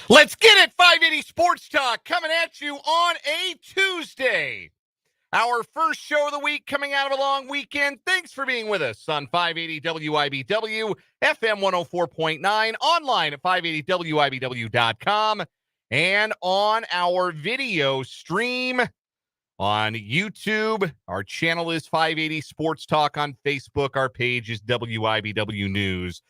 Let's get it, 580 Sports Talk, coming at you on a Tuesday. Our first show of the week coming out of a long weekend. Thanks for being with us on 580 WIBW, FM 104.9, online at 580WIBW.com, and on our video stream on YouTube. Our channel is 580 Sports Talk on Facebook. Our page is WIBW News.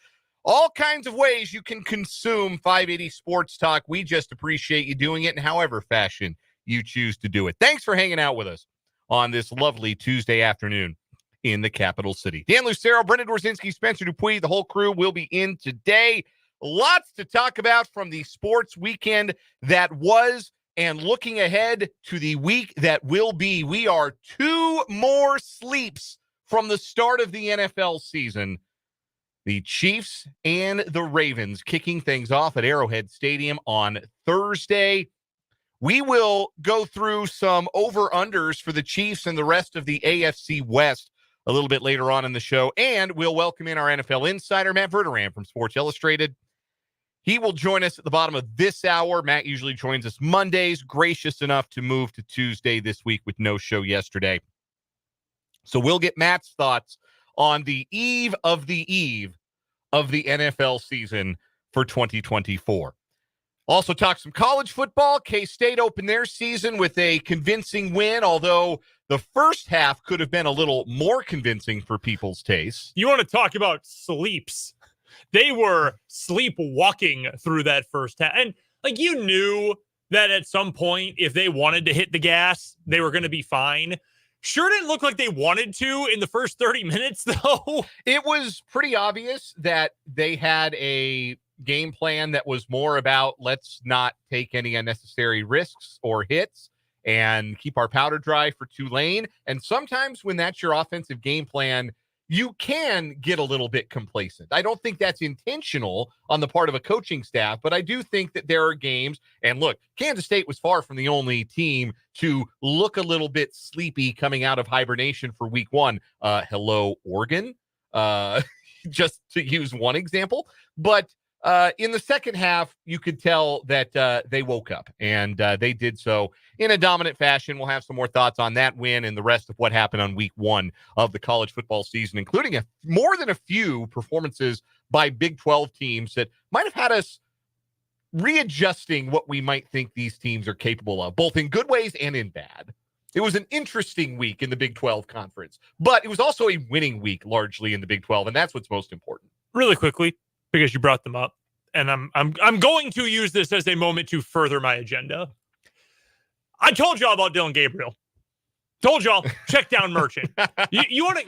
All kinds of ways you can consume 580 Sports Talk. We just appreciate you doing it in however fashion you choose to do it. Thanks for hanging out with us on this lovely Tuesday afternoon in the capital city. Dan Lucero, Brendan Dworzinski, Spencer Dupuis, the whole crew will be in today. Lots to talk about from the sports weekend that was and looking ahead to the week that will be. We are 2 more sleeps from the start of the NFL season. The Chiefs and the Ravens kicking things off at Arrowhead Stadium on Thursday. We will go through some over-unders for the Chiefs and the rest of the AFC West a little bit later on in the show. And we'll welcome in our NFL insider, Matt Verderame from Sports Illustrated. He will join us at the bottom of this hour. Matt usually joins us Mondays, gracious enough to move to Tuesday this week with no show yesterday. So we'll get Matt's thoughts on the eve of the NFL season for 2024. Also talk some college football. K-State opened their season with a convincing win, although the first half could have been a little more convincing for people's tastes. You want to talk about sleeps. They were sleepwalking through that first half. And like you knew that at some point, if they wanted to hit the gas, they were going to be fine. Sure didn't look like they wanted to in the first 30 minutes, though. It was pretty obvious that they had a game plan that was more about let's not take any unnecessary risks or hits and keep our powder dry for Tulane. And sometimes when that's your offensive game plan, you can get a little bit complacent. I don't think that's intentional on the part of a coaching staff, but I do think that there are games. And look, Kansas State was far from the only team to look a little bit sleepy coming out of hibernation for week one. Hello, Oregon, just to use one example. But in the second half, you could tell that they woke up, and they did so in a dominant fashion. We'll have some more thoughts on that win and the rest of what happened on week one of the college football season, including more than a few performances by Big 12 teams that might have had us readjusting what we might think these teams are capable of, both in good ways and in bad. It was an interesting week in the Big 12 conference, but it was also a winning week largely in the Big 12, and that's what's most important. Really quickly, because you brought them up, and I'm going to use this as a moment to further my agenda. I told y'all about Dylan Gabriel. Told y'all, check down merchant. You want to?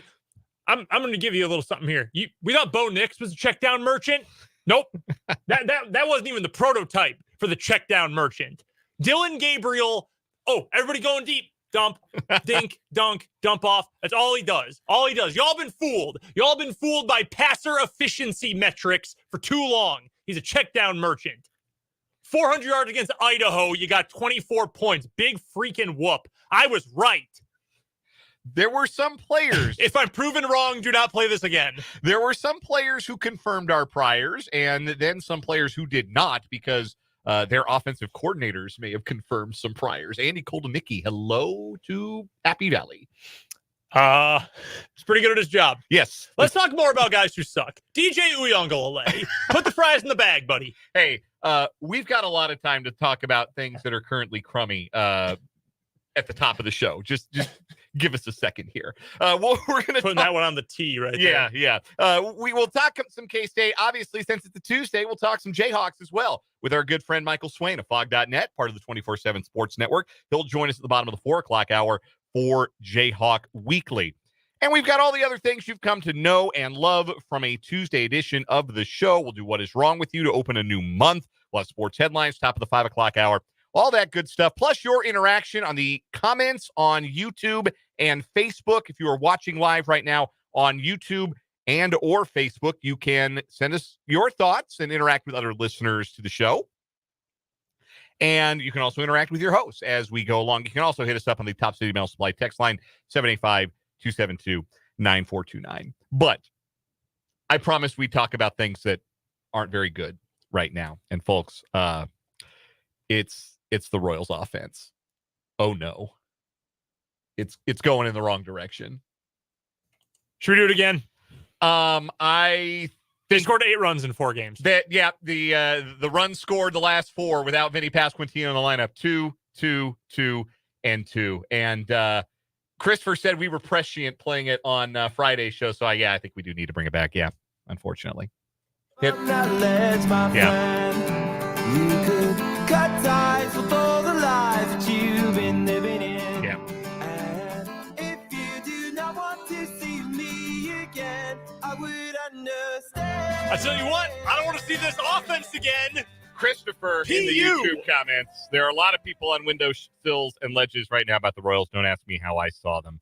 I'm going to give you a little something here. We thought Bo Nix was a check down merchant. Nope, that wasn't even the prototype for the check down merchant. Dylan Gabriel. Oh, everybody going deep. Dump, dink, dunk, dump off. That's all he does. All he does. Y'all been fooled. Y'all been fooled by passer efficiency metrics for too long. He's a check down merchant. 400 yards against Idaho. You got 24 points. Big freaking whoop. I was right. There were some players. If I'm proven wrong, do not play this again. There were some players who confirmed our priors, and then some players who did not because their offensive coordinators may have confirmed some priors. Andy Koldenicki, hello to Happy Valley. He's pretty good at his job. Yes. Let's talk more about guys who suck. DJ Uiagalelei. Put the fries in the bag, buddy. Hey, we've got a lot of time to talk about things that are currently crummy at the top of the show. Just give us a second here. We're going to put that one on the tee right there. Yeah. We will talk some K-State. Obviously, since it's a Tuesday, we'll talk some Jayhawks as well with our good friend Michael Swain of Fog.net, part of the 24/7 Sports Network. He'll join us at the bottom of the 4 o'clock hour for Jayhawk Weekly. And we've got all the other things you've come to know and love from a Tuesday edition of the show. We'll do What Is Wrong With You to open a new month. We'll have sports headlines, top of the 5 o'clock hour. All that good stuff, plus your interaction on the comments on YouTube and Facebook. If you are watching live right now on YouTube and or Facebook, you can send us your thoughts and interact with other listeners to the show. And you can also interact with your hosts as we go along. You can also hit us up on the Top City Mail Supply text line, 785-272-9429. But I promise we talk about things that aren't very good right now. And folks, It's the Royals offense. Oh no. It's going in the wrong direction. Should we do it again? I They scored 8 runs in 4 games. The runs scored the last 4 without Vinny Pasquantino in the lineup. 2, 2, 2, and 2. And Christopher said we were prescient playing it on Friday's show. So I think we do need to bring it back. Yeah, unfortunately. You could cut ties with all the lies that you've been living in. Yeah. And if you do not want to see me again, I would understand. I tell you what, I don't want to see this offense again. Christopher in the YouTube comments. There are a lot of people on window sills and ledges right now about the Royals. Don't ask me how I saw them.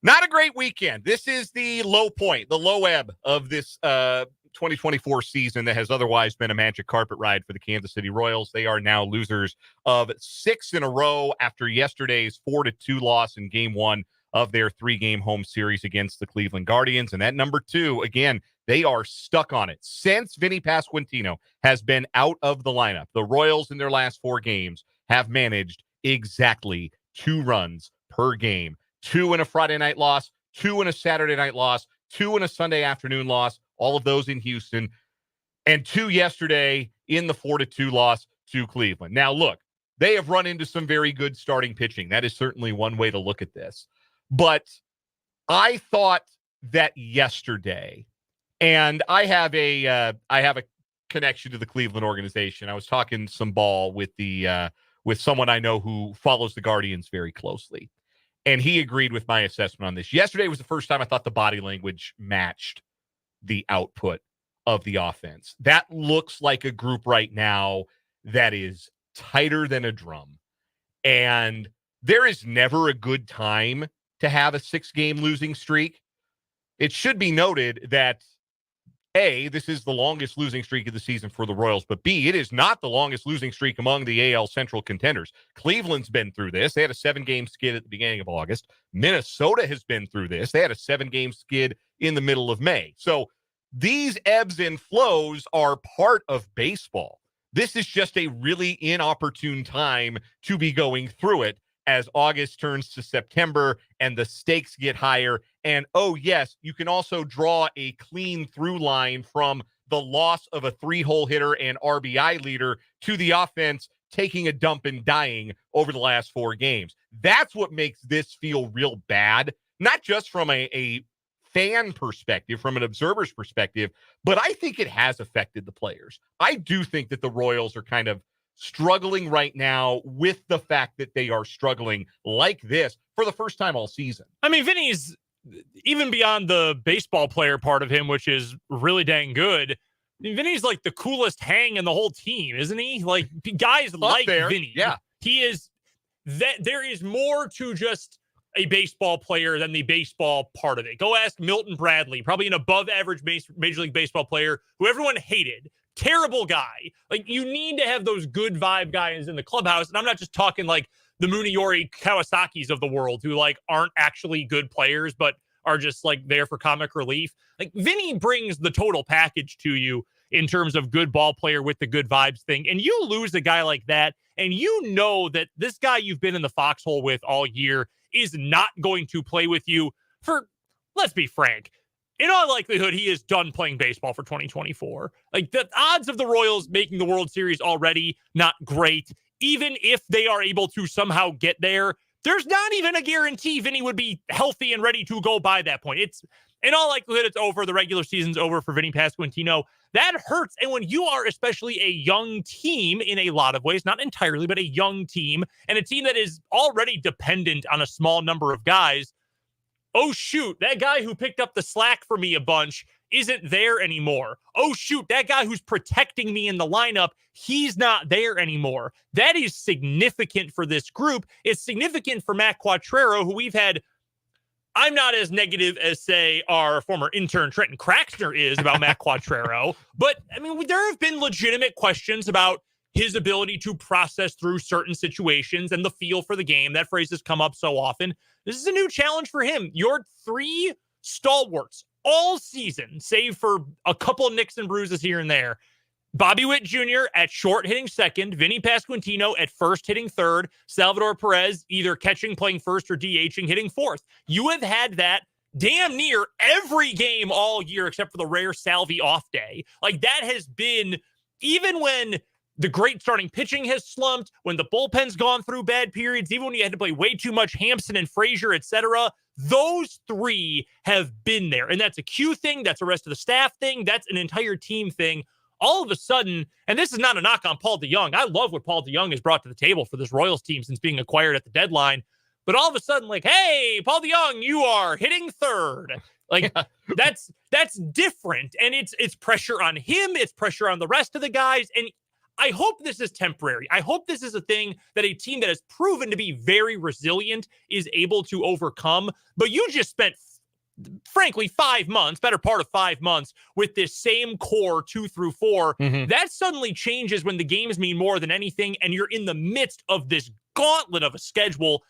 Not a great weekend. This is the low point, the low ebb of this 2024 season that has otherwise been a magic carpet ride for the Kansas City Royals. They are now losers of 6 in a row after yesterday's 4-2 loss in game 1 of their 3-game home series against the Cleveland Guardians. And that number 2, again, they are stuck on it. Since Vinny Pasquantino has been out of the lineup, the Royals in their last 4 games have managed exactly 2 runs per game. 2 in a Friday night loss, 2 in a Saturday night loss, 2 in a Sunday afternoon loss, all of those in Houston, and 2 yesterday in the 4-2 loss to Cleveland. Now, look, they have run into some very good starting pitching. That is certainly one way to look at this. But I thought that yesterday, and I have a connection to the Cleveland organization. I was talking some ball with with someone I know who follows the Guardians very closely. And he agreed with my assessment on this. Yesterday was the first time I thought the body language matched the output of the offense. That looks like a group right now that is tighter than a drum. And there is never a good time to have a 6-game losing streak. It should be noted that A, this is the longest losing streak of the season for the Royals, but B, it is not the longest losing streak among the AL Central contenders. Cleveland's been through this. They had a 7-game skid at the beginning of August. Minnesota has been through this. They had a 7-game skid in the middle of May. So these ebbs and flows are part of baseball. This is just a really inopportune time to be going through it as August turns to September and the stakes get higher. And, oh, yes, you can also draw a clean through line from the loss of a 3-hole hitter and RBI leader to the offense taking a dump and dying over the last 4 games. That's what makes this feel real bad, not just from a fan perspective, from an observer's perspective, but I think it has affected the players. I do think that the Royals are kind of struggling right now with the fact that they are struggling like this for the first time all season. I mean, Vinny's, even beyond the baseball player part of him, which is really dang good, Vinny's like the coolest hang in the whole team, isn't he? Like, guys like Vinny. Yeah. He is, that there is more to just a baseball player than the baseball part of it. Go ask Milton Bradley, probably an above average Major League Baseball player who everyone hated. Terrible guy. Like, you need to have those good vibe guys in the clubhouse. And I'm not just talking like the Muniori Kawasaki's of the world who like aren't actually good players, but are just like there for comic relief. Like, Vinny brings the total package to you in terms of good ball player with the good vibes thing. And you lose a guy like that, and you know that this guy you've been in the foxhole with all year is not going to play with you for, let's be frank, in all likelihood, he is done playing baseball for 2024. Like, the odds of the Royals making the World Series already, not great. Even if they are able to somehow get there, there's not even a guarantee Vinny would be healthy and ready to go by that point. It's, in all likelihood, it's over. The regular season's over for Vinny Pasquantino. That hurts. And when you are especially a young team in a lot of ways, not entirely, but a young team, and a team that is already dependent on a small number of guys, oh, shoot, that guy who picked up the slack for me a bunch isn't there anymore. Oh, shoot, that guy who's protecting me in the lineup, he's not there anymore. That is significant for this group. It's significant for Matt Quattrero, who we've had. I'm not as negative as, say, our former intern Trenton Craxner is about Matt Quattrero. But, I mean, there have been legitimate questions about his ability to process through certain situations and the feel for the game. That phrase has come up so often. This is a new challenge for him. Your 3 stalwarts all season, save for a couple of nicks and bruises here and there, Bobby Witt Jr. at short hitting second, Vinny Pasquantino at first hitting third, Salvador Perez either catching, playing first, or DHing, hitting fourth. You have had that damn near every game all year except for the rare Salvi off day. Like, that has been, even when the great starting pitching has slumped, when the bullpen's gone through bad periods, even when you had to play way too much Hampson and Frazier, etc., those three have been there. And that's a Q thing. That's a rest of the staff thing. That's an entire team thing. All of a sudden, and this is not a knock on Paul DeJong. I love what Paul DeJong has brought to the table for this Royals team since being acquired at the deadline. But all of a sudden, like, hey, Paul DeJong, you are hitting third. Like, that's different. And it's pressure on him. It's pressure on the rest of the guys. And I hope this is temporary. I hope this is a thing that a team that has proven to be very resilient is able to overcome. But you just spent, frankly, 5 months, better part of 5 months, with this same core 2 through 4. That suddenly changes when the games mean more than anything, and you're in the midst of this gauntlet of a schedule.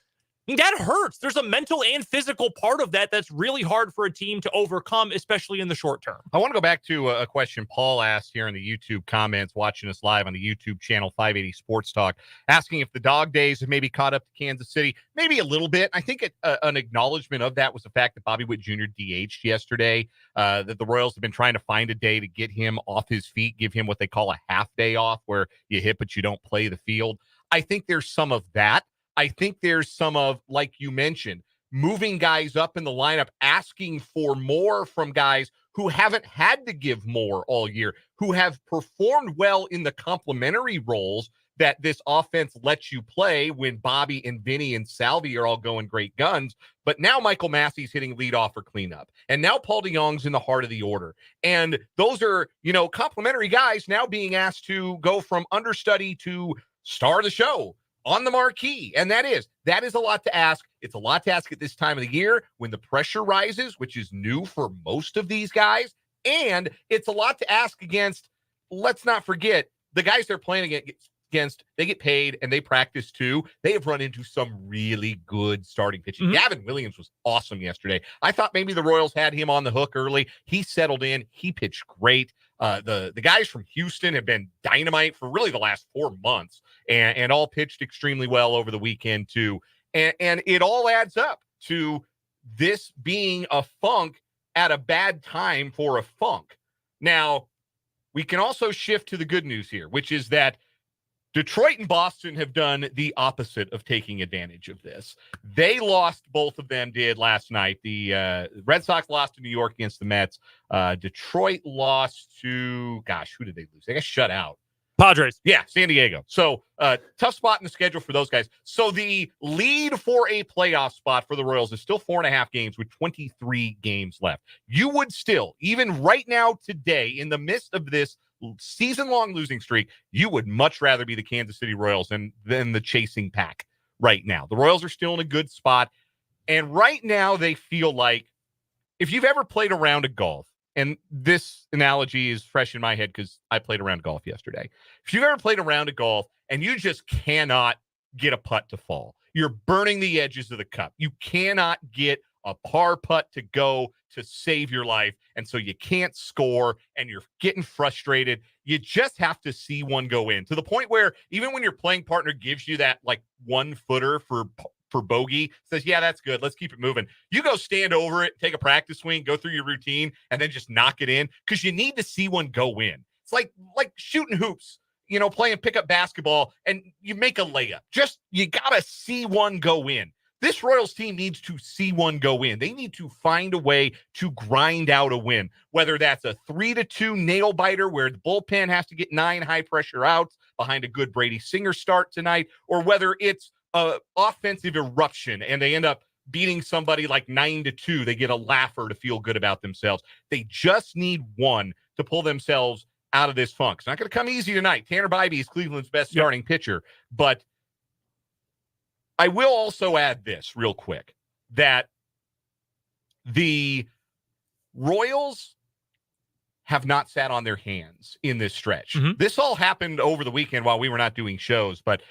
That hurts. There's a mental and physical part of that that's really hard for a team to overcome, especially in the short term. I want to go back to a question Paul asked here in the YouTube comments, watching us live on the YouTube channel 580 Sports Talk, asking if the dog days have maybe caught up to Kansas City. Maybe a little bit. I think an acknowledgement of that was the fact that Bobby Witt Jr. DH'd yesterday, that the Royals have been trying to find a day to get him off his feet, give him what they call a half day off, where you hit but you don't play the field. I think there's some of that. I think there's some of, like you mentioned, moving guys up in the lineup, asking for more from guys who haven't had to give more all year, who have performed well in the complementary roles that this offense lets you play when Bobby and Vinny and Salvi are all going great guns. But now Michael Massey's hitting leadoff or cleanup. And now Paul DeJong's in the heart of the order. And those are, complementary guys now being asked to go from understudy to star of the show, on the marquee. And that is a lot to ask. It's a lot to ask at this time of the year when the pressure rises, which is new for most of these guys. And it's a lot to ask against, let's not forget, the guys they're playing against, they get paid and they practice too. They have run into some really good starting pitching. Gavin Williams was awesome yesterday. I thought maybe the Royals had him on the hook early. He settled in. He pitched great. The guys from Houston have been dynamite for really the last 4 months and all pitched extremely well over the weekend too. And it all adds up to this being a funk at a bad time for a funk. Now, we can also shift to the good news here, which is that Detroit and Boston have done the opposite of taking advantage of this. They lost, both of them did last night. The Red Sox lost to New York against the Mets. Detroit lost to, who did they lose? They got shut out. Padres. Yeah, San Diego. So tough spot in the schedule for those guys. So the lead for a playoff spot for the Royals is still 4.5 games with 23 games left. You would still, even right now today, in the midst of this season-long losing streak, you would much rather be the Kansas City Royals than the chasing pack right now. The Royals are still in a good spot. And right now they feel like, if you've ever played a round of golf, and this analogy is fresh in my head because I played a round of golf yesterday. If you've ever played a round of golf and you just cannot get a putt to fall, you're burning the edges of the cup. You cannot get a par putt to go to save your life. And so you can't score and you're getting frustrated. You just have to see one go in, to the point where even when your playing partner gives you that like 1 footer for bogey, says, yeah, that's good, let's keep it moving, you go stand over it, take a practice swing, go through your routine, and then just knock it in because you need to see one go in. It's like shooting hoops, playing pickup basketball, and you make a layup. You gotta see one go in. This Royals team needs to see one go in. They need to find a way to grind out a win, whether that's a 3-2 nail biter where the bullpen has to get 9 high-pressure outs behind a good Brady Singer start tonight, or whether it's an offensive eruption and they end up beating somebody like 9-2. They get a laugher to feel good about themselves. They just need one to pull themselves out of this funk. It's not going to come easy tonight. Tanner Bybee is Cleveland's best starting pitcher, but I will also add this real quick, that the Royals have not sat on their hands in this stretch. This all happened over the weekend while we were not doing shows, but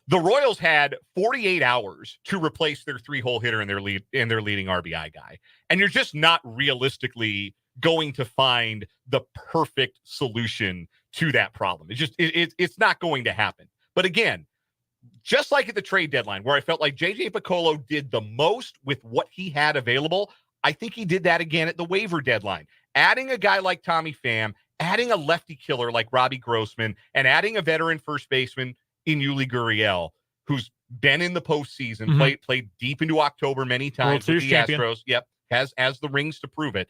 the Royals had 48 hours to replace their 3-hole hitter and their leading RBI guy. And you're just not realistically going to find the perfect solution to that problem. It's not going to happen. But again, just like at the trade deadline, where I felt like J.J. Piccolo did the most with what he had available, I think he did that again at the waiver deadline. Adding a guy like Tommy Pham, adding a lefty killer like Robbie Grossman, and adding a veteran first baseman in Yuli Gurriel, who's been in the postseason, played deep into October many times with the champion. Astros. Yep, has the rings to prove it.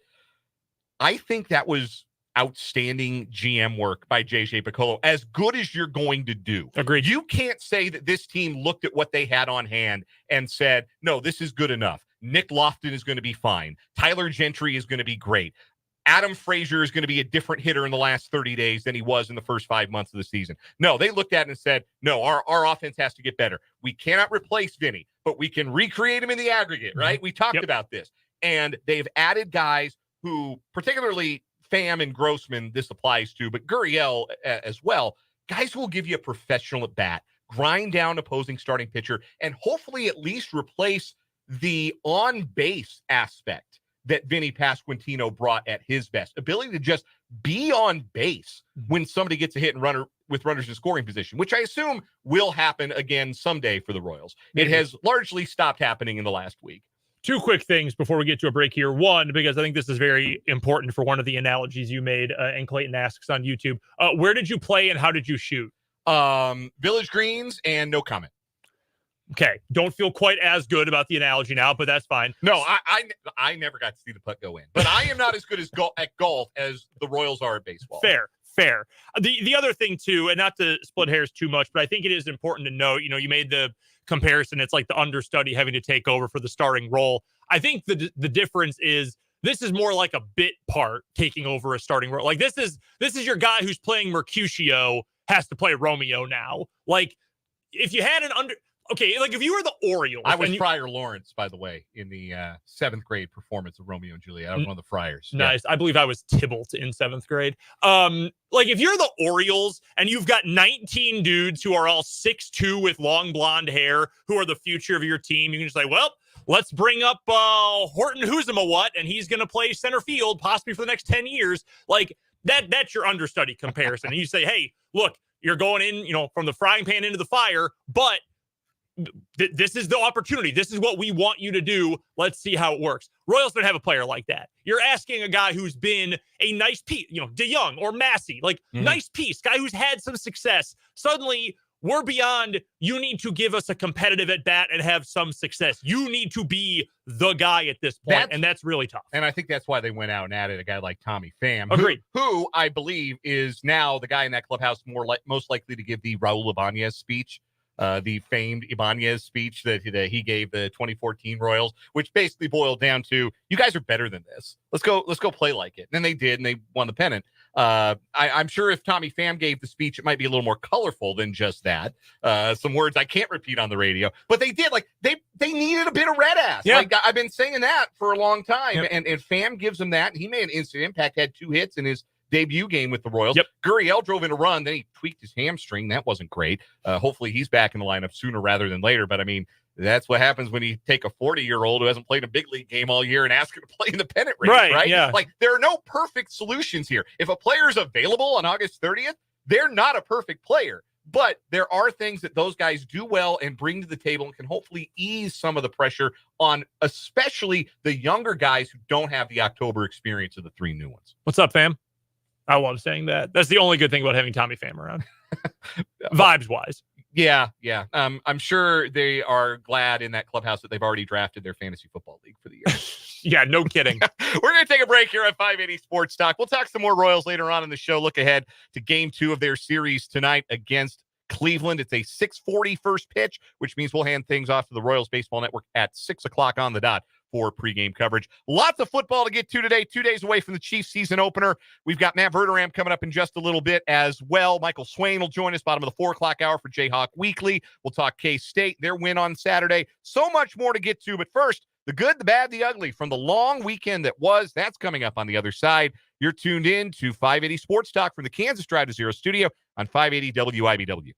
I think that was outstanding GM work by J.J. Piccolo, as good as you're going to do. Agreed. You can't say that this team looked at what they had on hand and said, no, this is good enough. Nick Lofton is going to be fine. Tyler Gentry is going to be great. Adam Frazier is going to be a different hitter in the last 30 days than he was in the first 5 months of the season. No, they looked at it and said, no, our offense has to get better. We cannot replace Vinny, but we can recreate him in the aggregate, right? We talked about this. And they've added guys who, particularly Pham and Grossman, this applies to, but Gurriel as well, guys who will give you a professional at bat, grind down opposing starting pitcher, and hopefully at least replace the on-base aspect that Vinny Pasquantino brought at his best. Ability to just be on base when somebody gets a hit and runner with runners in scoring position, which I assume will happen again someday for the Royals. Maybe. It has largely stopped happening in the last week. Two quick things before we get to a break here. One, because I think this is very important for one of the analogies you made, and Clayton asks on YouTube, where did you play and how did you shoot? Village Greens and no comment. Okay, don't feel quite as good about the analogy now, but that's fine. No, I never got to see the putt go in, but I am not as good at golf as the Royals are at baseball. Fair. The other thing too, and not to split hairs too much, but I think it is important to note, you made the comparison. It's like the understudy having to take over for the starting role. I think the difference is this is more like a bit part taking over a starting role. Like this is your guy who's playing Mercutio has to play Romeo now. Like if you had like if you were the Orioles. I was Friar Lawrence, by the way, in the 7th grade performance of Romeo and Juliet. I was one of the Friars. Nice. Yeah. I believe I was Tybalt in 7th grade. Like if you're the Orioles and you've got 19 dudes who are all 6'2" with long blonde hair, who are the future of your team, you can just say, well, let's bring up Horton Huzama and he's going to play center field possibly for the next 10 years. Like that's your understudy comparison. And you say, hey, look, you're going in, from the frying pan into the fire, but this is the opportunity. This is what we want you to do. Let's see how it works. Royals don't have a player like that. You're asking a guy who's been a nice piece, DeYoung or Massey, nice piece, guy who's had some success. Suddenly, we're beyond, you need to give us a competitive at bat and have some success. You need to be the guy at this point, and that's really tough. And I think that's why they went out and added a guy like Tommy Pham, Agreed. Who I believe is now the guy in that clubhouse most likely to give the Raul Ibanez speech. The famed Ibanez speech that he gave the 2014 Royals, which basically boiled down to, you guys are better than this. Let's go play like it. And then they did, and they won the pennant. I'm sure if Tommy Pham gave the speech, it might be a little more colorful than just that. Some words I can't repeat on the radio, but they did. Like they needed a bit of red ass. Yeah. Like I've been saying that for a long time, and Pham gives them that. He made an instant impact, had 2 hits in his debut game with the Royals. Gurriel drove in a run, then he tweaked his hamstring. That wasn't great. Hopefully he's back in the lineup sooner rather than later. But I mean, that's what happens when you take a 40-year-old who hasn't played a big league game all year and ask him to play in the pennant race, right? Yeah. Like there are no perfect solutions here. If a player is available on August 30th, they're not a perfect player. But there are things that those guys do well and bring to the table and can hopefully ease some of the pressure on especially the younger guys who don't have the October experience of the 3 new ones. What's up, fam? I love saying that. That's the only good thing about having Tommy Pham around. Vibes wise. Yeah. I'm sure they are glad in that clubhouse that they've already drafted their fantasy football league for the year. Yeah, no kidding. We're going to take a break here at 580 Sports Talk. We'll talk some more Royals later on in the show. Look ahead to game 2 of their series tonight against Cleveland. It's a 6:40 first pitch, which means we'll hand things off to the Royals Baseball Network at 6 o'clock on the dot for pregame coverage. Lots of football to get to today, 2 days away from the Chiefs season opener. We've got Matt Verderame coming up in just a little bit as well. Michael Swain will join us bottom of the 4 o'clock hour for Jayhawk Weekly. We'll talk K-State, their win on Saturday. So much more to get to, but first, the good, the bad, the ugly from the long weekend that was. That's coming up on the other side. You're tuned in to 580 Sports Talk from the Kansas Drive to Zero studio on 580 WIBW.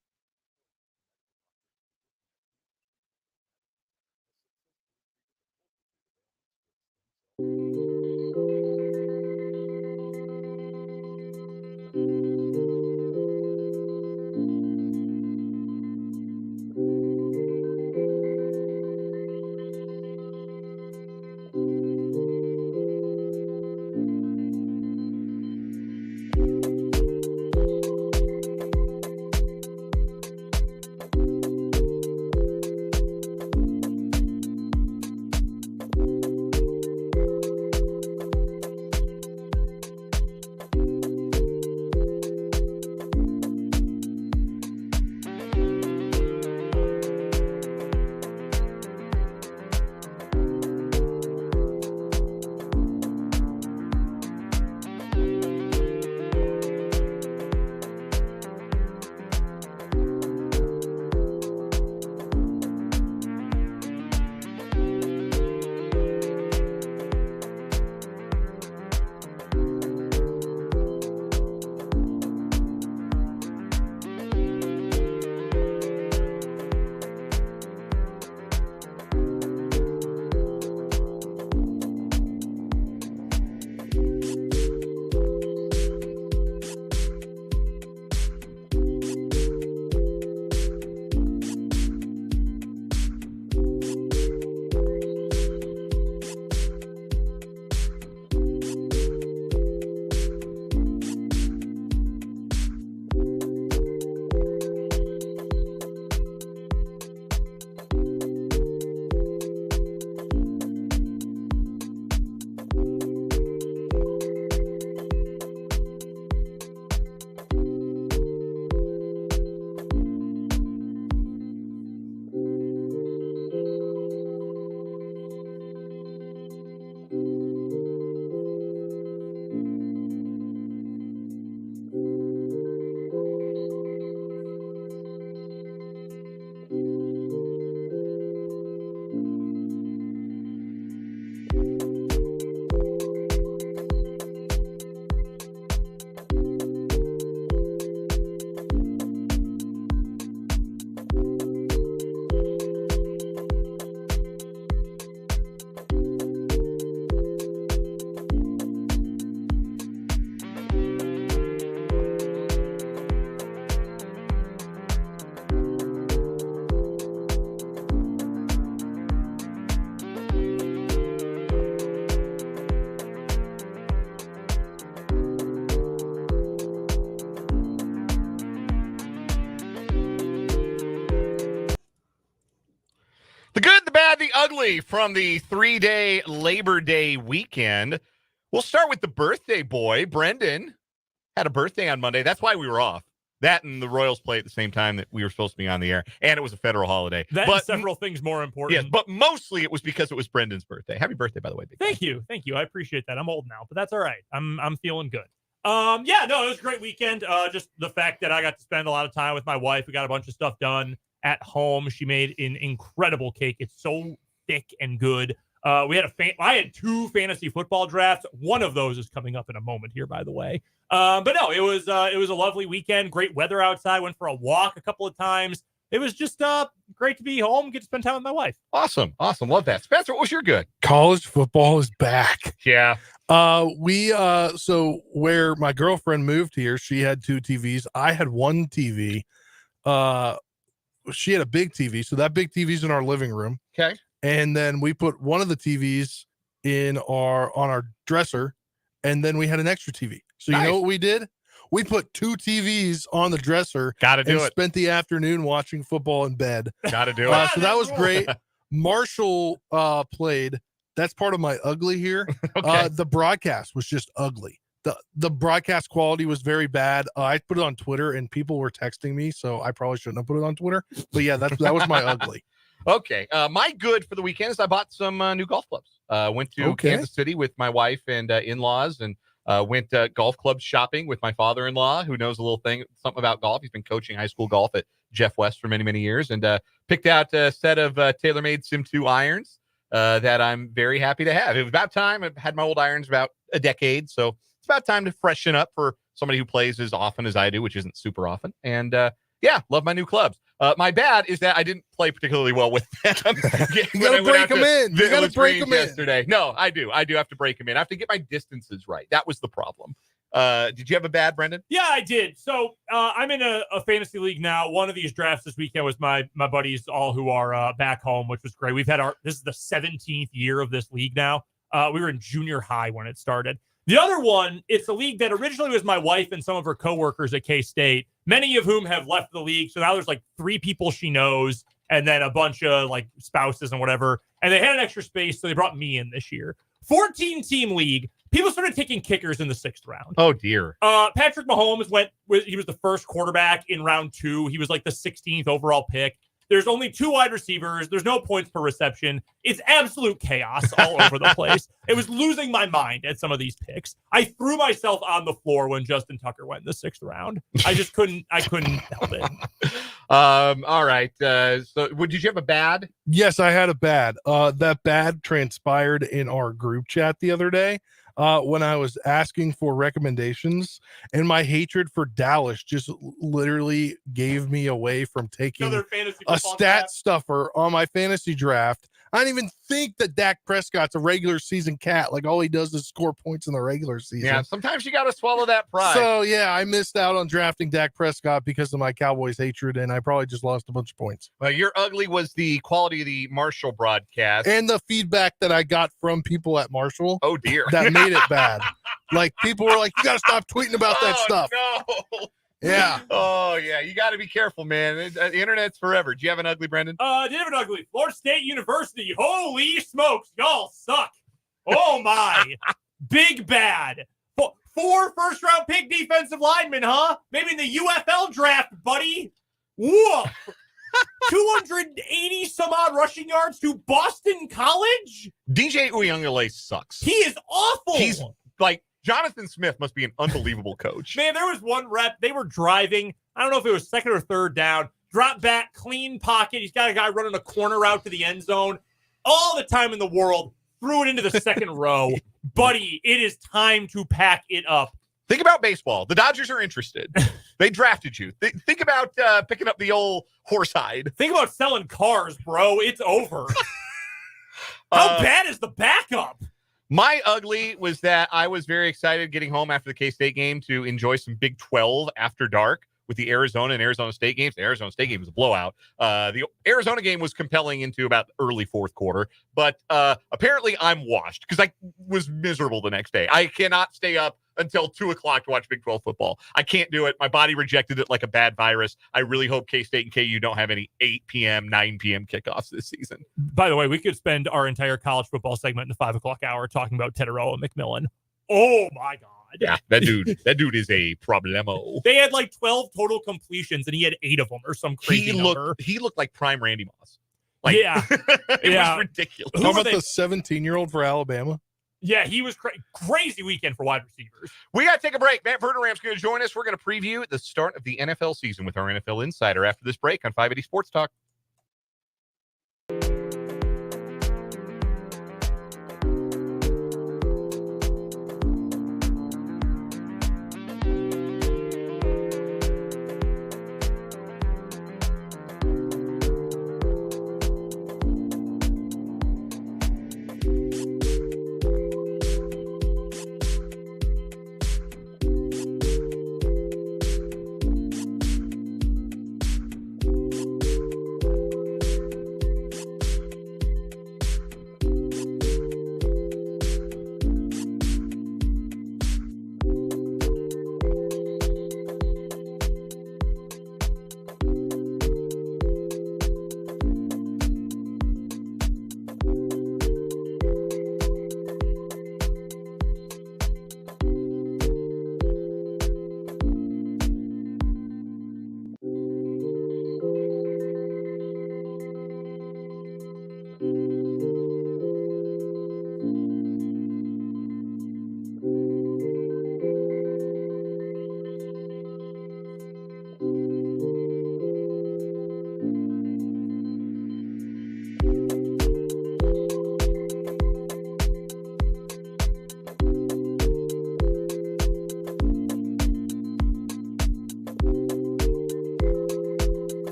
The good, the bad, the ugly from the 3-day Labor Day weekend. We'll start with the birthday boy. Brendan had a birthday on Monday. That's why we were off. That and the Royals play at the same time that we were supposed to be on the air. And it was a federal holiday. That and several things more important. Yes, but mostly it was because it was Brendan's birthday. Happy birthday, by the way. Thank you. I appreciate that. I'm old now, but that's all right. I'm feeling good. It was a great weekend. Just the fact that I got to spend a lot of time with my wife. We got a bunch of stuff done at home. She made an incredible cake. It's so thick and good. I had 2 fantasy football drafts. One of those is coming up in a moment here, by the way. But no, it was a lovely weekend. Great weather outside. Went for a walk a couple of times. It was just great to be home, get to spend time with my wife. Awesome. Love that. Spencer, what was your good? College football is back. Yeah. So where my girlfriend moved here, she had 2 TVs. I had 1 TV. She had a big TV, so that big TV's in our living room. Okay. And then we put one of the TVs on our dresser, and then we had an extra TV. So nice. You know what we did? We put 2 TVs on the dresser. Gotta do it. Spent the afternoon watching football in bed. Gotta do it. So that was great. Marshall played. That's part of my ugly here. Okay. The broadcast was just ugly. The broadcast quality was very bad. I put it on Twitter and people were texting me, so I probably shouldn't have put it on Twitter. But yeah, that was my ugly. Okay. My good for the weekend is I bought some new golf clubs. Went to Kansas City with my wife and in-laws, and went golf club shopping with my father-in-law, who knows a little something about golf. He's been coaching high school golf at Jeff West for many, many years, and picked out a set of TaylorMade Sim 2 irons that I'm very happy to have. It was about time. I've had my old irons about a decade, so it's about time to freshen up for somebody who plays as often as I do, which isn't super often. And love my new clubs. My bad is that I didn't play particularly well with them. You gotta break them in. You gotta break them in yesterday. No, I do have to break them in. I have to get my distances right. That was the problem. Did you have a bad, Brendan? Yeah, I did. So I'm in a fantasy league now. One of these drafts this weekend was my buddies, all who are back home, which was great. This is the 17th year of this league now. We were in junior high when it started. The other one, it's a league that originally was my wife and some of her coworkers at K-State, many of whom have left the league. So now there's like 3 people she knows and then a bunch of like spouses and whatever. And they had an extra space, so they brought me in this year. 14-team league. People started taking kickers in the 6th round. Oh, dear. Patrick Mahomes he was the first quarterback in round 2. He was like the 16th overall pick. There's only 2 wide receivers. There's no points per reception. It's absolute chaos all over the place. It was losing my mind at some of these picks. I threw myself on the floor when Justin Tucker went in the 6th round. I just couldn't help it. All right. So did you have a bad? Yes, I had a bad. That bad transpired in our group chat the other day. When I was asking for recommendations, and my hatred for Dallas just literally gave me away from taking a stat stuffer on my fantasy draft. I didn't even think that Dak Prescott's a regular season cat. Like, all he does is score points in the regular season. Yeah, sometimes you got to swallow that pride. So, yeah, I missed out on drafting Dak Prescott because of my Cowboys hatred, and I probably just lost a bunch of points. Well, your ugly was the quality of the Marshall broadcast. And the feedback that I got from people at Marshall. Oh, dear. That made it bad. Like, people were like, you got to stop tweeting about that stuff. No. Yeah. Oh, yeah. You got to be careful, man. The internet's forever. Do you have an ugly, Brendan? I did have an ugly. Florida State University. Holy smokes. Y'all suck. Oh, my. Big bad. 4 first-round pick defensive linemen, huh? Maybe in the UFL draft, buddy. Whoa. 280 some odd rushing yards to Boston College? DJ Uyunglele sucks. He is awful. He's like, Jonathan Smith must be an unbelievable coach. Man, there was one rep. They were driving. I don't know if it was 2nd or 3rd down. Drop back, clean pocket. He's got a guy running a corner out to the end zone. All the time in the world. Threw it into the 2nd row. Buddy, it is time to pack it up. Think about baseball. The Dodgers are interested. They drafted you. Think about picking up the old horsehide. Think about selling cars, bro. It's over. How bad is the backup? My ugly was that I was very excited getting home after the K-State game to enjoy some Big 12 after dark with the Arizona and Arizona State games. The Arizona State game was a blowout. The Arizona game was compelling into about early fourth quarter, but apparently I'm washed because I was miserable the next day. I cannot stay up until 2:00 to watch Big 12 football. I can't do it. My body rejected it like a bad virus. I really hope K-State and KU don't have any 8 p.m., 9 p.m. kickoffs this season. By the way, we could spend our entire college football segment in the 5 o'clock hour talking about Teteroa McMillan. Oh my God. Yeah, that dude is a problemo. They had like 12 total completions and he had 8 of them or some crazy number. He looked like prime Randy Moss. Like, yeah. it was ridiculous. How about the 17-year-old for Alabama? Yeah, he was crazy weekend for wide receivers. We got to take a break. Matt Verderame's going to join us. We're going to preview the start of the NFL season with our NFL Insider after this break on 580 Sports Talk.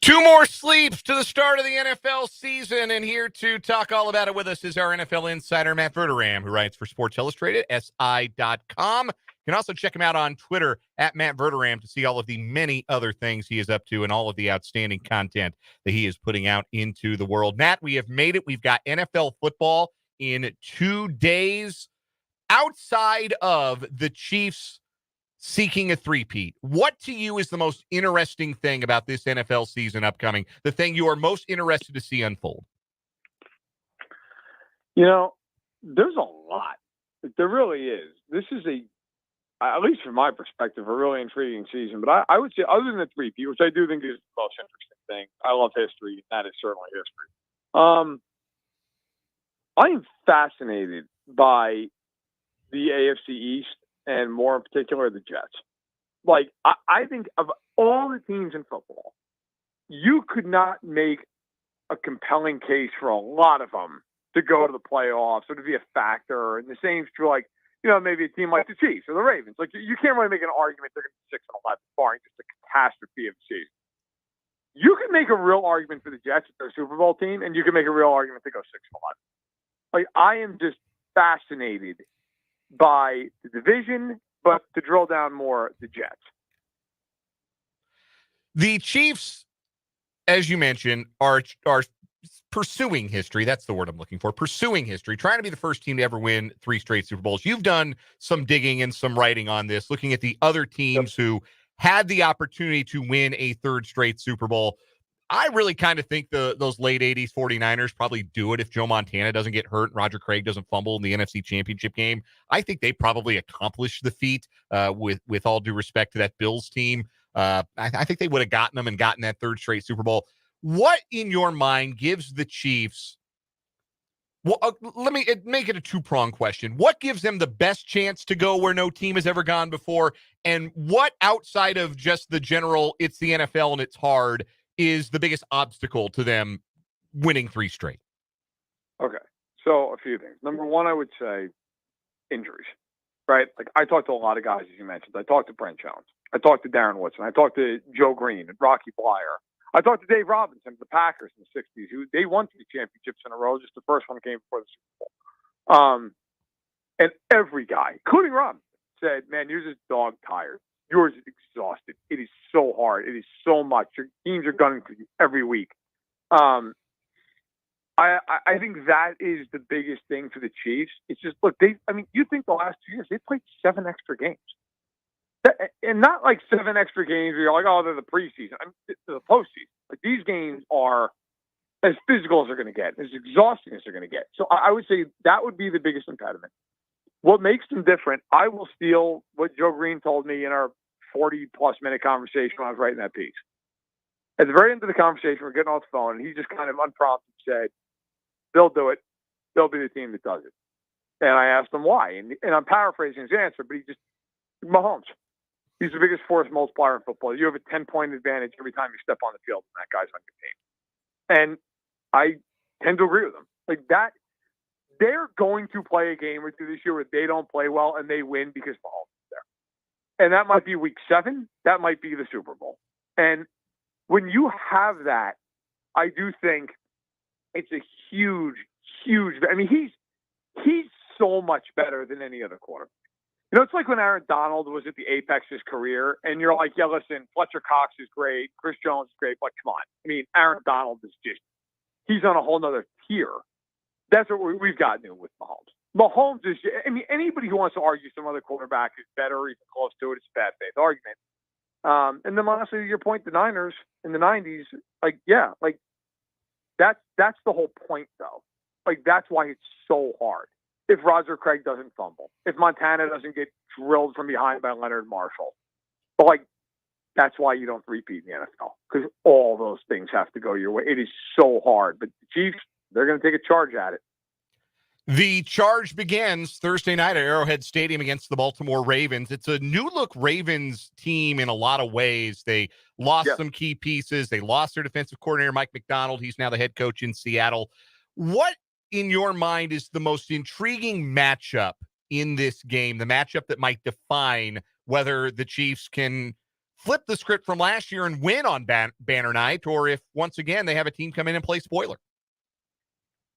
Two more sleeps to the start of the NFL season, and here to talk all about it with us is our NFL insider, Matt Verderame, who writes for Sports Illustrated, SI.com. You can can also check him out on Twitter at Matt Verderame to see all of the many other things he is up to and all of the outstanding content that he is putting out into the world. Matt, we have made it. We've got NFL football in 2 days. Outside of the Chiefs seeking a three-peat, what to you is the most interesting thing about this NFL season upcoming? The thing you are most interested to see unfold? There's a lot. There really is. This is at least from my perspective, a really intriguing season. But I would say, other than the three-peat, which I do think is the most interesting thing, I love history. That is certainly history. I am fascinated by the AFC East, and more in particular, the Jets. I think of all the teams in football, you could not make a compelling case for a lot of them to go to the playoffs or to be a factor. And the same is true, maybe a team like the Chiefs or the Ravens. You can't really make an argument they're going to be 6-11, barring just a catastrophe of the season. You can make a real argument for the Jets if they're a Super Bowl team, and you can make a real argument to go 6-11. I am just fascinated by the division, but to drill down more, the Jets. The Chiefs, as you mentioned, are pursuing history. That's the word I'm looking for. Pursuing history, trying to be the first team to ever win 3 straight Super Bowls. You've done some digging and some writing on this, looking at the other teams who had the opportunity to win a 3rd straight Super Bowl. I really kind of think those late 80s 49ers probably do it if Joe Montana doesn't get hurt and Roger Craig doesn't fumble in the NFC Championship game. I think they probably accomplished the feat with all due respect to that Bills team. I think they would have gotten them and gotten that 3rd straight Super Bowl. What, in your mind, gives the Chiefs – well, let me make it a 2-pronged question. What gives them the best chance to go where no team has ever gone before? And what, outside of just the general it's the NFL and it's hard – is the biggest obstacle to them winning 3 straight? Okay. So a few things. Number one, I would say injuries, right? I talked to a lot of guys, as you mentioned. I talked to Brent Jones. I talked to Darren Woodson. I talked to Joe Green and Rocky Blyer. I talked to Dave Robinson of the Packers in the 60s, who they won 3 championships in a row. Just the first one came before the Super Bowl. And every guy, including Robinson, said, man, you're just dog tired. Yours is exhausted. It is so hard. It is so much. Your teams are gunning for you every week. I think that is the biggest thing for the Chiefs. It's just, look, you think the last 2 years, they played 7 extra games. And not 7 extra games where you're like, oh, they're the preseason. The postseason. These games are as physical as they're going to get, as exhausting as they're going to get. So I would say that would be the biggest impediment. What makes them different, I will steal what Joe Green told me in our 40-plus minute conversation when I was writing that piece. At the very end of the conversation, we're getting off the phone, and he just kind of unprompted said, they'll do it. They'll be the team that does it. And I asked him why. And I'm paraphrasing his answer, but Mahomes. He's the biggest force multiplier in football. You have a 10-point advantage every time you step on the field, and that guy's on your team. And I tend to agree with him. That, they're going to play a game or two this year where they don't play well and they win because Mahomes is there. And that might be week 7. That might be the Super Bowl. And when you have that, I do think it's a huge, huge. He's so much better than any other quarterback. It's like when Aaron Donald was at the apex of his career, and you're like, yeah, listen, Fletcher Cox is great, Chris Jones is great, but come on. Aaron Donald is he's on a whole nother tier. That's what we've got new with Mahomes. Mahomes is, anybody who wants to argue some other quarterback is better or even close to it, it's a bad faith argument. And then honestly, to your point, the Niners in the 90s, that's the whole point, though. That's why it's so hard. If Roger Craig doesn't fumble, if Montana doesn't get drilled from behind by Leonard Marshall, but that's why you don't repeat in the NFL, because all those things have to go your way. It is so hard, but the Chiefs, they're going to take a charge at it. The charge begins Thursday night at Arrowhead Stadium against the Baltimore Ravens. It's a new-look Ravens team in a lot of ways. They lost some key pieces. They lost their defensive coordinator, Mike McDonald. He's now the head coach in Seattle. What, in your mind, is the most intriguing matchup in this game, the matchup that might define whether the Chiefs can flip the script from last year and win on Banner Night, or if, once again, they have a team come in and play spoiler?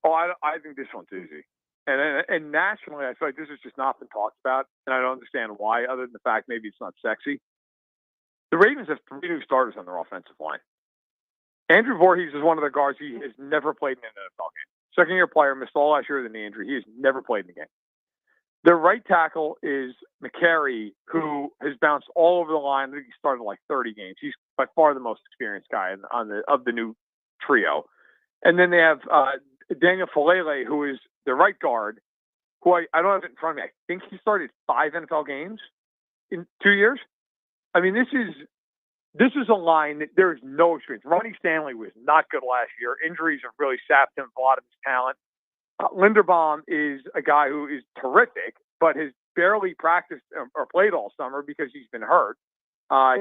Oh, I think this one's easy. And nationally, I feel like this has just not been talked about, and I don't understand why, other than the fact maybe it's not sexy. The Ravens have 3 new starters on their offensive line. Andrew Voorhees is one of their guards. He has never played in an NFL game. Second-year player, missed all last year with a knee injury. He has never played in the game. Their right tackle is McCary, who has bounced all over the line. I think he started like 30 games. He's by far the most experienced guy of the new trio. And then they have Daniel Falele, who is the right guard, who I don't have it in front of me. I think he started 5 NFL games in 2 years. I mean, this is a line that there is no experience. Ronnie Stanley was not good last year. Injuries have really sapped him of a lot of his talent. Linderbaum is a guy who is terrific, but has barely practiced or played all summer because he's been hurt.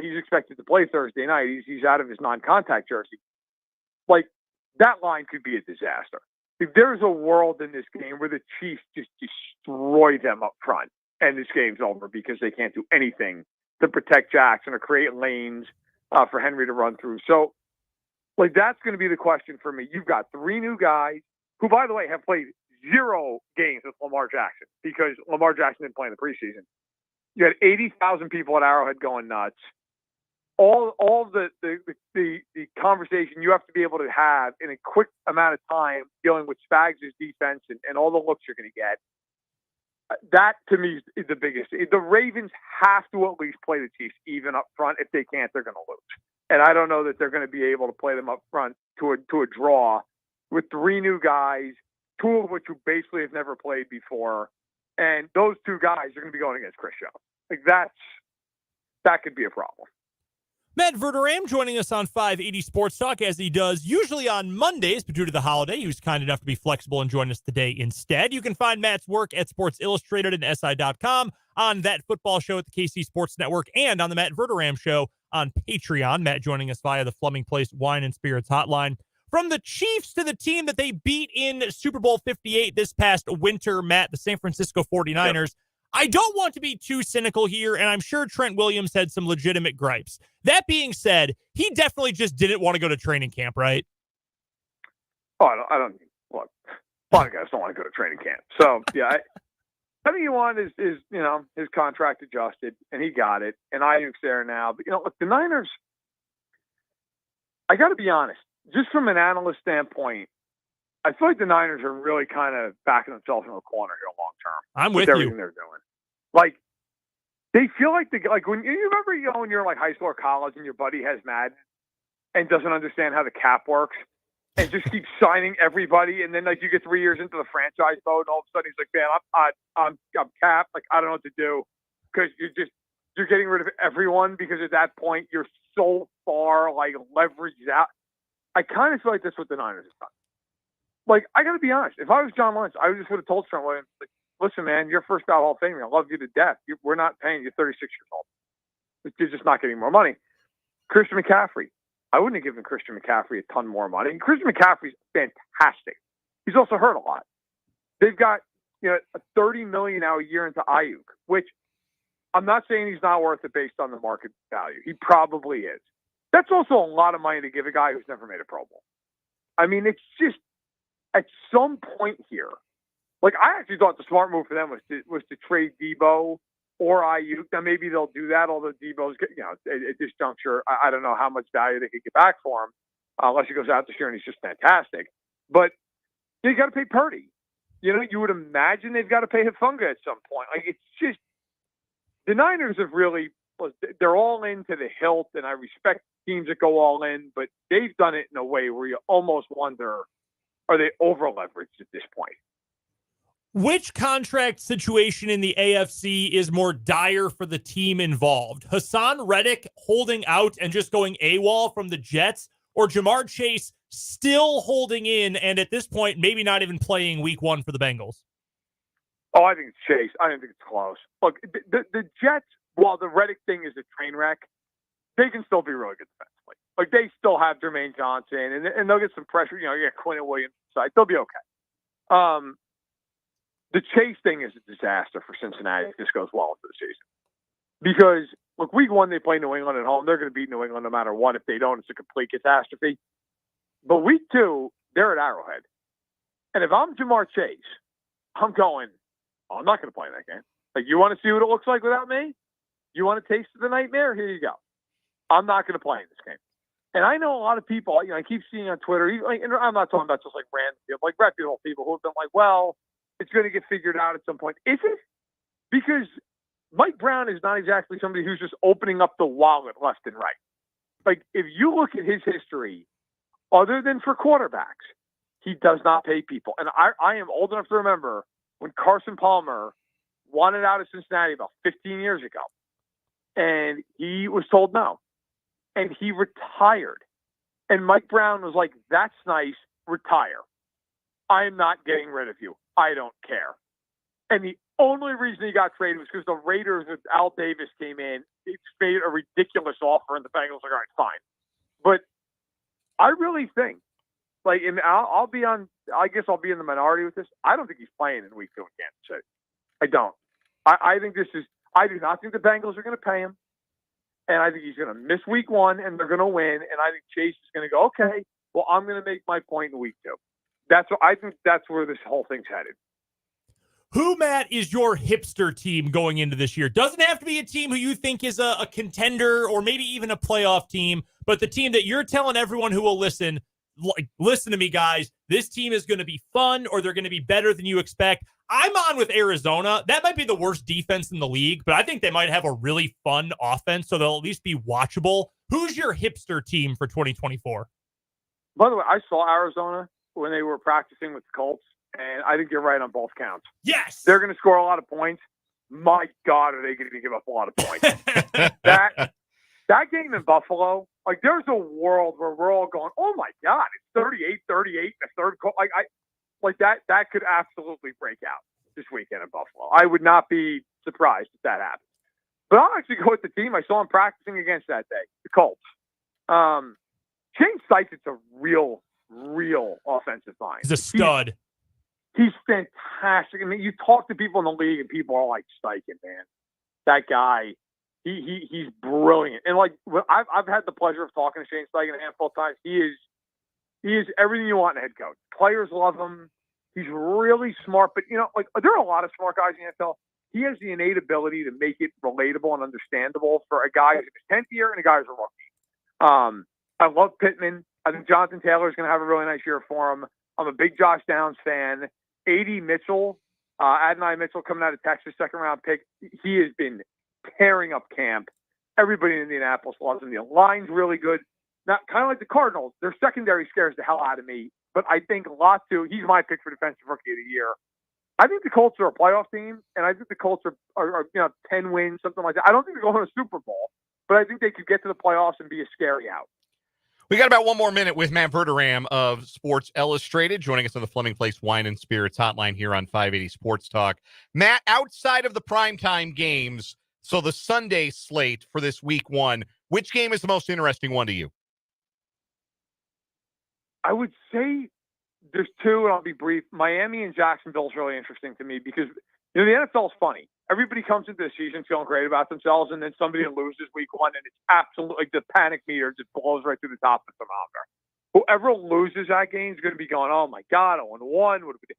He's expected to play Thursday night. He's out of his non-contact jersey. Like, that line could be a disaster. If there's a world in this game where the Chiefs just destroy them up front and this game's over because they can't do anything to protect Jackson or create lanes for Henry to run through. So, like, that's going to be the question for me. You've got 3 new guys who, by the way, have played 0 games with Lamar Jackson because Lamar Jackson didn't play in the preseason. You had 80,000 people at Arrowhead going nuts. All the conversation you have to be able to have in a quick amount of time dealing with Spags' defense and all the looks you're going to get. That, to me, is the biggest. The Ravens have to at least play the Chiefs even up front. If they can't, they're going to lose. And I don't know that they're going to be able to play them up front to a draw with 3 new guys, 2 of which who basically have never played before. And those 2 guys are going to be going against Chris Jones. Like, that could be a problem. Matt Verderame joining us on 580 Sports Talk, as he does usually on Mondays, but due to the holiday, he was kind enough to be flexible and join us today instead. You can find Matt's work at Sports Illustrated and SI.com, on That Football Show at the KC Sports Network, and on the Matt Verderame Show on Patreon. Matt joining us via the Fleming Place Wine and Spirits Hotline. From the Chiefs to the team that they beat in Super Bowl 58 this past winter, Matt, the San Francisco 49ers. Yep. I don't want to be too cynical here, and I'm sure Trent Williams had some legitimate gripes. That being said, he definitely just didn't want to go to training camp, right? Oh, I don't. Look, a lot of guys don't want to go to training camp. So, yeah, I think he wanted his contract adjusted, and he got it, and Ayuk's there now. But, look, the Niners, I got to be honest, just from an analyst standpoint, I feel like the Niners are really kind of backing themselves in the corner here long term. I'm with everything you. They're doing. Like, they feel like when you remember, when you're like high school or college and your buddy has Madden and doesn't understand how the cap works and just keeps signing everybody, and then like you get 3 years into the franchise mode, and all of a sudden he's like, "Man, I'm capped. Like, I don't know what to do," because you're getting rid of everyone because at that point you're so far like leveraged out. I kind of feel like that's what the Niners have done. Like, I got to be honest. If I was John Lynch, I just would have told Trent Williams, like, listen, man, you're first ballot Hall of Fame. I love you to death. We're not paying you. 36 years old. You're just not getting more money. Christian McCaffrey. I wouldn't have given Christian McCaffrey a ton more money. Christian McCaffrey's fantastic. He's also hurt a lot. They've got $30 million now a year into Ayuk, which I'm not saying he's not worth it based on the market value. He probably is. That's also a lot of money to give a guy who's never made a Pro Bowl. I mean, it's just, at some point here, like, I actually thought the smart move for them was to trade Debo or Ayuk. Now maybe they'll do that, although Debo's, at this juncture, I don't know how much value they could get back for him, unless he goes out this year and he's just fantastic. But you got to pay Purdy. You would imagine they've got to pay Hufanga at some point. Like, it's just, the Niners have really, they're all into the hilt, and I respect teams that go all in, but they've done it in a way where you almost wonder, are they over-leveraged at this point? Which contract situation in the AFC is more dire for the team involved? Hassan Reddick holding out and just going AWOL from the Jets, or Jamar Chase still holding in and at this point maybe not even playing week 1 for the Bengals? Oh, I think it's Chase. I don't think it's close. Look, the Jets, while the Reddick thing is a train wreck, they can still be really good defensively. Like, they still have Jermaine Johnson, and they'll get some pressure. You get Quentin Williams side. They'll be okay. The Chase thing is a disaster for Cincinnati if this goes well into the season. Because, look, week 1, they play New England at home. They're going to beat New England no matter what. If they don't, it's a complete catastrophe. But week 2, they're at Arrowhead. And if I'm Jamar Chase, I'm going, oh, I'm not going to play in that game. Like, you want to see what it looks like without me? You want to taste the nightmare? Here you go. I'm not going to play in this game. And I know a lot of people, I keep seeing on Twitter, and I'm not talking about just like random people, like reputable people who have been like, well, it's going to get figured out at some point. Is it? Because Mike Brown is not exactly somebody who's just opening up the wallet left and right. Like, if you look at his history, other than for quarterbacks, he does not pay people. And I am old enough to remember when Carson Palmer wanted out of Cincinnati about 15 years ago. And he was told no. And he retired. And Mike Brown was like, that's nice, retire. I'm not getting rid of you. I don't care. And the only reason he got traded was because the Raiders with Al Davis came in. It made a ridiculous offer, and the Bengals were like, all right, fine. But I really think, like, and I'll be on, I guess I'll be in the minority with this. I don't think he's playing in week 2 in Kansas City. I don't. I think I do not think the Bengals are going to pay him. And I think he's going to miss week 1 and they're going to win. And I think Chase is going to go, okay, well, I'm going to make my point in week 2. I think that's where this whole thing's headed. Who, Matt, is your hipster team going into this year? Doesn't have to be a team who you think is a contender or maybe even a playoff team, but the team that you're telling everyone who will listen, like, listen to me, guys, this team is going to be fun or they're going to be better than you expect. I'm on with Arizona. That might be the worst defense in the league, but I think they might have a really fun offense, so they'll at least be watchable. Who's your hipster team for 2024? By the way, I saw Arizona when they were practicing with the Colts, and I think you're right on both counts. Yes! They're going to score a lot of points. My God, are they going to give up a lot of points? That game in Buffalo, like, there's a world where we're all going, oh, my God, it's 38-38 in the third quarter. Like that could absolutely break out this weekend in Buffalo. I would not be surprised if that happens. But I'll actually go with the team I saw him practicing against that day, the Colts. Shane Steichen's a real offensive mind. He's a stud. He's fantastic. I mean, you talk to people in the league, and people are like, Steichen, man, that guy, he's brilliant. And like, I've had the pleasure of talking to Shane Steichen a handful of times. He is everything you want in a head coach. Players love him. He's really smart. But, like, there are a lot of smart guys in the NFL. He has the innate ability to make it relatable and understandable for a guy who's in his 10th year and a guy who's a rookie. I love Pittman. I think Jonathan Taylor is going to have a really nice year for him. I'm a big Josh Downs fan. A.D. Mitchell, Adonai Mitchell coming out of Texas, second-round pick. He has been tearing up camp. Everybody in Indianapolis loves him. The line's really good. Now, kind of like the Cardinals, their secondary scares the hell out of me. But I think Latu, he's my pick for Defensive Rookie of the Year. I think the Colts are a playoff team, and I think the Colts are 10 wins, something like that. I don't think they're going to a Super Bowl, but I think they could get to the playoffs and be a scary out. We got about one more minute with Matt Verderame of Sports Illustrated joining us on the Fleming Place Wine and Spirits hotline here on 580 Sports Talk. Matt, outside of the primetime games, so the Sunday slate for this week 1, which game is the most interesting one to you? I would say there's 2, and I'll be brief. Miami and Jacksonville is really interesting to me because, the NFL is funny. Everybody comes into the season feeling great about themselves, and then somebody loses week 1, and it's absolutely, like, the panic meter just blows right through the top of the thermometer. Whoever loses that game is going to be going, oh, my God, 0-1. What do we do?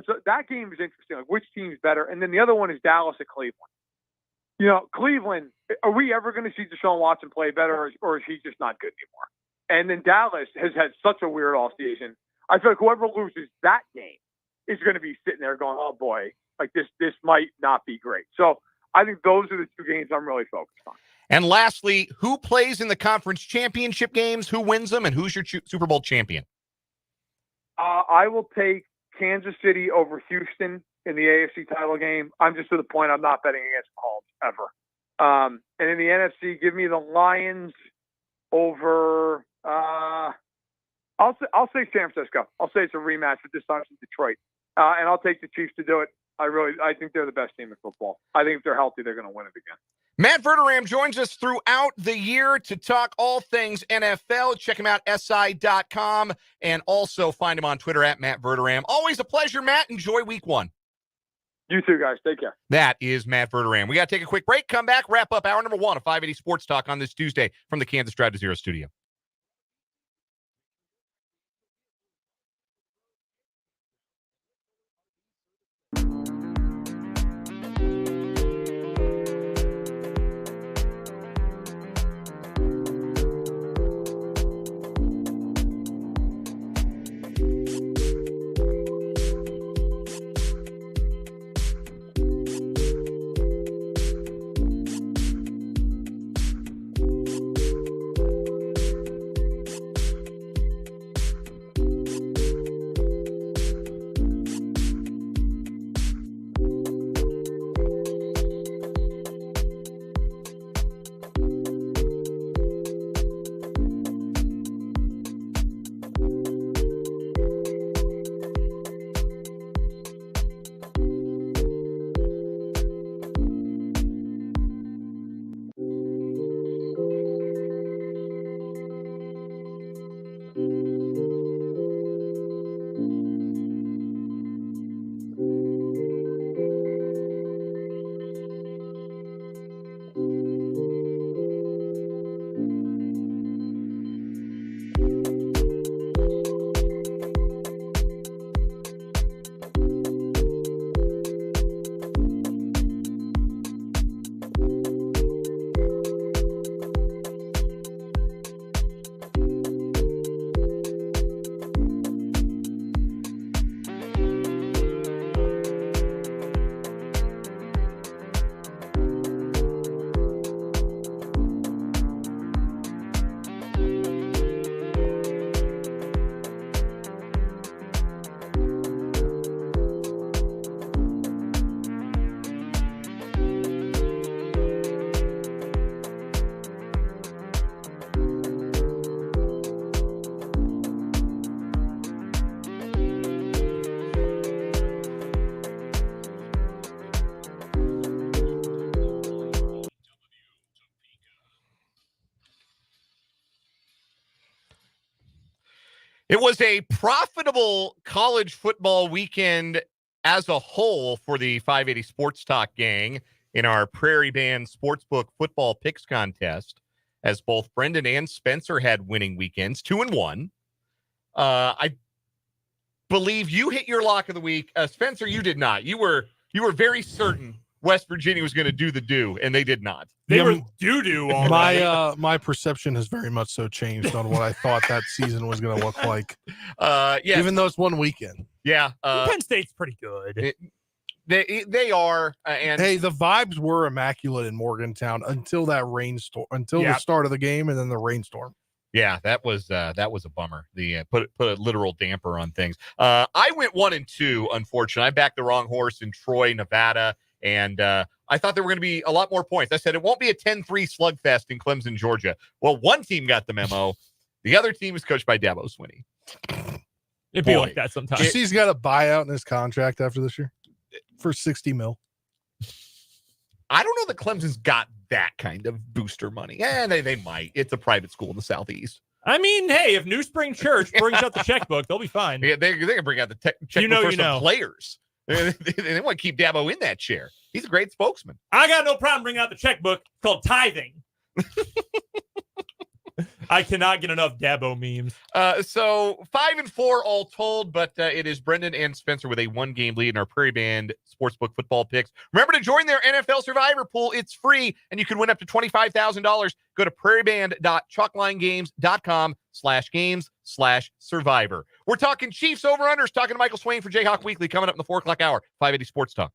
So that game is interesting. Like, which team's better? And then the other one is Dallas at Cleveland. Cleveland, are we ever going to see Deshaun Watson play better, or is he just not good anymore? And then Dallas has had such a weird offseason. I feel like whoever loses that game is going to be sitting there going, oh, boy, like this might not be great. So I think those are the 2 games I'm really focused on. And lastly, who plays in the conference championship games? Who wins them? And who's your Super Bowl champion? I will take Kansas City over Houston in the AFC title game. I'm just to the point I'm not betting against Mahomes ever. And in the NFC, give me the Lions over I'll say San Francisco. I'll say it's a rematch, but this time it's Detroit. And I'll take the Chiefs to do it. I think they're the best team in football. I think if they're healthy, they're going to win it again. Matt Verderame joins us throughout the year to talk all things NFL. Check him out, si.com, and also find him on Twitter at Matt Verderame. Always a pleasure, Matt. Enjoy week 1. You too, guys. Take care. That is Matt Verderame. We got to take a quick break, come back, wrap up hour number 1 of 580 Sports Talk on this Tuesday from the Kansas Drive to Zero studio. It was a profitable college football weekend as a whole for the 580 Sports Talk gang in our Prairie Band Sportsbook football picks contest, as both Brendan and Spencer had winning weekends, 2-1. I believe you hit your lock of the week. Spencer, you did not. You were very certain West Virginia was going to do the do, and they did not. They were doo-doo all My my perception has very much so changed on what I thought that season was going to look like. Even though it's one weekend. Yeah. Penn State's pretty good. They are. And hey, the vibes were immaculate in Morgantown until that rainstorm, until the start of the game, and then the rainstorm. Yeah, that was a bummer. The put a literal damper on things. I went 1-2. Unfortunately, I backed the wrong horse in Troy, Nevada, and I thought there were going to be a lot more points. I said it won't be a 10-3 slugfest in Clemson, Georgia. Well, one team got the memo. The other team is coached by Dabo Swinney. It'd be like that sometimes. He's got a buyout in his contract after this year for $60 million. I don't know that Clemson's got that kind of booster money. Yeah, they might. It's a private school in the Southeast. I mean, hey, if New Spring Church brings out the checkbook, they'll be fine. Yeah, they can bring out the checkbook for some players. They want to keep Dabo in that chair. He's a great spokesman. I got no problem bringing out the checkbook. It's called tithing. I cannot get enough Dabo memes. So 5-4 all told, but it is Brendan and Spencer with a 1-game lead in our Prairie Band Sportsbook football picks. Remember to join their NFL Survivor pool. It's free, and you can win up to $25,000. Go to prairieband.chalklinegames.com/games/survivor. We're talking Chiefs over-unders, talking to Michael Swain for Jayhawk Weekly coming up in the 4 o'clock hour, 580 Sports Talk.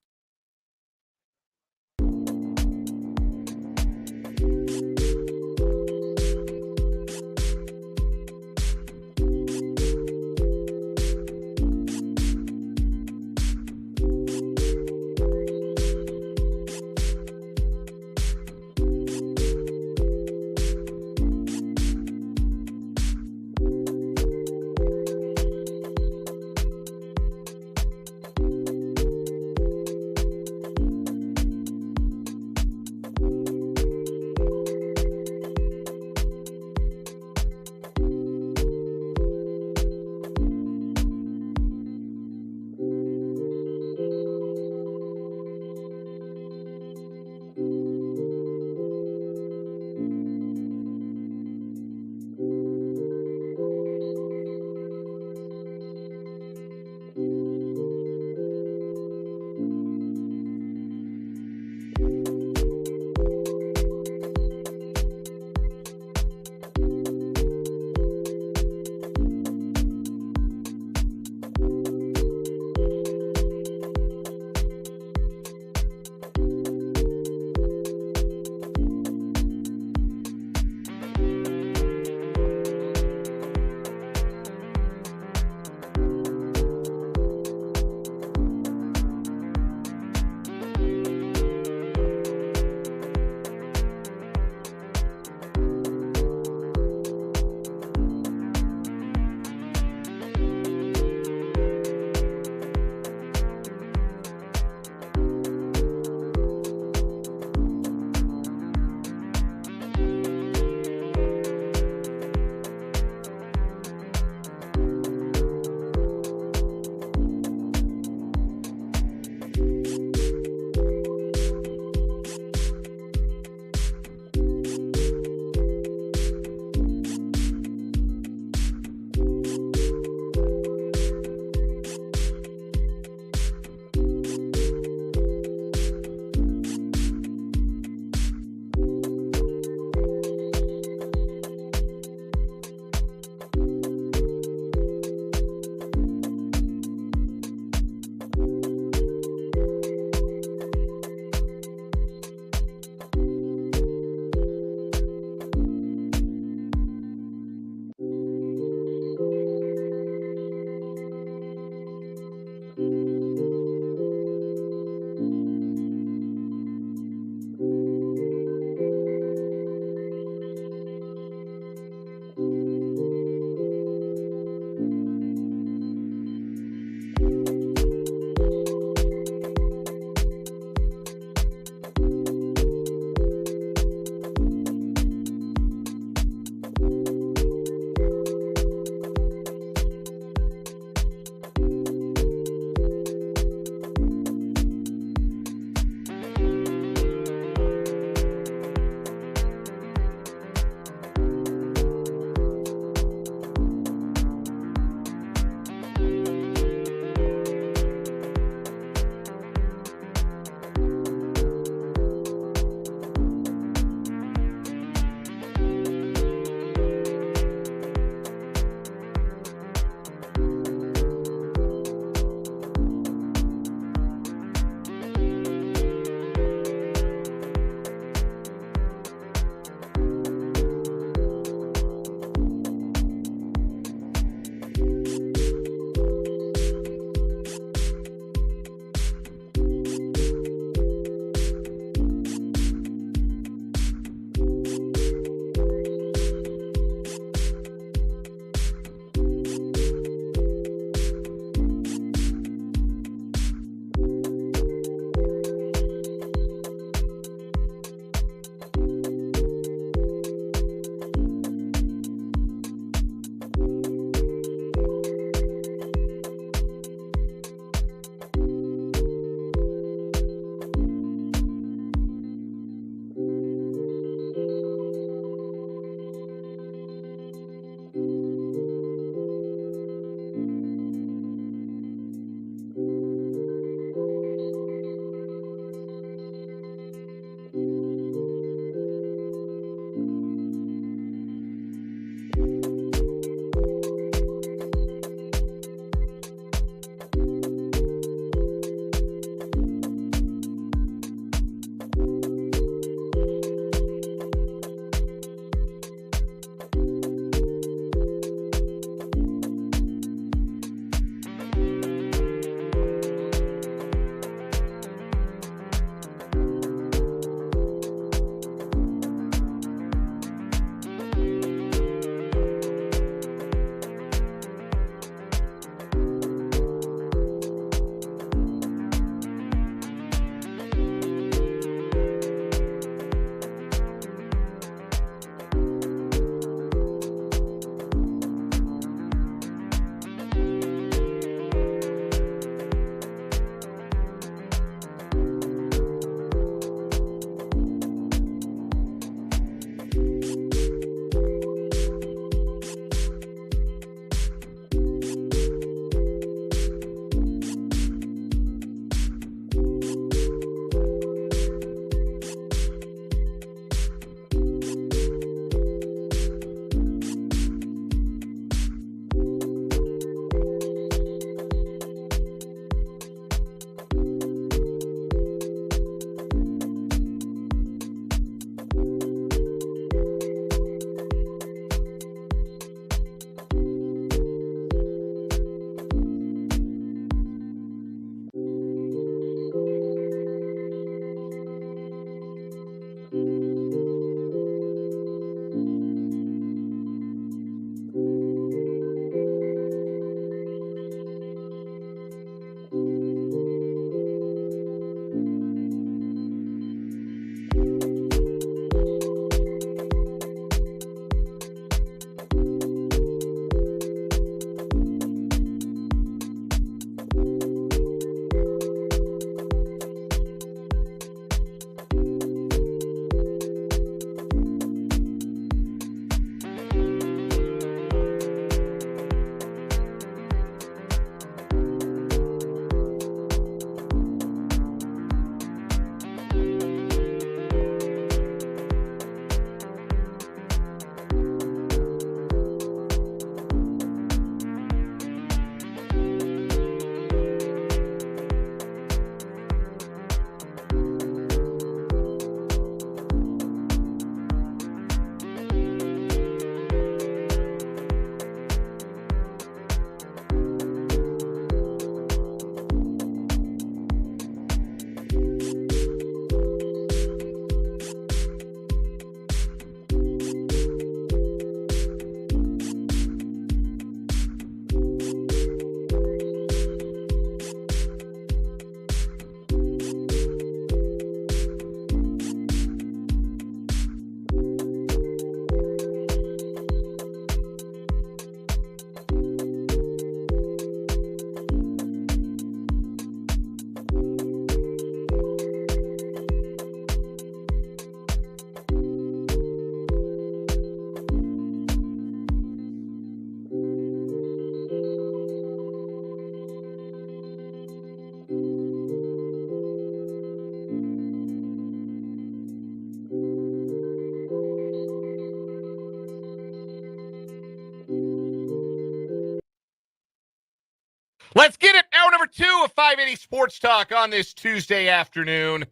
of 580 Sports Talk on this Tuesday afternoon.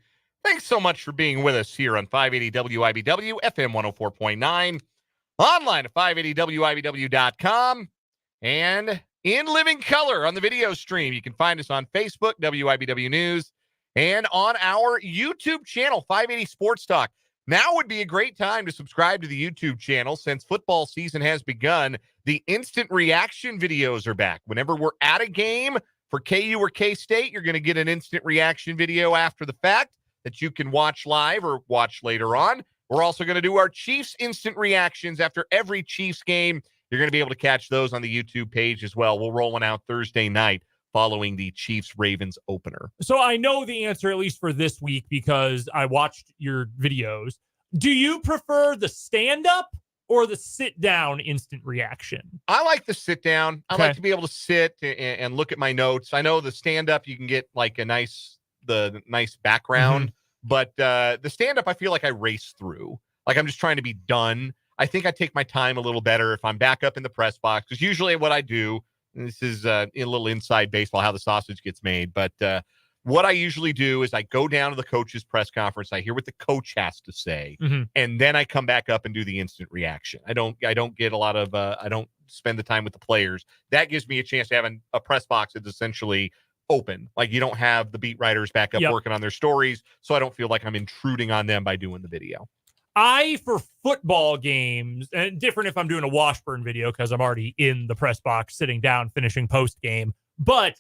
Thanks so much for being with us here on 580 WIBW, FM 104.9, online at 580WIBW.com, and in living color on the video stream. You can find us on Facebook, WIBW News, and on our YouTube channel, 580 Sports Talk. Now would be a great time to subscribe to the YouTube channel since football season has begun. The instant reaction videos are back. Whenever we're at a game for KU or K-State, you're going to get an instant reaction video after the fact that you can watch live or watch later on. We're also going to do our Chiefs instant reactions after every Chiefs game. You're going to be able to catch those on the YouTube page as well. We'll roll one out Thursday night following the Chiefs-Ravens opener. So I know the answer, at least for this week, because I watched your videos. Do you prefer the stand-up or the sit-down instant reaction? I like the sit-down. I Okay. like to be able to sit and look at my notes. I know the stand-up, you can get like the nice background, but the stand-up, I feel like I race through. Like I'm just trying to be done. I think I take my time a little better if I'm back up in the press box, because usually what I do, and this is a little inside baseball, how the sausage gets made, but what I usually do is I go down to the coach's press conference, I hear what the coach has to say, and then I come back up and do the instant reaction. I don't get a lot of, I don't spend the time with the players. That gives me a chance to have a press box that's essentially open. Like you don't have the beat writers back up working on their stories, so I don't feel like I'm intruding on them by doing the video. For football games, and different if I'm doing a Washburn video because I'm already in the press box sitting down finishing post game. But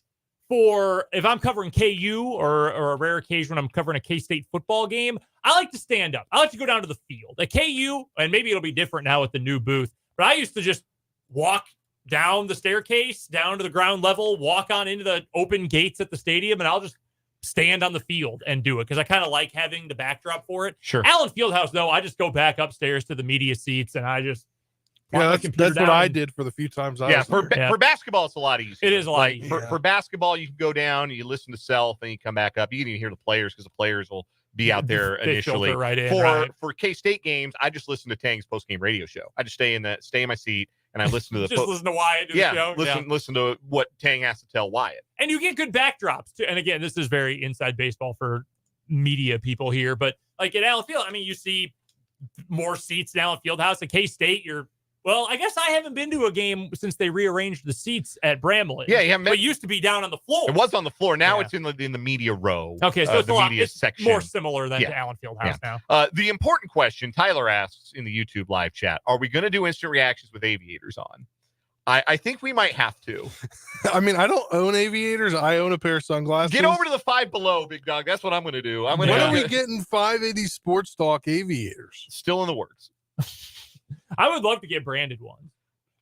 if I'm covering KU or a rare occasion when I'm covering a K-State football game, I like to stand up. I like to go down to the field. At KU, and maybe it'll be different now with the new booth, but I used to just walk down the staircase, down to the ground level, walk on into the open gates at the stadium, and I'll just stand on the field and do it because I kind of like having the backdrop for it. Sure. Allen Fieldhouse, though, I just go back upstairs to the media seats and I just that's what I did for the few times I was there. For basketball, it's a lot easier. It is a lot easier. For basketball, you can go down, you listen to self, and you come back up. You can even hear the players because the players will be out there initially. Right in, for K-State games, I just listen to Tang's post-game radio show. I just stay in my seat and I listen to the listen to Wyatt do the show. Listen to what Tang has to tell Wyatt. And you get good backdrops too. And again, this is very inside baseball for media people here, but like at Allen Field, I mean, you see more seats now at Fieldhouse. At K-State, I guess I haven't been to a game since they rearranged the seats at Bramlett. Yeah, you haven't been. It used to be down on the floor. It was on the floor. Now it's in the media row. Okay, so it's the media section. More similar than to Allen Fieldhouse now. The important question Tyler asks in the YouTube live chat: are we going to do instant reactions with aviators on? I think we might have to. I mean, I don't own aviators. I own a pair of sunglasses. Get over to the Five Below, big dog. That's what I'm going to do. When are we getting 580 Sports Talk aviators? Still in the works. I would love to get branded ones.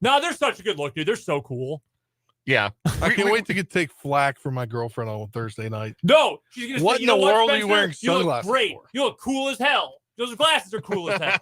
No, they're such a good look, dude. They're so cool. Yeah. I can't wait to take flack from my girlfriend on Thursday night. No, she's gonna what say, in the world Spencer? are you wearing sunglasses You look great. for? You look cool as hell. Those glasses are cool as hell.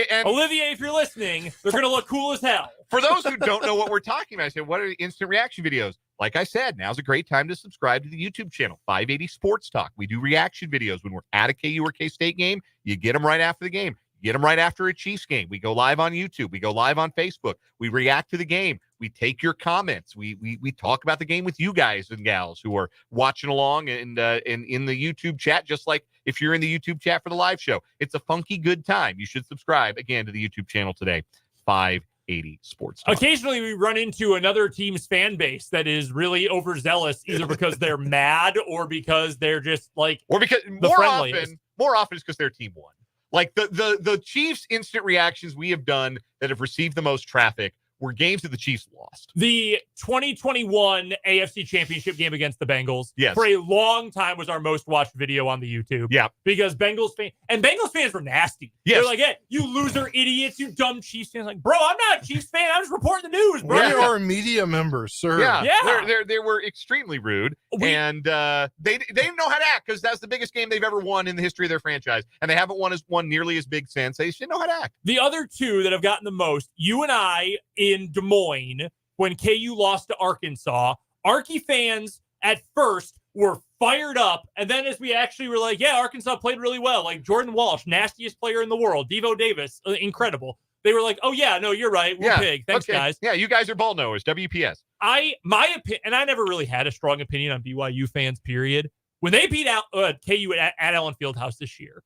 And Olivier, if you're listening, they're going to look cool as hell. For those who don't know what we're talking about, I said, what are the instant reaction videos? Like I said, now's a great time to subscribe to the YouTube channel, 580 Sports Talk. We do reaction videos when we're at a KU or K-State game. You get them right after the game. You get them right after a Chiefs game. We go live on YouTube. We go live on Facebook. We react to the game. We take your comments. We talk about the game with you guys and gals who are watching along and in the YouTube chat, just like if you're in the YouTube chat for the live show. It's a funky good time. You should subscribe again to the YouTube channel today, 580 Sports Talk. Occasionally we run into another team's fan base that is really overzealous, either because they're mad or because they're just like, or because friendliest. more often it's because their team won. Like the Chiefs instant reactions we have done that have received the most traffic were games that the Chiefs lost. The 2021 AFC Championship game against the Bengals, yes, for a long time was our most watched video on the YouTube. Yeah. Because Bengals fans were nasty. Yes. They're like, hey, you loser idiots, you dumb Chiefs fans. Like, bro, I'm not a Chiefs fan. I'm just reporting the news, bro. We are media members, sir. Yeah. They were extremely rude. And they didn't know how to act because that's the biggest game they've ever won in the history of their franchise. And they haven't won nearly as big since. They just didn't know how to act. The other two that have gotten the most, you and I in Des Moines, when KU lost to Arkansas, Arky fans at first were fired up. And then as we actually were like, yeah, Arkansas played really well. Like Jordan Walsh, nastiest player in the world. Devo Davis, incredible. They were like, oh, yeah, no, you're right. We're pig. Thanks, guys. Yeah, you guys are ball knowers. WPS. my opinion, and I never really had a strong opinion on BYU fans, period. When they beat out KU at Allen Fieldhouse this year,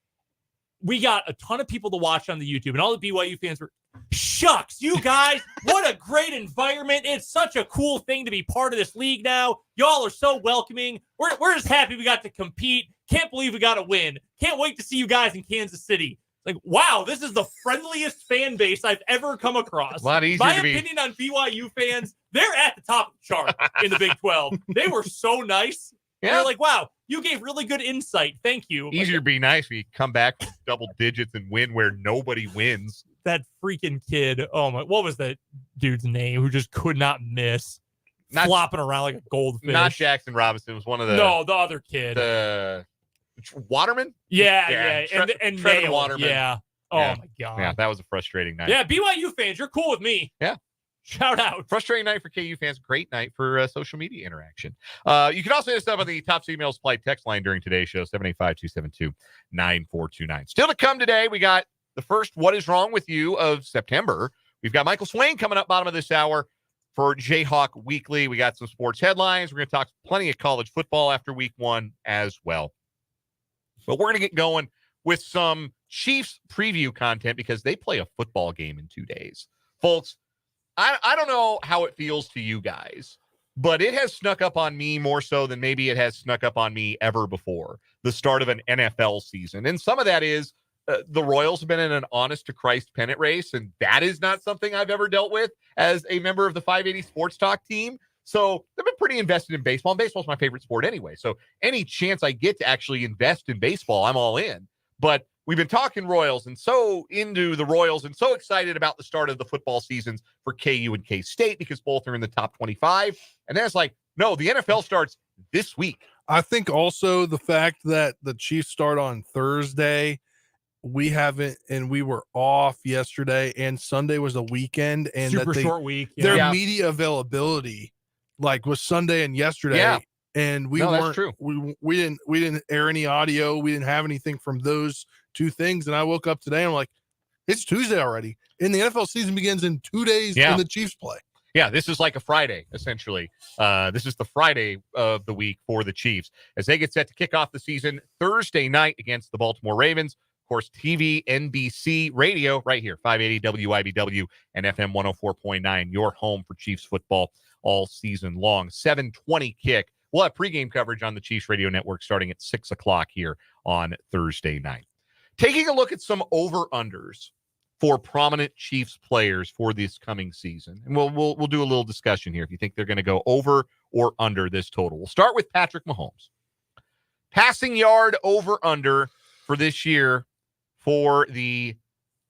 we got a ton of people to watch on the YouTube, and all the BYU fans were, shucks, you guys, what a great environment. It's such a cool thing to be part of this league now. Y'all are so welcoming. We're just happy we got to compete. Can't believe we got to win. Can't wait to see you guys in Kansas City. Like, wow, this is the friendliest fan base I've ever come across. A lot easier My to be. opinion on BYU fans, they're at the top of the chart in the Big 12. They were so nice. Yeah. They're like, wow, you gave really good insight. Thank you. Easier to be nice when you come back with double digits and win where nobody wins. That freaking kid. Oh my, what was that dude's name who just could not miss? Flopping around like a goldfish. Not Jackson Robinson. It was one of the the other kid. The Waterman? Yeah. And Trevin Nail. Waterman. Yeah. Oh Yeah. my God. Yeah, that was a frustrating night. Yeah, BYU fans, you're cool with me. Yeah. Shout out. Frustrating night for KU fans. Great night for social media interaction. You can also hit us up on the Top Email Supply text line during today's show, 785-272-9429. Still to come today, we got the first What Is Wrong With You of September. We've got Michael Swain coming up bottom of this hour for Jayhawk Weekly. We got some sports headlines. We're going to talk plenty of college football after week one as well. But we're going to get going with some Chiefs preview content because they play a football game in 2 days. Folks, I don't know how it feels to you guys, but it has snuck up on me more so than maybe it has snuck up on me ever before, the start of an NFL season. And some of that is the Royals have been in an honest-to-Christ pennant race, and that is not something I've ever dealt with as a member of the 580 Sports Talk team. So they've been pretty invested in baseball, and baseball is my favorite sport anyway. So any chance I get to actually invest in baseball, I'm all in. But we've been talking Royals and so into the Royals and so excited about the start of the football seasons for KU and K-State because both are in the top 25. And then it's like, no, the NFL starts this week. I think also the fact that the Chiefs start on Thursday, we haven't, and we were off yesterday, and Sunday was a weekend, and super that short week. their media availability like was Sunday and yesterday. Yeah. And we That's weren't, true. we didn't air any audio. We didn't have anything from those two things. And I woke up today and I'm like, it's Tuesday already. And the NFL season begins in 2 days when the Chiefs play. Yeah, this is like a Friday, essentially. This is the Friday of the week for the Chiefs as they get set to kick off the season Thursday night against the Baltimore Ravens. Of course, TV, NBC, radio, right here, 580 WIBW and FM 104.9, your home for Chiefs football all season long. 7:20 kick. We'll have pregame coverage on the Chiefs Radio Network starting at 6 o'clock here on Thursday night. Taking a look at some over-unders for prominent Chiefs players for this coming season. And we'll do a little discussion here if you think they're going to go over or under this total. We'll start with Patrick Mahomes. Passing yard over-under for this year for the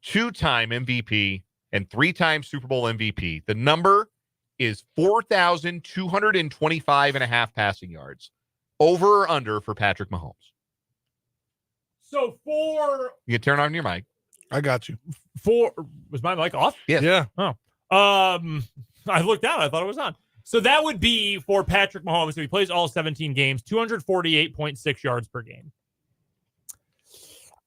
two-time MVP and three-time Super Bowl MVP. The number is 4,225.5 passing yards. Over or under for Patrick Mahomes? So You can turn on your mic. I got you. Was my mic off? Yes. Yeah. I looked down. I thought it was on. So that would be for Patrick Mahomes. If he plays all 17 games, 248.6 yards per game.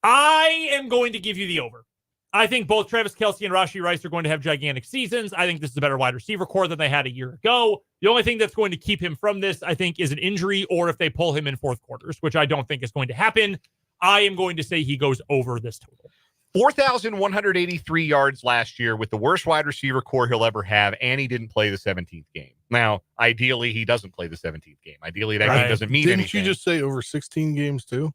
I am going to give you the over. I think both Travis Kelce and Rashee Rice are going to have gigantic seasons. I think this is a better wide receiver core than they had a year ago. The only thing that's going to keep him from this, I think, is an injury or if they pull him in fourth quarters, which I don't think is going to happen. I am going to say he goes over this total. 4,183 yards last year with the worst wide receiver core he'll ever have, and he didn't play the 17th game. Now, ideally, he doesn't play the 17th game. Ideally, that game doesn't mean anything. Didn't you just say over 16 games too?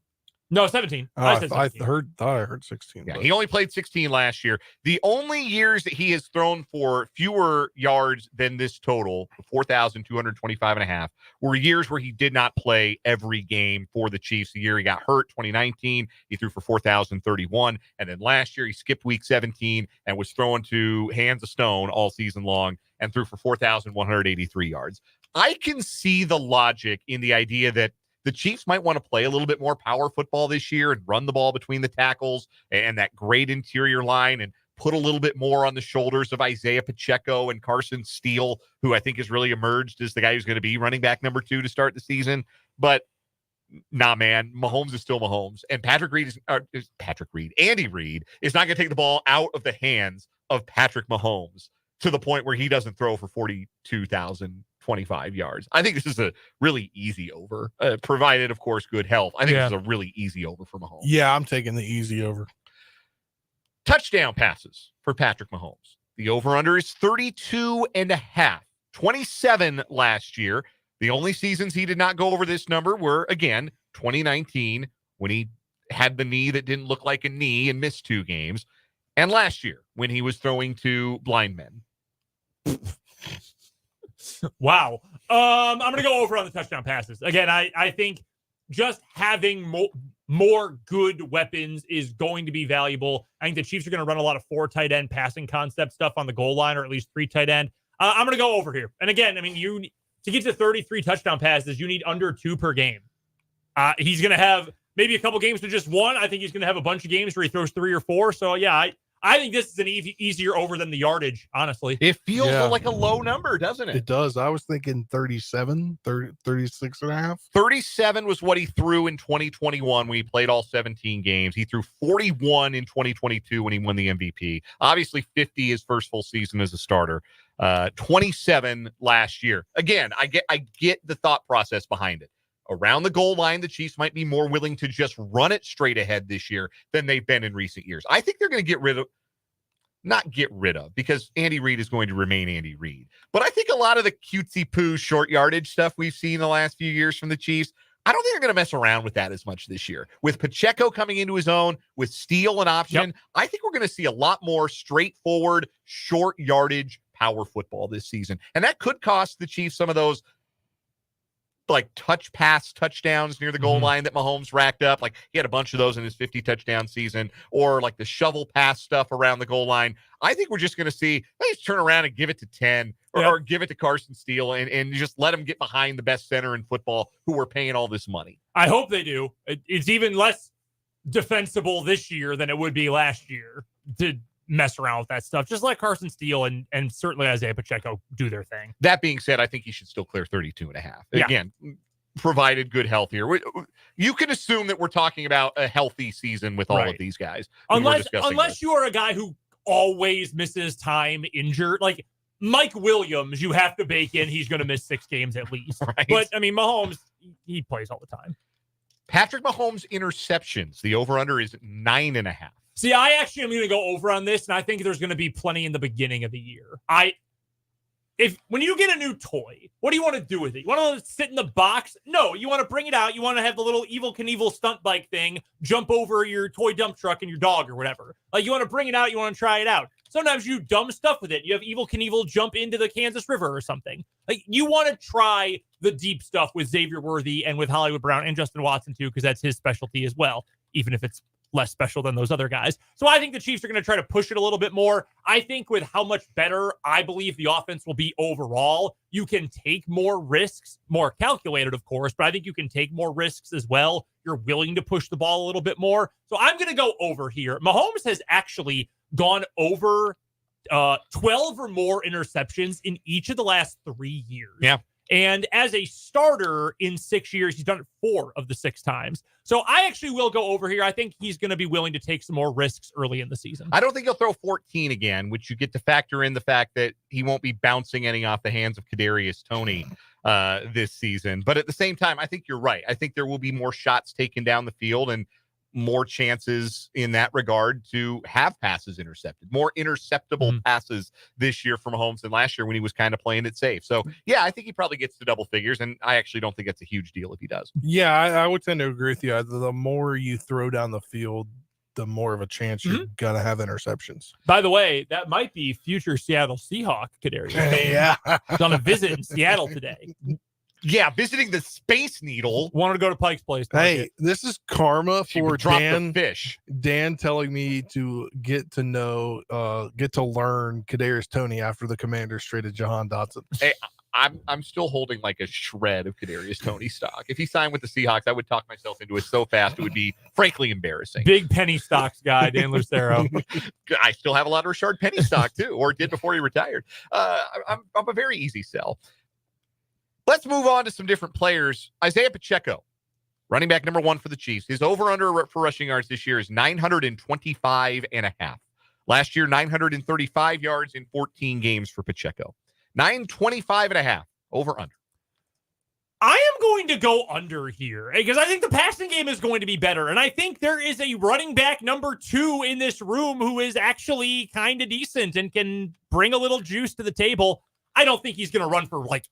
No, 17. I said thought 17. I heard 16. Yeah, but he only played 16 last year. The only years that he has thrown for fewer yards than this total, 4,225.5, were years where he did not play every game for the Chiefs. The year he got hurt, 2019, he threw for 4,031. And then last year he skipped week 17 and was thrown to hands of stone all season long and threw for 4,183 yards. I can see the logic in the idea that the Chiefs might want to play a little bit more power football this year and run the ball between the tackles and that great interior line and put a little bit more on the shoulders of Isaiah Pacheco and Carson Steele, who I think has really emerged as the guy who's going to be running back number 2 to start the season. But nah, man, Mahomes is still Mahomes. And Andy Reid is not going to take the ball out of the hands of Patrick Mahomes to the point where he doesn't throw for 42,000 25 yards. I think this is a really easy over, provided, of course, good health. I think this is a really easy over for Mahomes. Yeah, I'm taking the easy over. Touchdown passes for Patrick Mahomes. The over-under is 32.5. 27 last year. The only seasons he did not go over this number were, again, 2019, when he had the knee that didn't look like a knee and missed 2 games, and last year when he was throwing to blind men. Wow. I'm going to go over on the touchdown passes. Again, I think just having more good weapons is going to be valuable. I think the Chiefs are going to run a lot of 4 tight end passing concept stuff on the goal line, or at least 3 tight end. I'm going to go over here. And again, I mean, to get to 33 touchdown passes, you need under 2 per game. He's going to have maybe a couple games to just 1. I think he's going to have a bunch of games where he throws 3 or 4. So, yeah, I think this is an easier over than the yardage, honestly. It feels like a low number, doesn't it? It does. I was thinking 37, 36 and a half. 37 was what he threw in 2021 when he played all 17 games. He threw 41 in 2022 when he won the MVP. Obviously, 50 his first full season as a starter. 27 last year. Again, I get the thought process behind it. Around the goal line, the Chiefs might be more willing to just run it straight ahead this year than they've been in recent years. I think they're going to not get rid of, because Andy Reid is going to remain Andy Reid. But I think a lot of the cutesy poo short yardage stuff we've seen the last few years from the Chiefs, I don't think they're going to mess around with that as much this year. With Pacheco coming into his own, with Steele an option, I think we're going to see a lot more straightforward, short yardage power football this season. And that could cost the Chiefs some of those like touchdowns near the goal line that Mahomes racked up. Like he had a bunch of those in his 50 touchdown season, or like the shovel pass stuff around the goal line. I think we're just going to see, let's turn around and give it to 10 or give it to Carson Steele and just let him get behind the best center in football who we're paying all this money. I hope they do. It's even less defensible this year than it would be last year to mess around with that stuff. Just let Carson Steele and certainly Isaiah Pacheco do their thing. That being said, I think he should still clear 32.5. Again, provided good health here. You can assume that we're talking about a healthy season with all of these guys. Unless you are a guy who always misses time injured. Like Mike Williams, you have to bake in he's going to miss 6 games at least. Right. But, I mean, Mahomes, he plays all the time. Patrick Mahomes' interceptions, the over-under is 9.5. See, I actually am going to go over on this, and I think there's going to be plenty in the beginning of the year. When you get a new toy, what do you want to do with it? You want to sit in the box? No, you want to bring it out. You want to have the little Evel Knievel stunt bike thing jump over your toy dump truck and your dog or whatever. Like, you want to bring it out. You want to try it out. Sometimes you do dumb stuff with it. You have Evel Knievel jump into the Kansas River or something. Like, you want to try the deep stuff with Xavier Worthy and with Hollywood Brown and Justin Watson, too, because that's his specialty as well, even if it's less special than those other guys. So I think the Chiefs are going to try to push it a little bit more. I think with how much better I believe the offense will be overall, you can take more risks, more calculated, of course, but I think you can take more risks as well. You're willing to push the ball a little bit more. So I'm going to go over here. Mahomes has actually gone over 12 or more interceptions in each of the last 3 years. Yeah. And as a starter in 6 years, he's done it 4 of the 6 times. So I actually will go over here. I think he's going to be willing to take some more risks early in the season. I don't think he'll throw 14 again, which you get to factor in the fact that he won't be bouncing any off the hands of Kadarius Toney this season. But at the same time, I think you're right. I think there will be more shots taken down the field and more chances in that regard to have passes intercepted, more interceptable passes this year from Mahomes than last year when he was kind of playing it safe. So, yeah, I think he probably gets to double figures, and I actually don't think that's a huge deal if he does. Yeah, I would tend to agree with you. The more you throw down the field, the more of a chance you're going to have interceptions. By the way, that might be future Seattle Seahawk Kadarius. Yeah. He's on a visit in Seattle today. Yeah, visiting the Space Needle. Wanted to go to Pike's Place. Hey, this is karma for Dan. Fish. Dan telling me to get to learn Kadarius Toney after the Commanders traded Jahan Dotson. Hey, I'm still holding like a shred of Kadarius Toney stock. If he signed with the Seahawks, I would talk myself into it so fast it would be frankly embarrassing. Big penny stocks guy, Dan Lucero. I still have a lot of Rashard Penny stock too, or did before he retired. I'm a very easy sell. Let's move on to some different players. Isaiah Pacheco, running back number 1 for the Chiefs. His over-under for rushing yards this year is 925.5. Last year, 935 yards in 14 games for Pacheco. 925.5 Over, under. I am going to go under here because I think the passing game is going to be better. And I think there is a running back number 2 in this room who is actually kind of decent and can bring a little juice to the table. I don't think he's going to run for like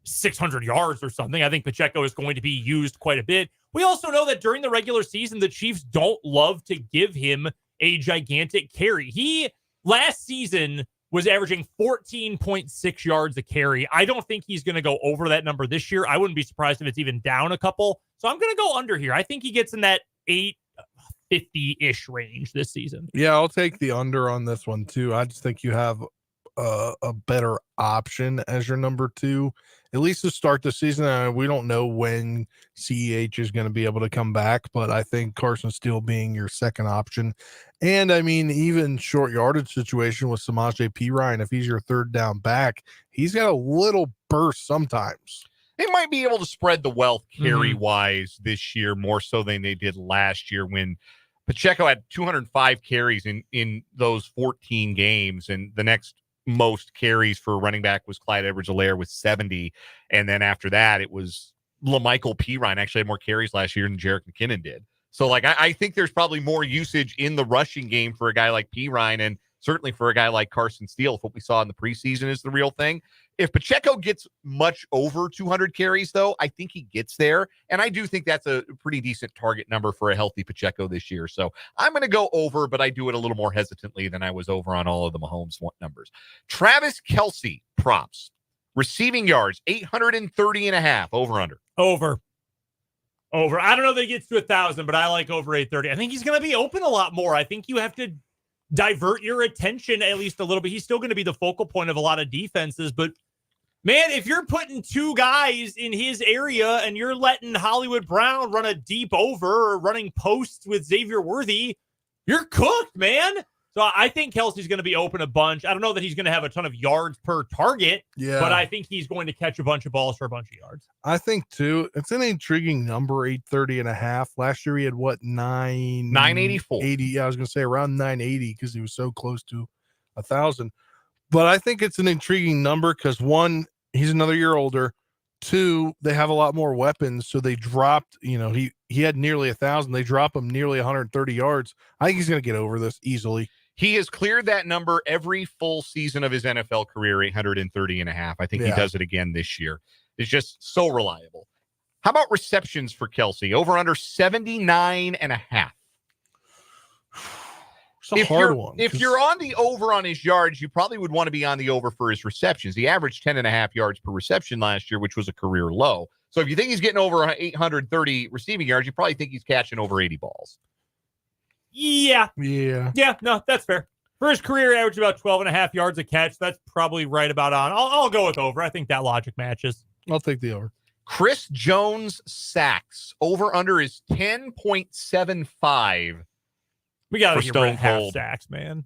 600 yards or something. I think Pacheco is going to be used quite a bit. We also know that during the regular season, the Chiefs don't love to give him a gigantic carry. He last season was averaging 14.6 yards a carry. I don't think he's going to go over that number this year. I wouldn't be surprised if it's even down a couple. So I'm going to go under here. I think he gets in that 850-ish range this season. Yeah, I'll take the under on this one too. I just think you have a better option as your number 2, at least to start the season. We don't know when CEH is going to be able to come back, but I think Carson Steele being your second option. And I mean, even short yardage situation with Samaje Perine, if he's your third down back, he's got a little burst sometimes. They might be able to spread the wealth carry-wise this year more so than they did last year when Pacheco had 205 carries in those 14 games, and the next most carries for running back was Clyde Edwards-Helaire with 70. And then after that, it was LaMichael Perine actually had more carries last year than Jerick McKinnon did. So, like, I think there's probably more usage in the rushing game for a guy like Perine, and certainly for a guy like Carson Steele, if what we saw in the preseason is the real thing. If Pacheco gets much over 200 carries, though, I think he gets there. And I do think that's a pretty decent target number for a healthy Pacheco this year. So I'm going to go over, but I do it a little more hesitantly than I was over on all of the Mahomes numbers. Travis Kelce props. Receiving yards, 830.5. Over, under. Over. I don't know that he gets to 1,000, but I like over 830. I think he's going to be open a lot more. I think you have to divert your attention at least a little bit. He's still going to be the focal point of a lot of defenses, but man, if you're putting 2 guys in his area and you're letting Hollywood Brown run a deep over or running posts with Xavier Worthy, you're cooked, man. So I think Kelsey's going to be open a bunch. I don't know that he's going to have a ton of yards per target, but I think he's going to catch a bunch of balls for a bunch of yards. I think too, it's an intriguing number, 830.5. Last year he had what, 984. 80. Yeah, I was going to say around 980 because he was so close to 1,000. But I think it's an intriguing number because 1, he's another year older. 2, they have a lot more weapons, so they dropped. He had nearly 1,000. They drop him nearly 130 yards. I think he's going to get over this easily. He has cleared that number every full season of his NFL career, 830.5. I think he does it again this year. It's just so reliable. How about receptions for Kelce? Over under 79.5. It's a hard one. If you're on the over on his yards, you probably would want to be on the over for his receptions. He averaged 10.5 yards per reception last year, which was a career low. So if you think he's getting over 830 receiving yards, you probably think he's catching over 80 balls. Yeah, no, that's fair. For his career, average about 12.5 yards a catch. That's probably right about on. I'll go with over. I think that logic matches. I'll take the over. Chris Jones sacks. Over under is 10.75. We got to get rid of half sacks, man.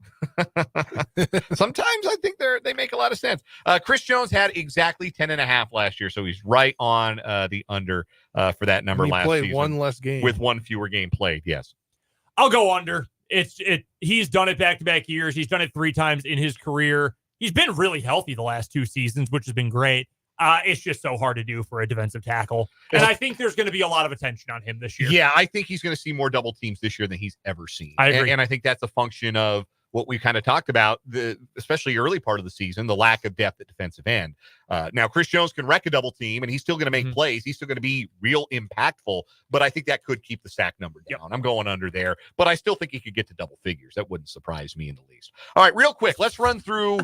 Sometimes I think they make a lot of sense. Chris Jones had exactly 10.5 last year, so he's right on the under for that number last season. He played one less game. With one fewer game played, yes. I'll go under. He's done it back-to-back years. He's done it 3 times in his career. He's been really healthy the last 2 seasons, which has been great. It's just so hard to do for a defensive tackle. And I think there's going to be a lot of attention on him this year. Yeah, I think he's going to see more double teams this year than he's ever seen. I agree. And I think that's a function of what we kind of talked about, especially early part of the season, the lack of depth at defensive end. Now, Chris Jones can wreck a double team, and he's still going to make plays. He's still going to be real impactful, but I think that could keep the sack number down. Yep. I'm going under there, but I still think he could get to double figures. That wouldn't surprise me in the least. All right, real quick, let's run through.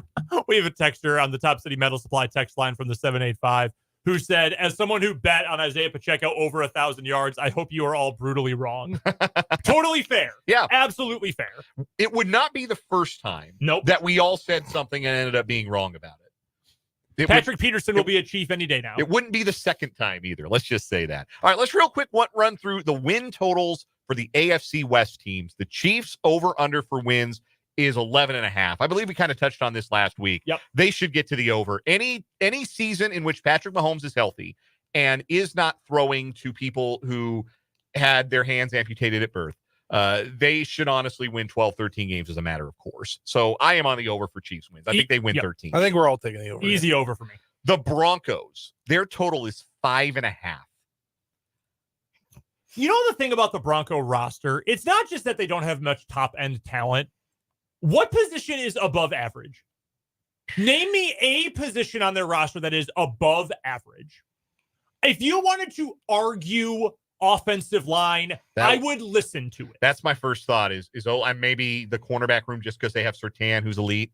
We have a texter on the Top City Metal Supply text line from the 785 who said, as someone who bet on Isaiah Pacheco over 1,000 yards, I hope you are all brutally wrong. Totally fair. Yeah. Absolutely fair. It would not be the first time that we all said something and ended up being wrong about it. Patrick Peterson will be a Chief any day now. It wouldn't be the second time either. Let's just say that. All right, let's real quick run through the win totals for the AFC West teams. The Chiefs over-under for wins is 11.5. I believe we kind of touched on this last week. Yep. They should get to the over. Any season in which Patrick Mahomes is healthy and is not throwing to people who had their hands amputated at birth, they should honestly win 12, 13 games as a matter of course. So I am on the over for Chiefs wins. I think they win 13. I think we're all taking the over. Easy over for me. The Broncos, their total is 5.5. You know the thing about the Bronco roster? It's not just that they don't have much top-end talent. What position is above average? Name me a position on their roster that is above average. If you wanted to argue offensive line, I would listen to it. That's my first thought is maybe the cornerback room just because they have Surtain, who's elite.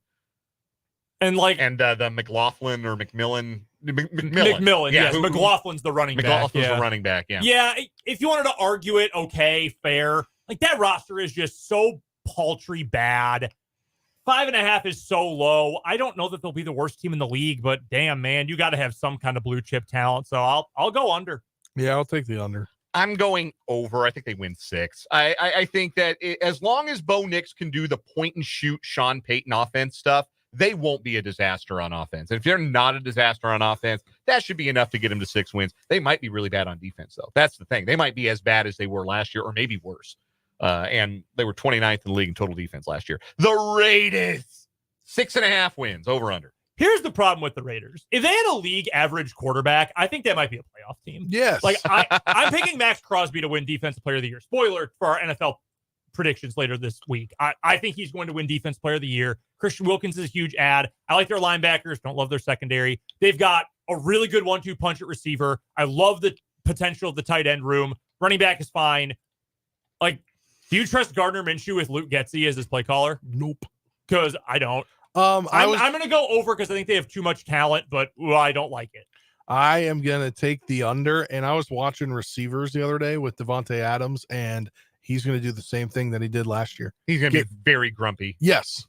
And the McLaughlin or McMillan. McMillan, yes. McLaughlin's the running back. McLaughlin's the running back, yeah. Yeah, if you wanted to argue it, okay, fair. Like, that roster is just so paltry bad. 5.5 is so low. I don't know that they'll be the worst team in the league, but damn, man, you got to have some kind of blue chip talent. So I'll go under. Yeah, I'll take the under. I'm going over. I think they win 6. I think that as long as Bo Nix can do the point and shoot Sean Payton offense stuff, they won't be a disaster on offense. And if they're not a disaster on offense, that should be enough to get them to 6 wins. They might be really bad on defense, though. That's the thing. They might be as bad as they were last year, or maybe worse. And they were 29th in the league in total defense last year. The Raiders, 6.5 wins, over under. Here's the problem with the Raiders. If they had a league average quarterback, I think that might be a playoff team. Yes. Like, I'm picking Max Crosby to win Defensive Player of the Year. Spoiler for our NFL predictions later this week. I think he's going to win Defensive Player of the Year. Christian Wilkins is a huge ad. I like their linebackers. Don't love their secondary. They've got a really good 1-2 punch at receiver. I love the potential of the tight end room. Running back is fine. Like, do you trust Gardner Minshew with Luke Getsy as his play caller? Nope. Because I don't. I'm going to go over because I think they have too much talent, but I don't like it. I am going to take the under, and I was watching receivers the other day with Devontae Adams, and he's going to do the same thing that he did last year. He's going to be very grumpy. Yes.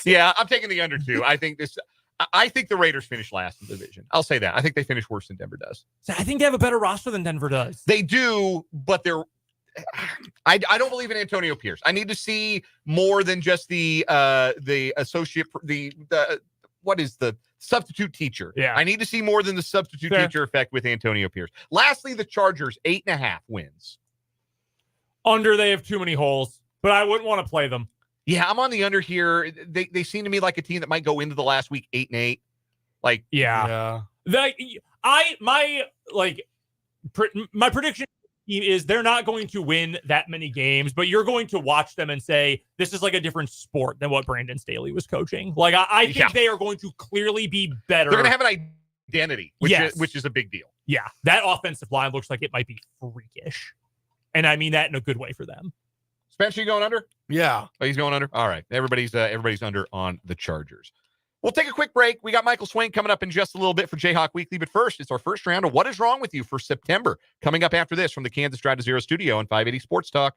Yeah, I'm taking the under too. I think the Raiders finish last in the division. I'll say that. I think they finish worse than Denver does. So I think they have a better roster than Denver does. They do, but I don't believe in Antonio Pierce. I need to see more than just the associate, what is the substitute teacher? Yeah. I need to see more than the substitute teacher effect with Antonio Pierce. Lastly, the Chargers, 8.5 wins. Under, they have too many holes, but I wouldn't want to play them. Yeah, I'm on the under here. They seem to me like a team that might go into the last week 8-8. Like, yeah. My prediction is they're not going to win that many games, but you're going to watch them and say, this is like a different sport than what Brandon Staley was coaching. Like, I think they are going to clearly be better. They're going to have an identity, which is a big deal. Yeah, that offensive line looks like it might be freakish. And I mean that in a good way for them. Spencer, you going under? Yeah. Oh, he's going under? All right. Everybody's under on the Chargers. We'll take a quick break. We got Michael Swain coming up in just a little bit for Jayhawk Weekly. But first, it's our first round of What is Wrong with You for September. Coming up after this from the Kansas Drive to Zero studio on 580 Sports Talk.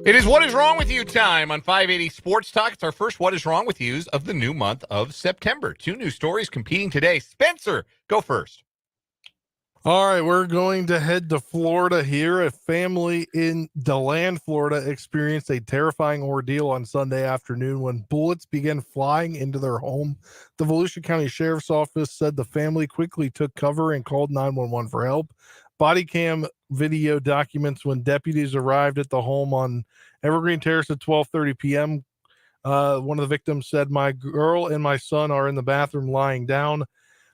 It is What Is Wrong With You time on 580 Sports Talk. It's our first What Is Wrong With Yous of the new month of September. 2 new stories competing today. Spencer, go first. All right, we're going to head to Florida here. A family in DeLand, Florida experienced a terrifying ordeal on Sunday afternoon when bullets began flying into their home. The Volusia County Sheriff's Office said the family quickly took cover and called 911 for help. Body cam video documents when deputies arrived at the home on Evergreen Terrace at 12:30 p.m. One of the victims said, "My girl and my son are in the bathroom lying down."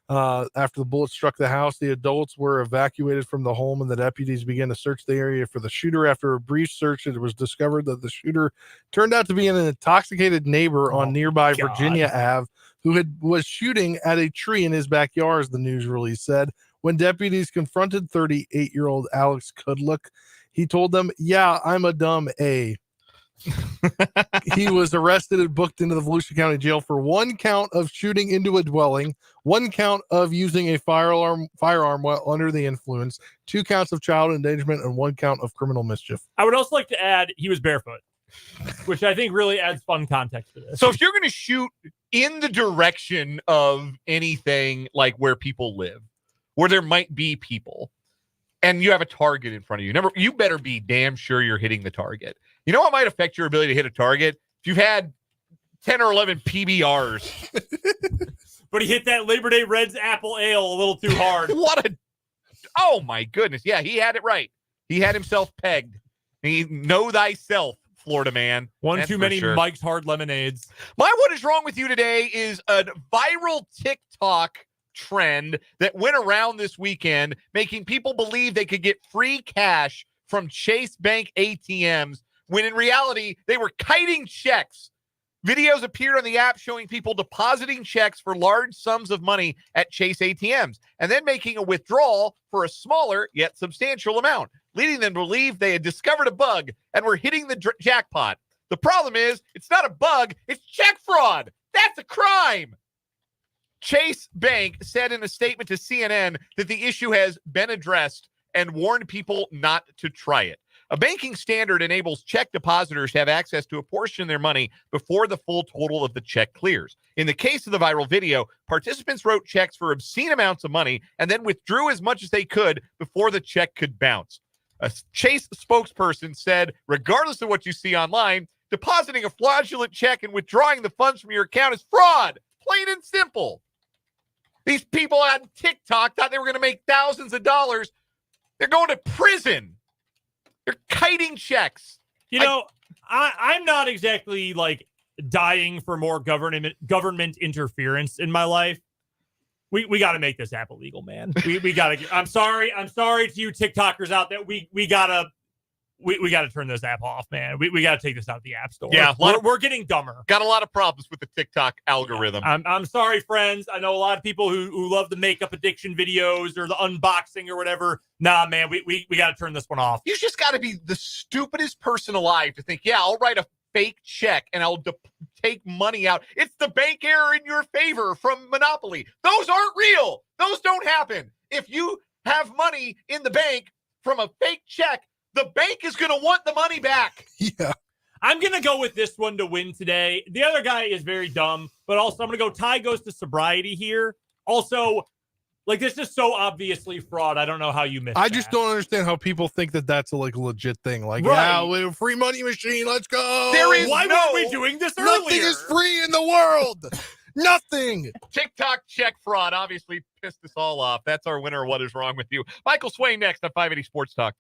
After the bullet struck the house, the adults were evacuated from the home and the deputies began to search the area for the shooter. After a brief search, it was discovered that the shooter turned out to be an intoxicated neighbor on nearby Virginia Ave who was shooting at a tree in his backyard, the news release said. When deputies confronted 38-year-old Alex Kudluck, he told them, "Yeah, I'm a dumb A." He was arrested and booked into the Volusia County Jail for one count of shooting into a dwelling, one count of using a firearm while under the influence, 2 counts of child endangerment, and 1 count of criminal mischief. I would also like to add he was barefoot, which I think really adds fun context to this. So if you're going to shoot in the direction of anything like where people live, where there might be people, and you have a target in front of you, you better be damn sure you're hitting the target. You know what might affect your ability to hit a target? If you've had 10 or 11 PBRs. But he hit that Labor Day Reds apple ale a little too hard. Oh my goodness. Yeah, he had it right. He had himself pegged. Know thyself, Florida man. One That's too many sure. Mike's Hard Lemonades. My What Is Wrong With You today is a viral TikTok trend that went around this weekend, making people believe they could get free cash from Chase Bank ATMs, when in reality, they were kiting checks. Videos appeared on the app showing people depositing checks for large sums of money at Chase ATMs and then making a withdrawal for a smaller yet substantial amount, leading them to believe they had discovered a bug and were hitting the jackpot. The problem is, it's not a bug, it's check fraud. That's a crime. Chase Bank said in a statement to CNN that the issue has been addressed and warned people not to try it. A banking standard enables check depositors to have access to a portion of their money before the full total of the check clears. In the case of the viral video, participants wrote checks for obscene amounts of money and then withdrew as much as they could before the check could bounce. A Chase spokesperson said, regardless of what you see online, depositing a fraudulent check and withdrawing the funds from your account is fraud, plain and simple. These people on TikTok thought they were going to make thousands of dollars. They're going to prison. They're kiting checks. You know, I'm not exactly like dying for more government interference in my life. We got to make this app illegal, man. We got to. I'm sorry to you TikTokers out there. We got to turn this app off, man. We got to take this out of the app store. Yeah, we're getting dumber. Got a lot of problems with the TikTok algorithm. Yeah, I'm sorry, friends. I know a lot of people who love the makeup addiction videos or the unboxing or whatever. Nah, man, we got to turn this one off. You just got to be the stupidest person alive to think, yeah, I'll write a fake check and I'll take money out. It's the bank error in your favor from Monopoly. Those aren't real. Those don't happen. If you have money in the bank from a fake check, the bank is going to want the money back. Yeah. I'm going to go with this one to win today. The other guy is very dumb, but also I'm going to go tie goes to sobriety here. Also, like, this is so obviously fraud. I don't know how you missed I just don't understand how people think that that's a legit thing. Like, yeah, we're a free money machine. Let's go. Why weren't we doing this earlier? Nothing is free in the world. Nothing. TikTok check fraud obviously pissed us all off. That's our winner. What Is Wrong With You? Michael Swain next on 580 Sports Talk.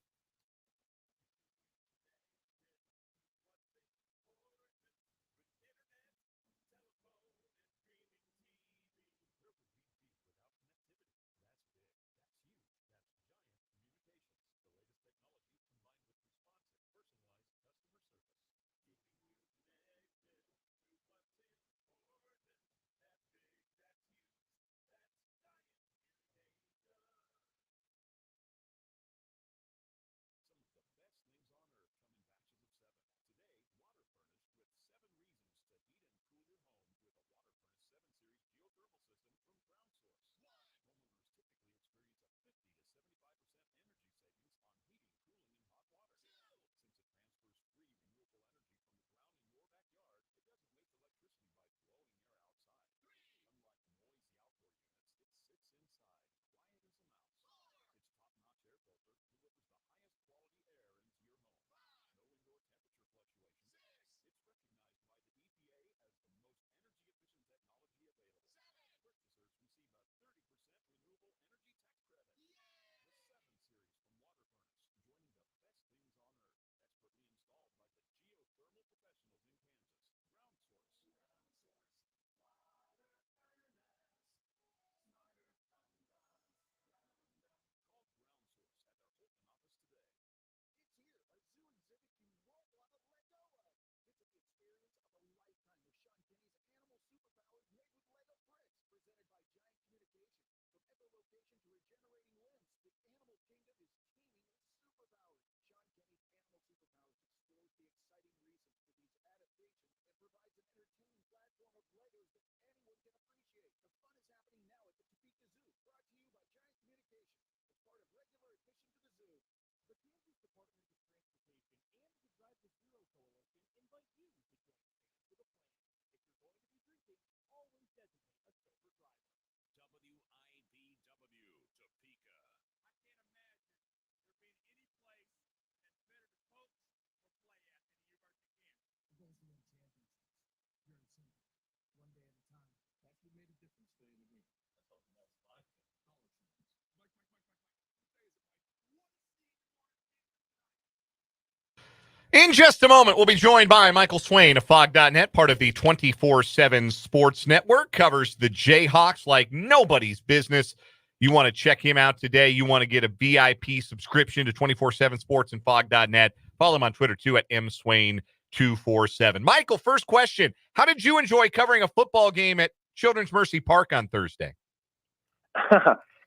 In just a moment, we'll be joined by Michael Swain of Fog.net, part of the 24/7 Sports Network, covers the Jayhawks like nobody's business. You want to check him out today. You want to get a VIP subscription to 24/7 Sports and Fog.net. Follow him on Twitter, too, at mswain247. Michael, first question. How did you enjoy covering a football game at Children's Mercy Park on Thursday?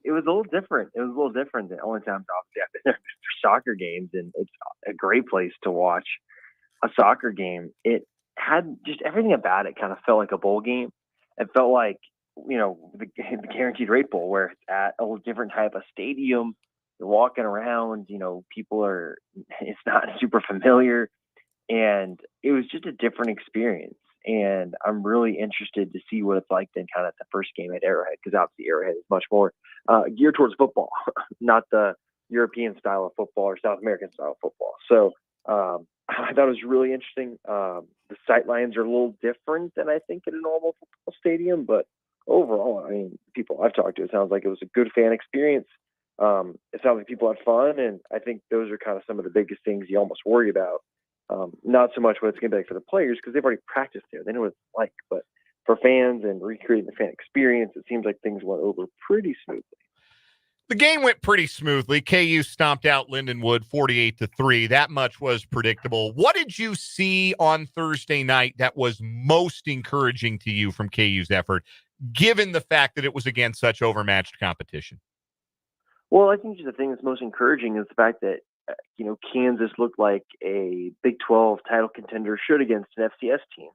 It was a little different. It was a little different than only times obviously I've been there for soccer games, and it's a great place to watch a soccer game. It had just everything about it kind of felt like a bowl game. It felt like, the Guaranteed Rate Bowl, where it's at a different type of stadium. You're walking around, it's not super familiar, and it was just a different experience. And I'm really interested to see what it's like than kind of the first game at Arrowhead, because obviously Arrowhead is much more geared towards football, not the European style of football or South American style of football. So I thought it was really interesting. The sight lines are a little different than I think in a normal football stadium, but overall, I mean, people I've talked to, it sounds like it was a good fan experience. It sounds like people had fun, and I think those are kind of some of the biggest things you almost worry about. Not so much what it's going to be like for the players, because they've already practiced there. They know what it's like. But for fans and recreating the fan experience, it seems like things went over pretty smoothly. The game went pretty smoothly. KU stomped out Lindenwood 48-3. That much was predictable. What did you see on Thursday night that was most encouraging to you from KU's effort, given the fact that it was against such overmatched competition? Well, I think the thing that's most encouraging is the fact that Kansas looked like a Big 12 title contender should against an FCS team.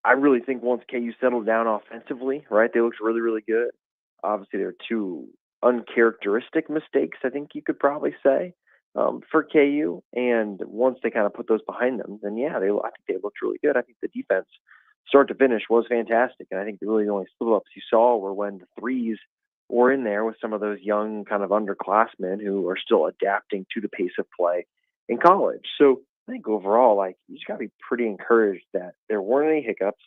I really think once KU settled down offensively, right, they looked really, really good. Obviously, there are two uncharacteristic mistakes, I think you could probably say, for KU. And once they kind of put those behind them, then I think they looked really good. I think the defense, start to finish, was fantastic. And I think really the only slip-ups you saw were when the threes were in there with some of those young kind of underclassmen who are still adapting to the pace of play in college. So I think overall, you just got to be pretty encouraged that there weren't any hiccups.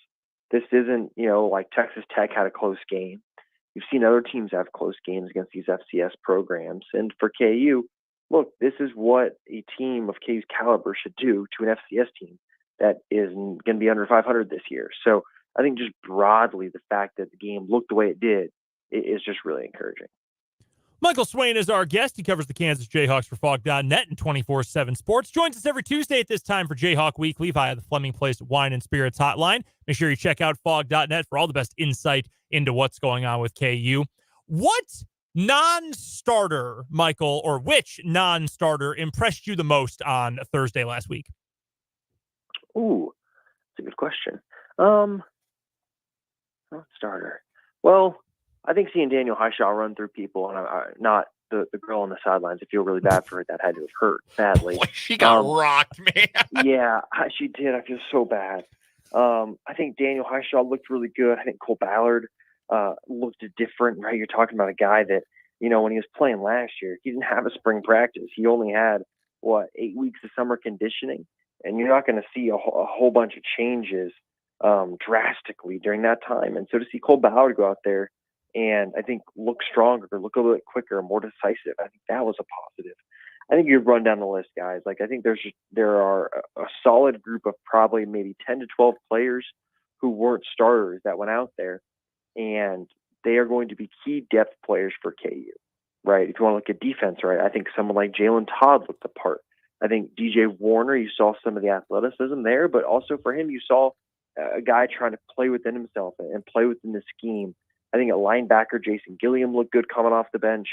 This isn't, like Texas Tech had a close game. You've seen other teams have close games against these FCS programs. And for KU, look, this is what a team of KU's caliber should do to an FCS team that is going to be under 500 this year. So I think just broadly, the fact that the game looked the way it did is just really encouraging. Michael Swain is our guest. He covers the Kansas Jayhawks for Fog.net and 24/7 Sports. Joins us every Tuesday at this time for Jayhawk Weekly via the Fleming Place Wine and Spirits hotline. Make sure you check out Fog.net for all the best insight into what's going on with KU. What non-starter, Michael, or which non-starter impressed you the most on Thursday last week? Ooh, that's a good question. Non-starter. Well, I think seeing Daniel Highshaw run through people, and not the girl on the sidelines, I feel really bad for her. That had to have hurt badly. Boy, she got rocked, man. Yeah, she did. I feel so bad. I think Daniel Highshaw looked really good. I think Cole Ballard looked different, right? You're talking about a guy that, when he was playing last year, he didn't have a spring practice. He only had, 8 weeks of summer conditioning, and you're not going to see a whole bunch of changes drastically during that time. And so to see Cole Ballard go out there and I think look stronger, look a little bit quicker, more decisive, I think that was a positive. I think you run down the list, guys. I think there are a solid group of probably maybe 10 to 12 players who weren't starters that went out there, and they are going to be key depth players for KU, right? If you want to look at defense, right, I think someone like Jalen Todd looked the part. I think DJ Warner, you saw some of the athleticism there, but also for him, you saw a guy trying to play within himself and play within the scheme. I think at linebacker, Jason Gilliam looked good coming off the bench.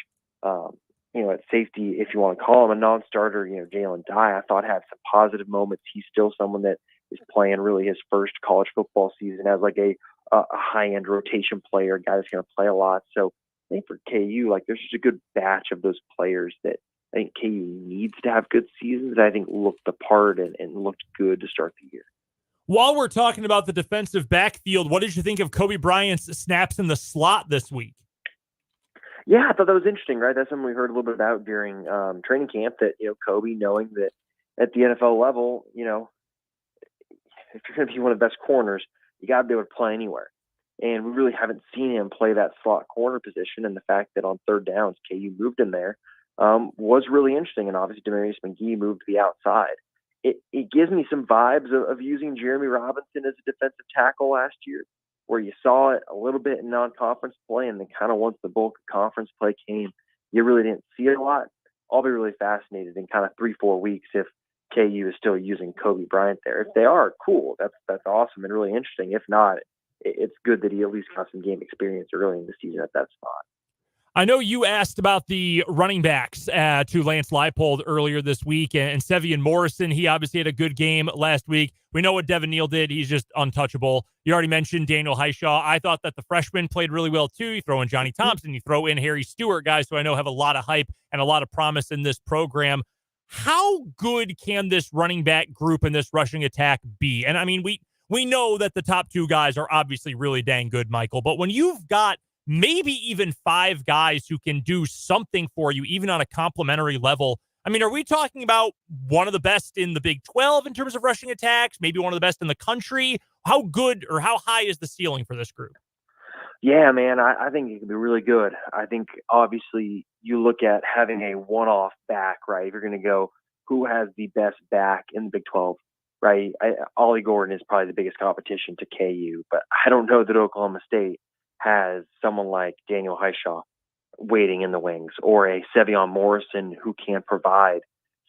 At safety, if you want to call him a non-starter, Jalen Dye, I thought had some positive moments. He's still someone that is playing really his first college football season as like a high-end rotation player, a guy that's going to play a lot. So I think for KU, like there's just a good batch of those players that I think KU needs to have good seasons that I think looked the part and looked good to start the year. While we're talking about the defensive backfield, what did you think of Kobe Bryant's snaps in the slot this week? Yeah, I thought that was interesting, right? That's something we heard a little bit about during training camp, that, Kobe, knowing that at the NFL level, if you're going to be one of the best corners, you got to be able to play anywhere. And we really haven't seen him play that slot corner position. And the fact that on third downs, KU moved him there was really interesting. And obviously, Demarius McGee moved to the outside. It gives me some vibes of using Jeremy Robinson as a defensive tackle last year, where you saw it a little bit in non-conference play, and then kind of once the bulk of conference play came, you really didn't see it a lot. I'll be really fascinated in kind of 3-4 weeks if KU is still using Kobe Bryant there. If they are, cool. That's awesome and really interesting. If not, it's good that he at least got some game experience early in the season at that spot. I know you asked about the running backs to Lance Leipold earlier this week, and Sevian Morrison. He obviously had a good game last week. We know what Devin Neal did. He's just untouchable. You already mentioned Daniel Highshaw. I thought that the freshman played really well, too. You throw in Johnny Thompson, you throw in Harry Stewart, guys who I know have a lot of hype and a lot of promise in this program. How good can this running back group and this rushing attack be? And, I mean, we know that the top two guys are obviously really dang good, Michael, but when you've got maybe even 5 guys who can do something for you, even on a complimentary level. I mean, are we talking about one of the best in the Big 12 in terms of rushing attacks? Maybe one of the best in the country? How good or how high is the ceiling for this group? Yeah, man, I think it can be really good. I think obviously you look at having a one-off back, right? If you're going to go, who has the best back in the Big 12, right? Ollie Gordon is probably the biggest competition to KU, but I don't know that Oklahoma State has someone like Daniel Highshaw waiting in the wings, or a Sevion Morrison who can provide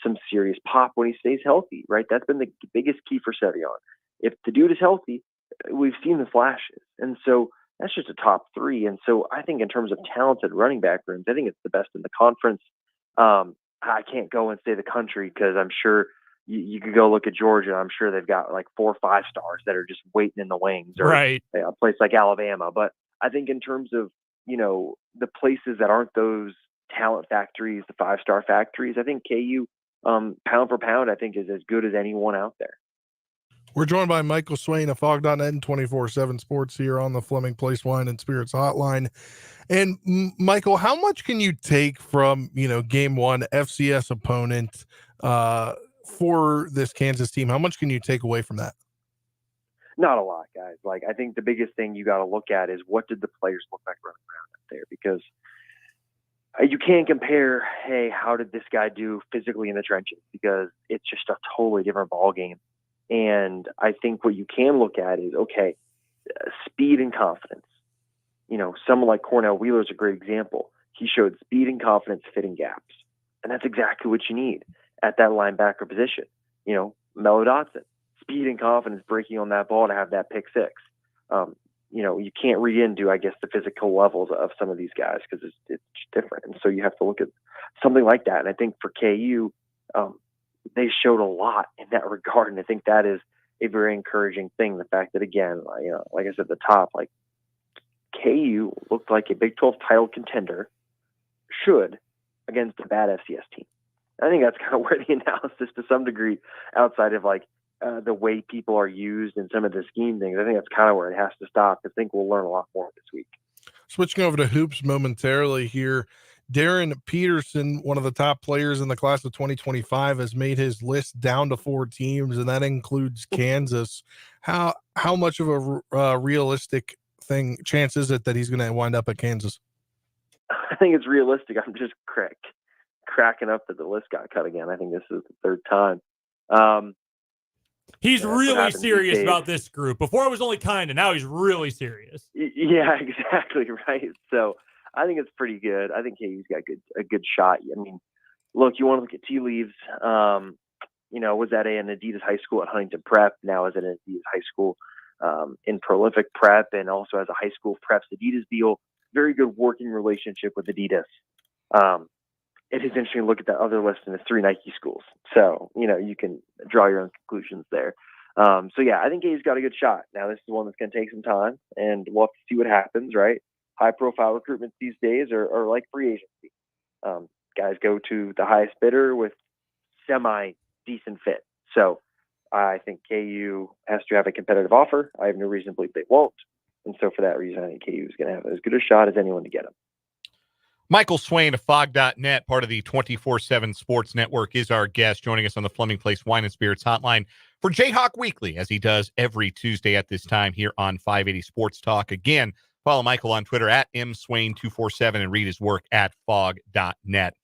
some serious pop when he stays healthy, right? That's been the biggest key for Sevion. If the dude is healthy, we've seen the flashes. And so that's just a top 3. And so I think in terms of talented running back rooms, I think it's the best in the conference. I can't go and say the country because I'm sure you could go look at Georgia. I'm sure they've got like 4 or 5 stars that are just waiting in the wings, or right. A place like Alabama. But I think in terms of, the places that aren't those talent factories, the 5-star factories, I think KU, pound for pound, I think is as good as anyone out there. We're joined by Michael Swain of Fog.net and 24/7 Sports here on the Fleming Place Wine and Spirits Hotline. And Michael, how much can you take from, game one FCS opponent for this Kansas team? How much can you take away from that? Not a lot, guys. Like, I think the biggest thing you got to look at is what did the players look like running around up there? Because you can't compare, hey, how did this guy do physically in the trenches? Because it's just a totally different ball game. And I think what you can look at is, okay, speed and confidence. Someone like Cornell Wheeler is a great example. He showed speed and confidence fitting gaps. And that's exactly what you need at that linebacker position. Mello Dotson, speed and confidence breaking on that ball to have that pick 6. You can't read into, I guess, the physical levels of some of these guys because it's different. And so you have to look at something like that. And I think for KU, they showed a lot in that regard. And I think that is a very encouraging thing. The fact that, again, like I said at the top, like KU looked like a Big 12 title contender should against a bad FCS team. I think that's kind of where the analysis to some degree, outside of like the way people are used and some of the scheme things, I think that's kind of where it has to stop. I think we'll learn a lot more this week. Switching over to hoops momentarily here, Darren Peterson, one of the top players in the class of 2025, has made his list down to 4 teams, and that includes Kansas. How much of a realistic chance is it that he's going to wind up at Kansas? I think it's realistic. I'm just cracking up that the list got cut again. I think this is the 3rd time. He's really serious about this group. Before it was only kind of, now he's really serious. Yeah, exactly right. So I think it's pretty good. I think KU's got a good shot. I mean, look, you want to look at tea leaves. Was at an Adidas high school at Huntington Prep. Now is at an Adidas high school in Prolific Prep, and also as a high school Preps Adidas deal. Very good working relationship with Adidas. It is interesting to look at that other list, and it's 3 Nike schools. So, you can draw your own conclusions there. So yeah, I think KU's got a good shot. Now this is one that's going to take some time, and we'll have to see what happens. Right, high profile recruitment these days are like free agency. Guys go to the highest bidder with semi decent fit. So I think KU has to have a competitive offer. I have no reason to believe they won't. And so for that reason, I think KU is going to have as good a shot as anyone to get him. Michael Swain of Fog.net, part of the 24/7 Sports Network, is our guest, joining us on the Fleming Place Wine and Spirits Hotline for Jayhawk Weekly, as he does every Tuesday at this time here on 580 Sports Talk. Again, follow Michael on Twitter at mswain247 and read his work at Fog.net.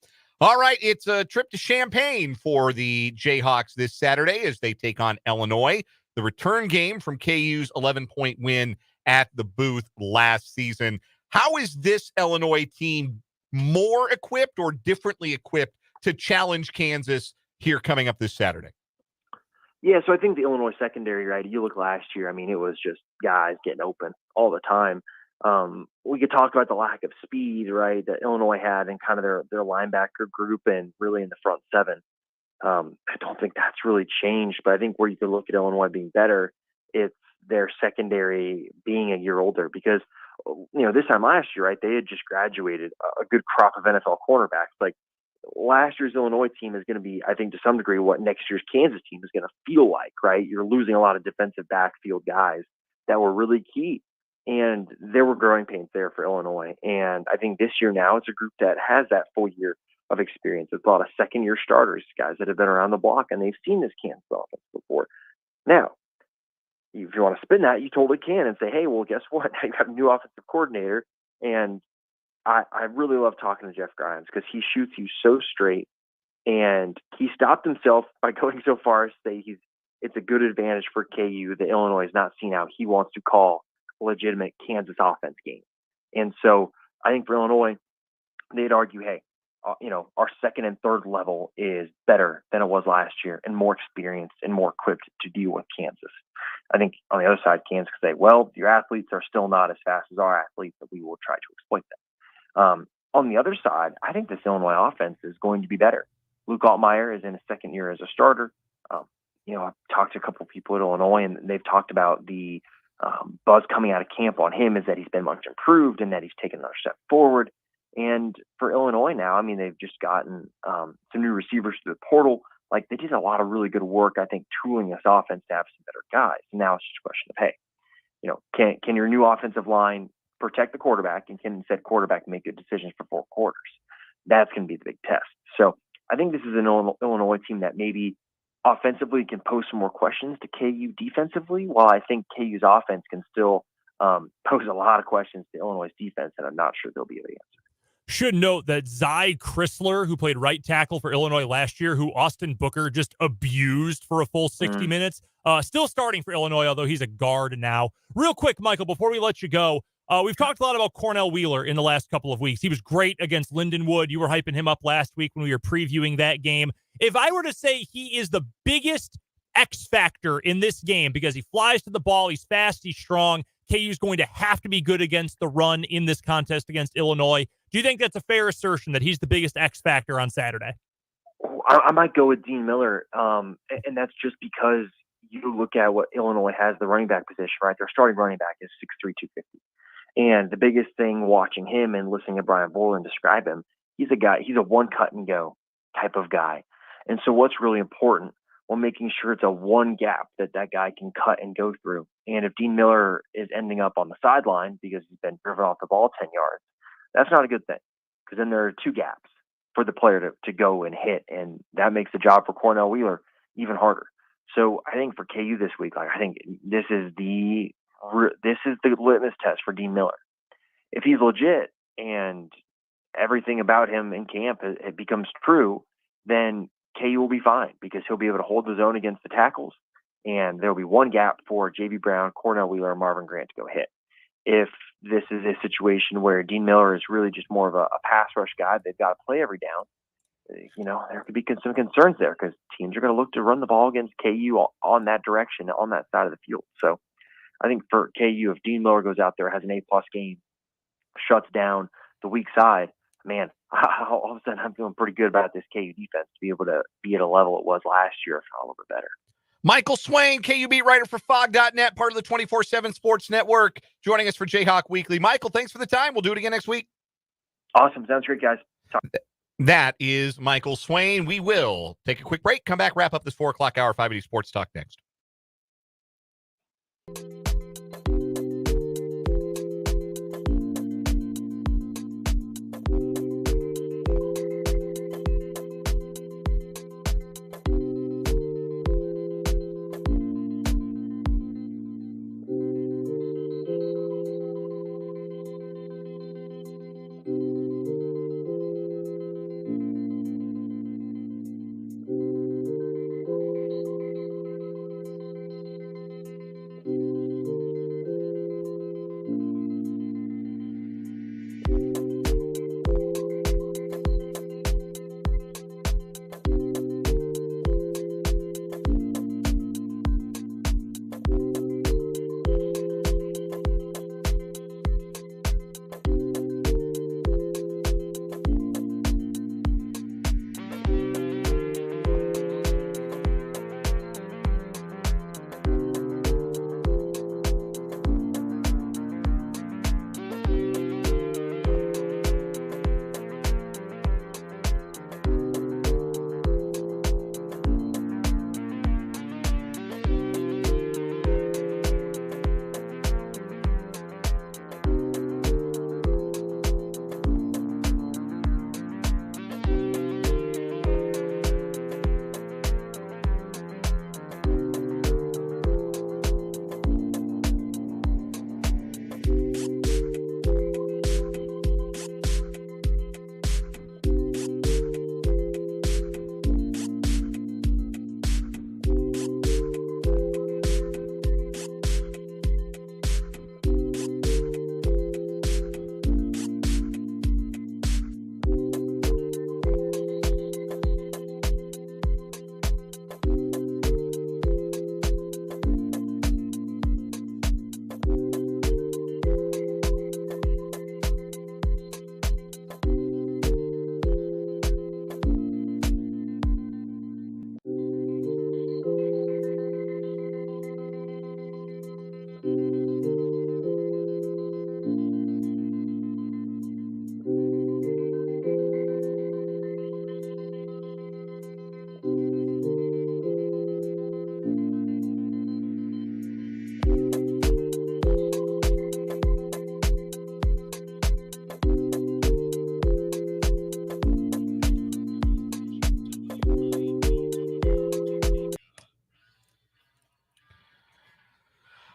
All right, it's a trip to Champaign for the Jayhawks this Saturday as they take on Illinois, the return game from KU's 11-point win at the booth last season. How is this Illinois team more equipped or differently equipped to challenge Kansas here coming up this Saturday? Yeah, so I think the Illinois secondary, right, you look last year, I mean, it was just guys getting open all the time. We could talk about the lack of speed, right, that Illinois had in kind of their linebacker group and really in the front seven. I don't think that's really changed, but I think where you could look at Illinois being better, it's their secondary being a year older, because this time last year, right, they had just graduated a good crop of NFL cornerbacks. Like last year's Illinois team is going to be, I think, to some degree, what next year's Kansas team is going to feel like, right? You're losing a lot of defensive backfield guys that were really key, and there were growing pains there for Illinois. And I think this year now it's a group that has that full year of experience. It's a lot of second-year starters, guys that have been around the block, and they've seen this Kansas offense before. Now, if you want to spin that, you totally can and say, hey, well, guess what? You have a new offensive coordinator. And I really love talking to Jeff Grimes because he shoots you so straight. And he stopped himself by going so far as to say it's a good advantage for KU that Illinois has not seen how he wants to call a legitimate Kansas offense game. And so I think for Illinois, they'd argue, hey, our second and third level is better than it was last year and more experienced and more equipped to deal with Kansas. I think on the other side, Kansas could say, well, your athletes are still not as fast as our athletes, but we will try to exploit them. On the other side, I think this Illinois offense is going to be better. Luke Altmaier is in his second year as a starter. I've talked to a couple of people at Illinois, and they've talked about the buzz coming out of camp on him is that he's been much improved and that he's taken another step forward. And for Illinois now, I mean, they've just gotten some new receivers through the portal. Like, they did a lot of really good work, I think, tooling this offense to have some better guys. Now it's just a question of, hey, can your new offensive line protect the quarterback, and can said quarterback make good decisions for 4 quarters? That's going to be the big test. So I think this is an Illinois team that maybe offensively can pose some more questions to KU defensively, while I think KU's offense can still pose a lot of questions to Illinois' defense, and I'm not sure they'll be able to answer. Should note that Zy Chrysler, who played right tackle for Illinois last year, who Austin Booker just abused for a full 60 minutes, still starting for Illinois, although he's a guard now. Real quick, Michael, before we let you go, we've talked a lot about Cornell Wheeler in the last couple of weeks. He was great against Lindenwood. You were hyping him up last week when we were previewing that game. If I were to say he is the biggest X factor in this game because he flies to the ball, he's fast, he's strong, KU's going to have to be good against the run in this contest against Illinois. Do you think that's a fair assertion that he's the biggest X factor on Saturday? I might go with Dean Miller, and that's just because you look at what Illinois has, the running back position, right? Their starting running back is 6'3", 250. And the biggest thing watching him and listening to Brian Boland describe him, he's a one cut and go type of guy. And so what's really important? Well, making sure it's a one gap that guy can cut and go through. And if Dean Miller is ending up on the sideline because he's been driven off the ball 10 yards, that's not a good thing, because then there are 2 gaps for the player to go and hit, and that makes the job for Cornell Wheeler even harder. So I think for KU this week, I think this is the litmus test for Dean Miller. If he's legit and everything about him in camp it becomes true, then KU will be fine, because he'll be able to hold the zone against the tackles, and there'll be one gap for J.B. Brown, Cornell Wheeler, and Marvin Grant to go hit. If this is a situation where Dean Miller is really just more of a pass rush guy, they've got to play every down, there could be some concerns there, because teams are going to look to run the ball against KU on that direction, on that side of the field. So I think for KU, if Dean Miller goes out there, has an A-plus game, shuts down the weak side, man, all of a sudden I'm feeling pretty good about this KU defense to be able to be at a level it was last year, if not a little bit better. Michael Swain, KU beat writer for Fog.net, part of the 24/7 Sports Network, joining us for Jayhawk Weekly. Michael, thanks for the time. We'll do it again next week. Awesome. Sounds great, guys. That is Michael Swain. We will take a quick break, come back, wrap up this 4 o'clock hour, 580 Sports Talk next.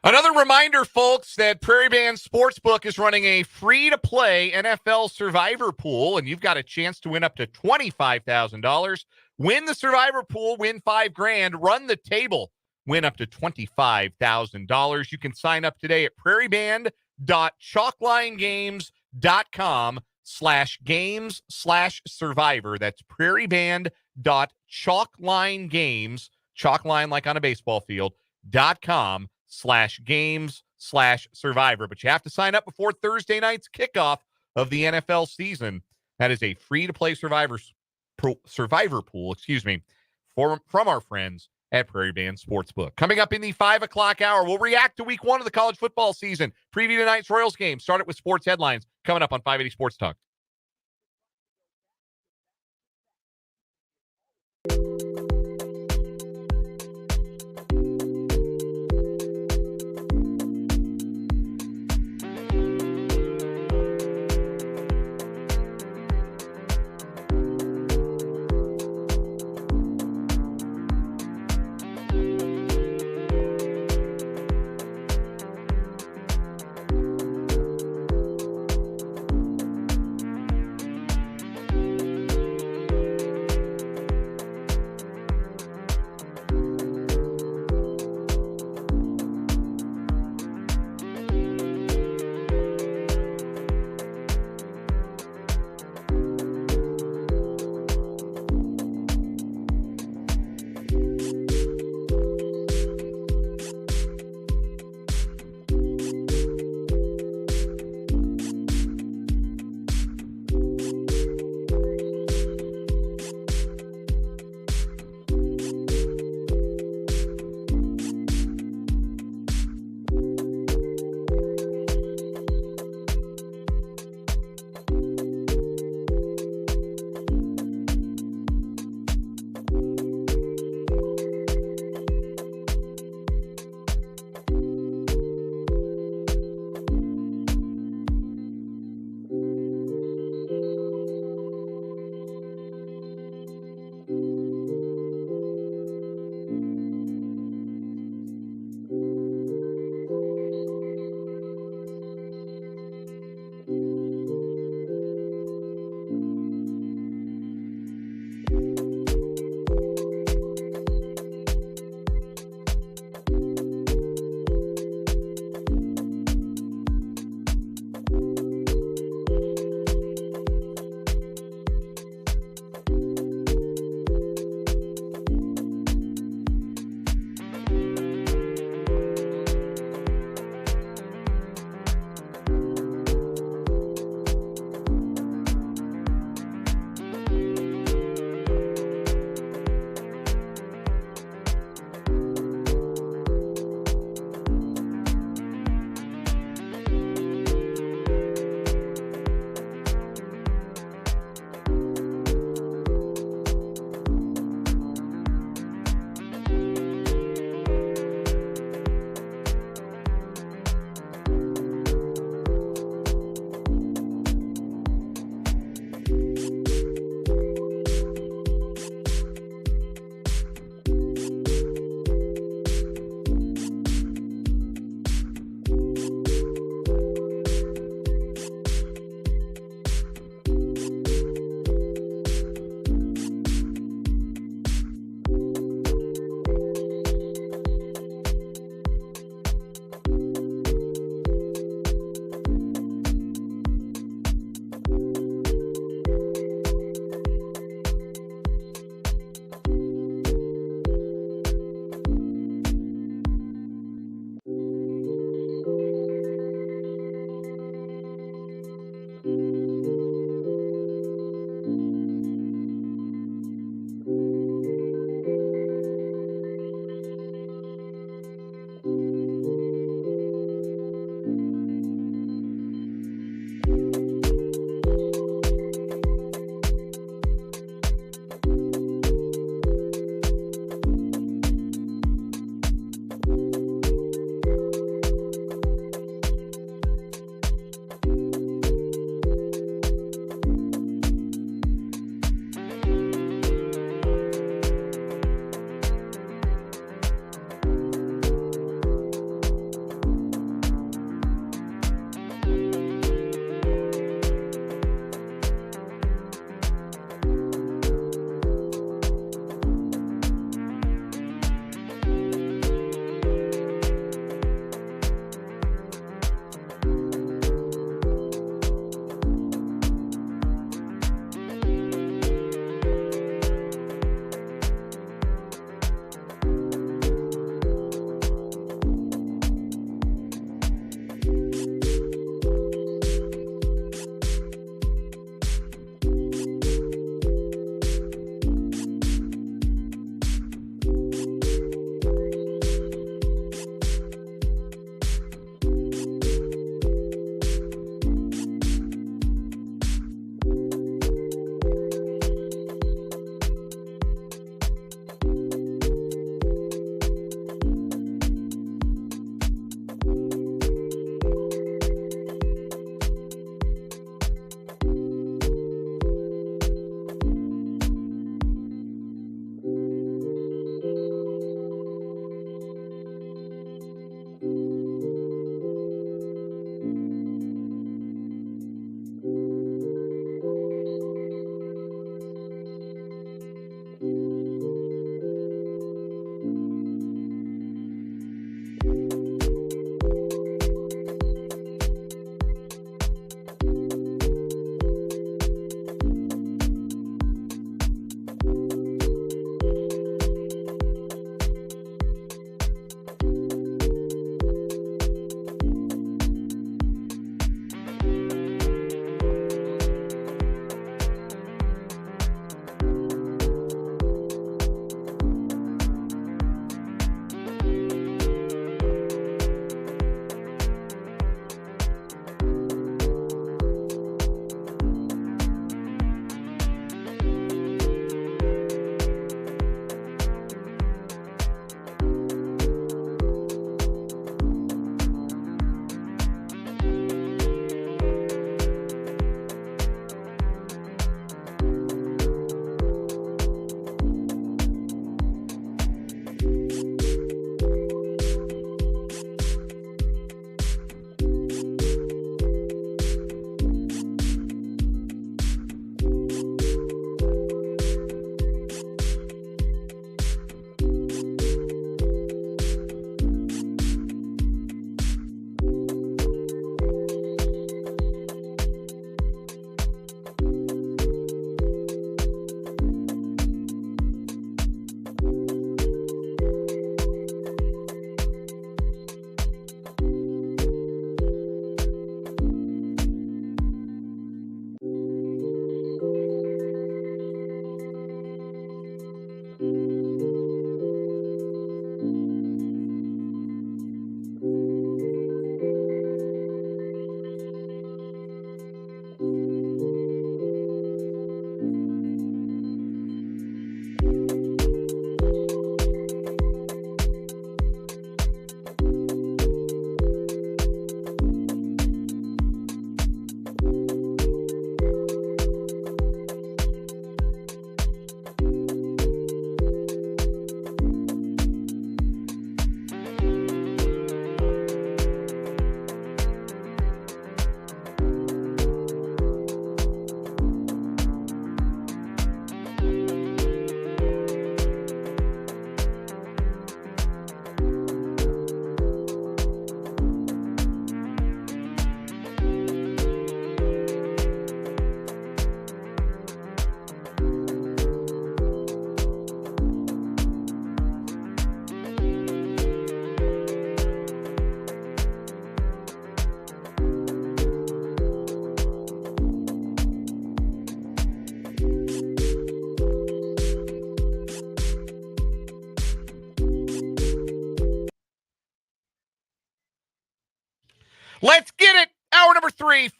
Another reminder, folks, that Prairie Band Sportsbook is running a free-to-play NFL Survivor Pool, and you've got a chance to win up to $25,000. Win the Survivor Pool, win $5,000, run the table, win up to $25,000. You can sign up today at prairieband.chalklinegames.com/games/survivor. That's prairieband.chalklinegames, chalkline like on a baseball field, .com/games/survivor. But you have to sign up before Thursday night's kickoff of the NFL season. That is a free-to-play Survivor Pool, from our friends at Prairie Band Sportsbook. Coming up in the 5 o'clock hour, we'll react to week 1 of the college football season. Preview tonight's Royals game. Start it with sports headlines coming up on 580 Sports Talk.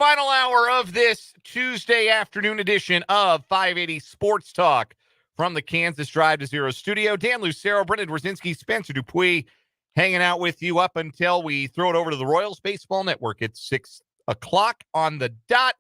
Final hour of this Tuesday afternoon edition of 580 Sports Talk from the Kansas Drive to Zero studio. Dan Lucero, Brendan Wrzinski, Spencer Dupuis hanging out with you up until we throw it over to the Royals Baseball Network at 6 o'clock on the dot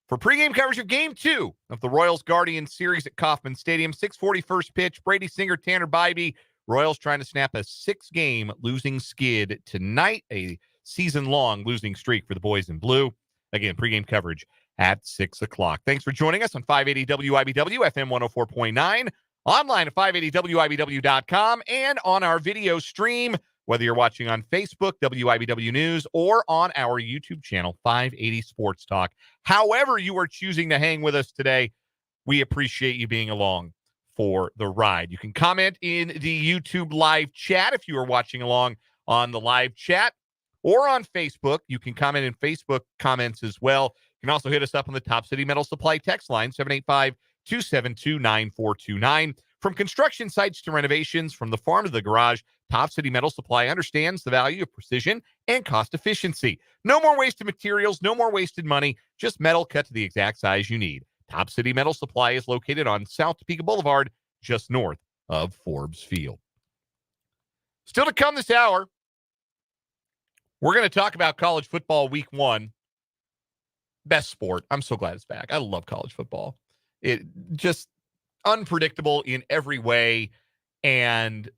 for pregame coverage of Game 2 of the Royals-Guardians series at Kauffman Stadium. 6:40 first pitch. Brady Singer, Tanner Bybee. Royals trying to snap a 6-game losing skid tonight, a season-long losing streak for the boys in blue. Again, pregame coverage at 6 o'clock. Thanks for joining us on 580 WIBW, FM 104.9, online at 580WIBW.com, and on our video stream, whether you're watching on Facebook, WIBW News, or on our YouTube channel, 580 Sports Talk. However you are choosing to hang with us today, we appreciate you being along for the ride. You can comment in the YouTube live chat if you are watching along on the live chat, or on Facebook. You can comment in Facebook comments as well. You can also hit us up on the Top City Metal Supply text line, 785-272-9429. From construction sites to renovations, from the farm to the garage, Top City Metal Supply understands the value of precision and cost efficiency. No more wasted materials, no more wasted money, just metal cut to the exact size you need. Top City Metal Supply is located on South Topeka Boulevard, just north of Forbes Field. Still to come this hour, we're going to talk about college football week 1. Best sport. I'm so glad it's back. I love college football. It just unpredictable in every way, and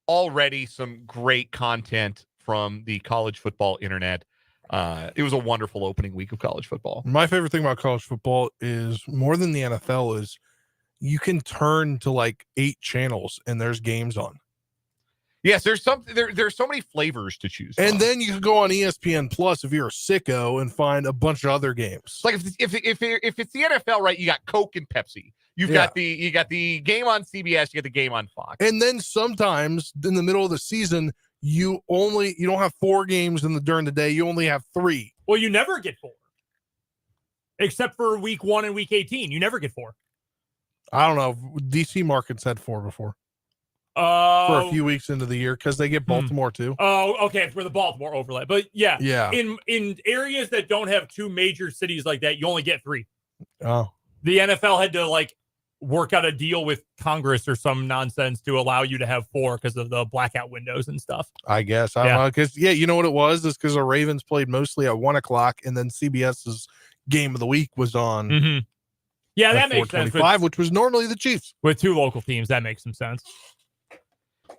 already some great content from the college football internet. It was a wonderful opening week of college football. My favorite thing about college football is, more than the NFL, is you can turn to like 8 channels and there's games on. Yes, there's so many flavors to choose from. And then you can go on ESPN Plus if you're a sicko and find a bunch of other games. Like if it's the NFL, right? You got Coke and Pepsi. You got the game on CBS. You got the game on Fox. And then sometimes in the middle of the season, you don't have 4 games during the day. You only have 3. Well, you never get 4, except for week 1 and week 18. You never get 4. I don't know. DC markets had 4 before. For a few weeks into the year, because they get Baltimore too. Oh, okay, it's where the Baltimore overlap. But yeah, in areas that don't have 2 major cities like that, you only get 3. Oh, the NFL had to work out a deal with Congress or some nonsense to allow you to have 4 because of the blackout windows and stuff. I guess. I don't know. Because you know what it was? It's because the Ravens played mostly at 1 o'clock, and then CBS's game of the week was on. Mm-hmm. Yeah, that makes sense. Which was normally the Chiefs. With 2 local teams, that makes some sense.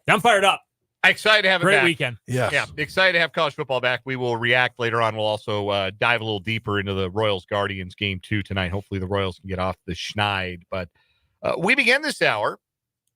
I'm fired up. Excited to have it back. Great weekend. Yes. Yeah, excited to have college football back. We will react later on. We'll also dive a little deeper into the Royals-Guardians game 2 tonight. Hopefully the Royals can get off the schneid. But we begin this hour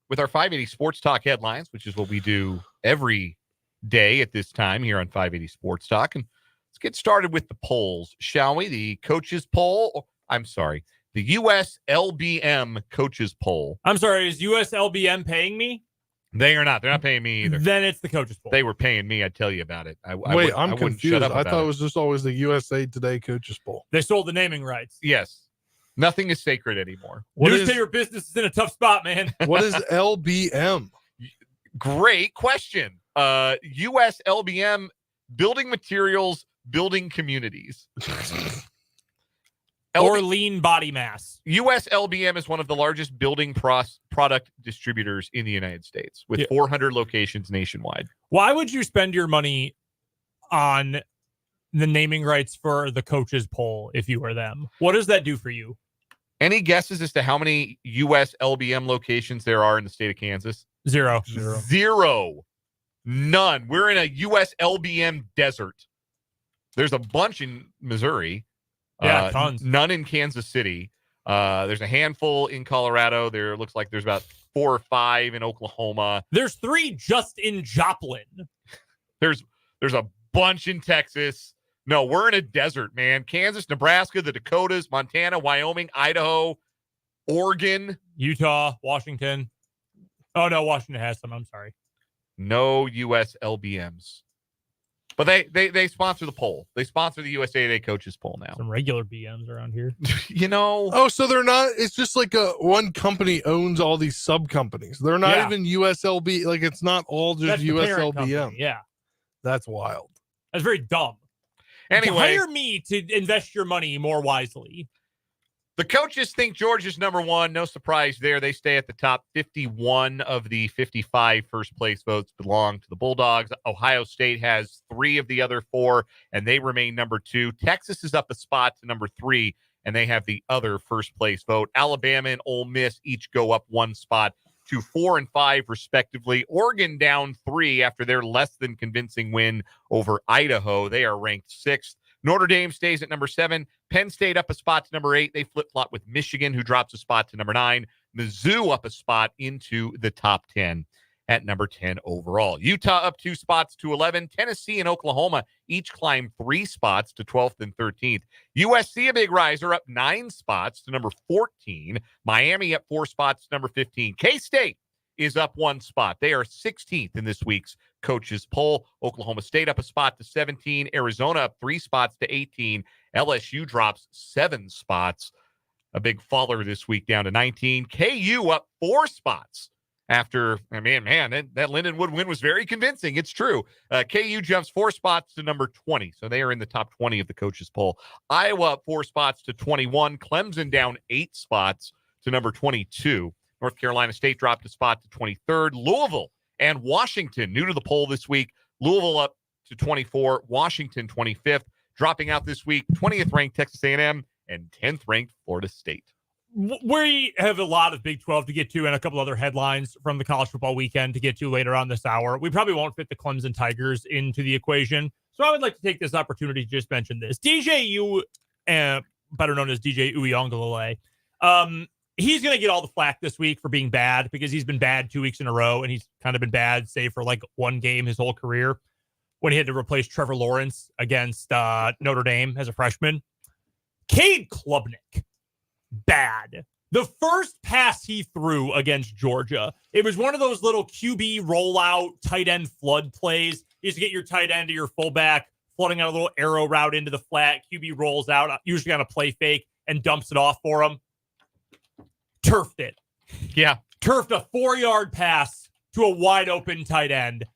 with our 580 Sports Talk headlines, which is what we do every day at this time here on 580 Sports Talk. And let's get started with the polls, shall we? The coaches poll. I'm sorry. The USLBM coaches poll. I'm sorry. Is USLBM paying me? They are not. They're not paying me either. Then it's the coaches poll. They were paying me. I'd tell you about it. I'm confused. I thought it was just always the USA Today coaches poll. They sold the naming rights. Yes. Nothing is sacred anymore. Newspaper business is in a tough spot, man. What is LBM? Great question. USLBM, building materials, building communities. Or lean body mass. USLBM is one of the largest building product distributors in the United States with 400 locations nationwide. Why would you spend your money on the naming rights for the coaches poll if you were them? What does that do for you? Any guesses as to how many USLBM locations there are in the state of Kansas? Zero. None. We're in a USLBM desert. There's a bunch in Missouri. Yeah, tons. None in Kansas City. There's a handful in Colorado. There looks like there's about 4 or 5 in Oklahoma. There's 3 just in Joplin. There's a bunch in Texas. No, we're in a desert, man. Kansas, Nebraska, the Dakotas, Montana, Wyoming, Idaho, Oregon, Utah, Washington. Oh, no, Washington has some. I'm sorry. No USLBMs. But they sponsor the poll. They sponsor the USA Today coaches poll now. Some regular BMs around here. Oh, so they're not. It's just like one company owns all these sub companies. They're not even USLB. Like, it's not all just USLBM. Yeah. That's wild. That's very dumb. Anyway, hire me to invest your money more wisely. the coaches think Georgia's number one. No surprise there. They stay at the top. 51 of the 55 first place votes belong to the Bulldogs. Ohio State has 3 of the other 4, and they remain number 2. Texas is up a spot to number 3, and they have the other first place vote. Alabama and Ole Miss each go up 1 spot to 4 and 5, respectively. Oregon down 3 after their less than convincing win over Idaho. They are ranked 6th. Notre Dame stays at number 7. Penn State up a spot to number 8. They flip-flop with Michigan, who drops a spot to number 9. Mizzou up a spot into the top 10 at number 10 overall. Utah up 2 spots to 11. Tennessee and Oklahoma each climb 3 spots to 12th and 13th. USC, a big riser, up 9 spots to number 14. Miami up 4 spots to number 15. K-State is up 1 spot. They are 16th in this week's coaches poll. Oklahoma State up a spot to 17. Arizona up 3 spots to 18. LSU drops 7 spots. A big faller this week down to 19. KU up 4 spots after, that Lindenwood win was very convincing. It's true. KU jumps 4 spots to number 20. So they are in the top 20 of the coaches poll. Iowa up 4 spots to 21. Clemson down 8 spots to number 22. North Carolina State dropped a spot to 23rd. Louisville and Washington, new to the poll this week. Louisville up to 24. Washington 25th. Dropping out this week, 20th ranked Texas A&M and 10th ranked Florida State. We have a lot of Big 12 to get to and a couple other headlines from the college football weekend to get to later on this hour. We probably won't fit the Clemson Tigers into the equation. So I would like to take this opportunity to just mention this. DJU, better known as DJ Uiagalelei, he's going to get all the flack this week for being bad because he's been bad 2 weeks in a row, and he's kind of been bad, save for like 1 game his whole career when he had to replace Trevor Lawrence against Notre Dame as a freshman. Cade Klubnik, bad. The first pass he threw against Georgia, it was one of those little QB rollout tight end flood plays. You just get your tight end to your fullback, flooding out a little arrow route into the flat. QB rolls out, usually on a play fake, and dumps it off for him. Turfed it. Yeah. Turfed a 4-yard pass to a wide open tight end.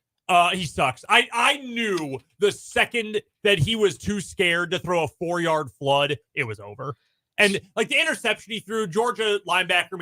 He sucks. I knew the second that he was too scared to throw a 4-yard flood, it was over. And like the interception he threw, Georgia linebacker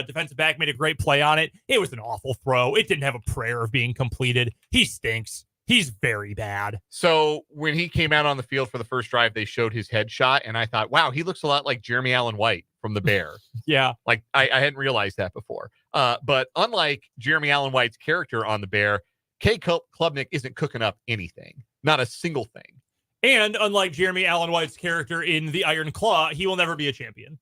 defensive back made a great play on it. It was an awful throw. It didn't have a prayer of being completed. He stinks. He's very bad. So when he came out on the field for the first drive, they showed his headshot, and I thought, wow, he looks a lot like Jeremy Allen White from the Bear. Yeah. Like I hadn't realized that before. But unlike Jeremy Allen White's character on the Bear, Cade Klubnik isn't cooking up anything. Not a single thing. And unlike Jeremy Allen White's character in The Iron Claw, he will never be a champion.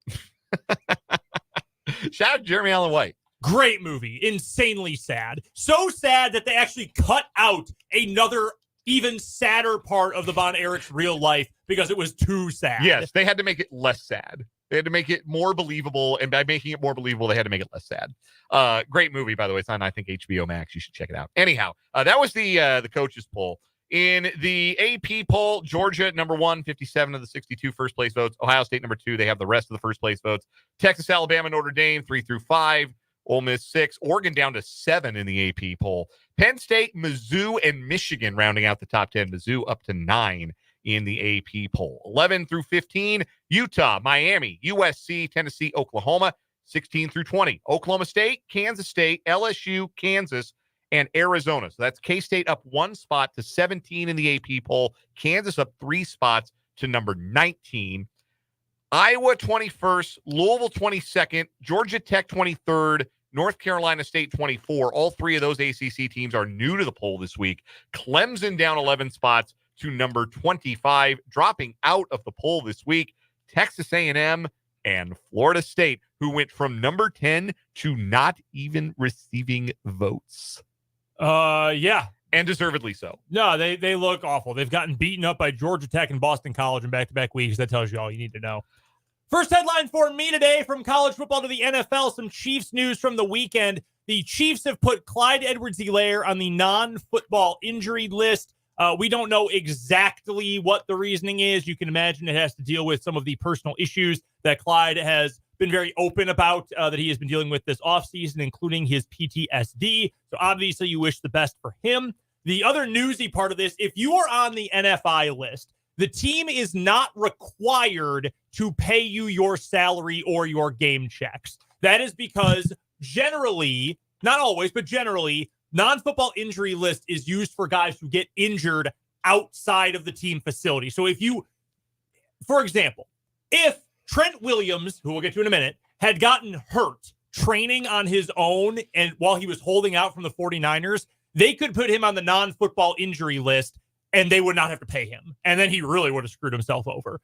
Shout out to Jeremy Allen White. Great movie. Insanely sad. So sad that they actually cut out another even sadder part of the Von Erich's real life because it was too sad. Yes, they had to make it less sad. They had to make it more believable, and by making it more believable, they had to make it less sad. Great movie, by the way. It's on, I think, HBO Max. You should check it out. Anyhow, that was the coaches poll. In the AP poll, Georgia, number 1, 57 of the 62 first place votes. Ohio State, number 2. They have the rest of the first place votes. Texas, Alabama, Notre Dame, 3 through 5. Ole Miss, 6. Oregon down to 7 in the AP poll. Penn State, Mizzou, and Michigan rounding out the top 10. Mizzou up to 9 in the AP poll. 11 through 15, Utah, Miami, USC, Tennessee, Oklahoma. 16 through 20, Oklahoma State, Kansas State, LSU, Kansas, and Arizona. So that's K-State up 1 spot to 17 in the AP poll. Kansas up 3 spots to number 19. Iowa 21st, Louisville 22nd, Georgia Tech 23rd, North Carolina State 24. All 3 of those ACC teams are new to the poll this week. Clemson down 11 spots to number 25. Dropping out of the poll this week, Texas A&M and Florida State, who went from number 10 to not even receiving votes. Yeah. And deservedly so. No, they look awful. They've gotten beaten up by Georgia Tech and Boston College in back-to-back weeks. That tells you all you need to know. First headline for me today, from college football to the NFL, some Chiefs news from the weekend. The Chiefs have put Clyde Edwards-Helaire on the non-football injury list. We don't know exactly what the reasoning is. You can imagine it has to deal with some of the personal issues that Clyde has been very open about that he has been dealing with this offseason, including his PTSD. So obviously you wish the best for him. The other newsy part of this, if you are on the NFI list, the team is not required to pay you your salary or your game checks. That is because generally, not always, but generally, non-football injury list is used for guys who get injured outside of the team facility. So if you, for example, if Trent Williams, who we'll get to in a minute, had gotten hurt training on his own and while he was holding out from the 49ers, they could put him on the non-football injury list and they would not have to pay him. And then he really would have screwed himself over.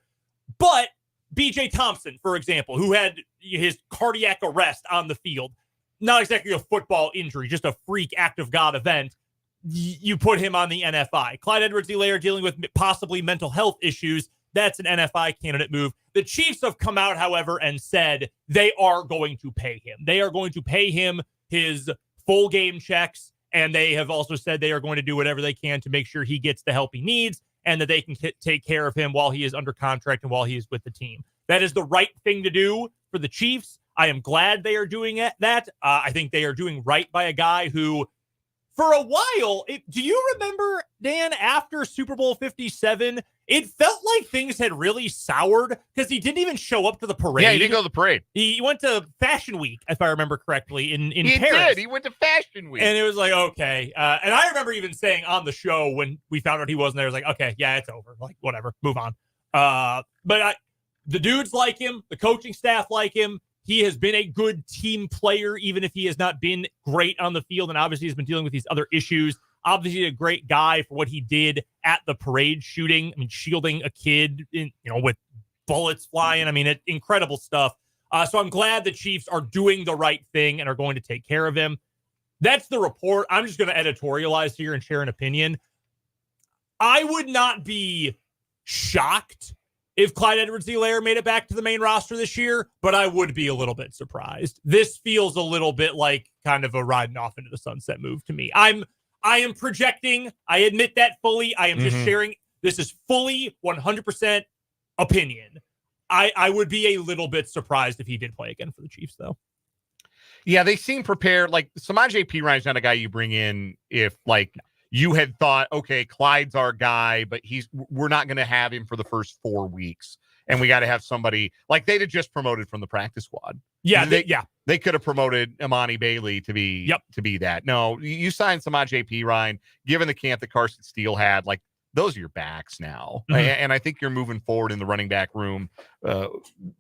But BJ Thompson, for example, who had his cardiac arrest on the field, not exactly a football injury, just a freak act of God event, you put him on the NFI. Clyde Edwards-Helaire dealing with possibly mental health issues. That's an NFI candidate move. The Chiefs have come out, however, and said they are going to pay him. They are going to pay him his full game checks, and they have also said they are going to do whatever they can to make sure he gets the help he needs and that they can take care of him while he is under contract and while he is with the team. That is the right thing to do for the Chiefs. I am glad they are doing that. I think they are doing right by a guy who, for a while, do you remember, Dan, after Super Bowl 57, it felt like things had really soured because he didn't even show up to the parade. Yeah, he didn't go to the parade. He went to Fashion Week, if I remember correctly, in He Paris. did. He went to Fashion Week. And it was like, okay. And I remember even saying on the show when we found out he wasn't there, I was like, okay, yeah, it's over. Like, whatever, move on. But the dudes like him. The coaching staff like him. He has been a good team player, even if he has not been great on the field. And obviously has been dealing with these other issues. Obviously a great guy for what he did at the parade shooting. I mean, shielding a kid, with bullets flying. I mean, incredible stuff. So I'm glad the Chiefs are doing the right thing and are going to take care of him. That's the report. I'm just going to editorialize here and share an opinion. I would not be shocked if Clyde Edwards-Helaire made it back to the main roster this year, but I would be a little bit surprised. This feels a little bit like kind of a riding off into the sunset move to me. I am projecting. I admit that fully. I am just sharing. This is fully 100% opinion. I would be a little bit surprised if he did play again for the Chiefs, though. Yeah, they seem prepared. Like, Samaje Perine's not a guy you bring in if, like, you had thought, okay, Clyde's our guy, but we're not going to have him for the first 4 weeks. And we got to have somebody like they'd have just promoted from the practice squad. Yeah. They could have promoted Imani Bailey to be that. No, you signed Samaje Perine, given the camp that Carson Steele had, like those are your backs now. Mm-hmm. And I think you're moving forward in the running back room,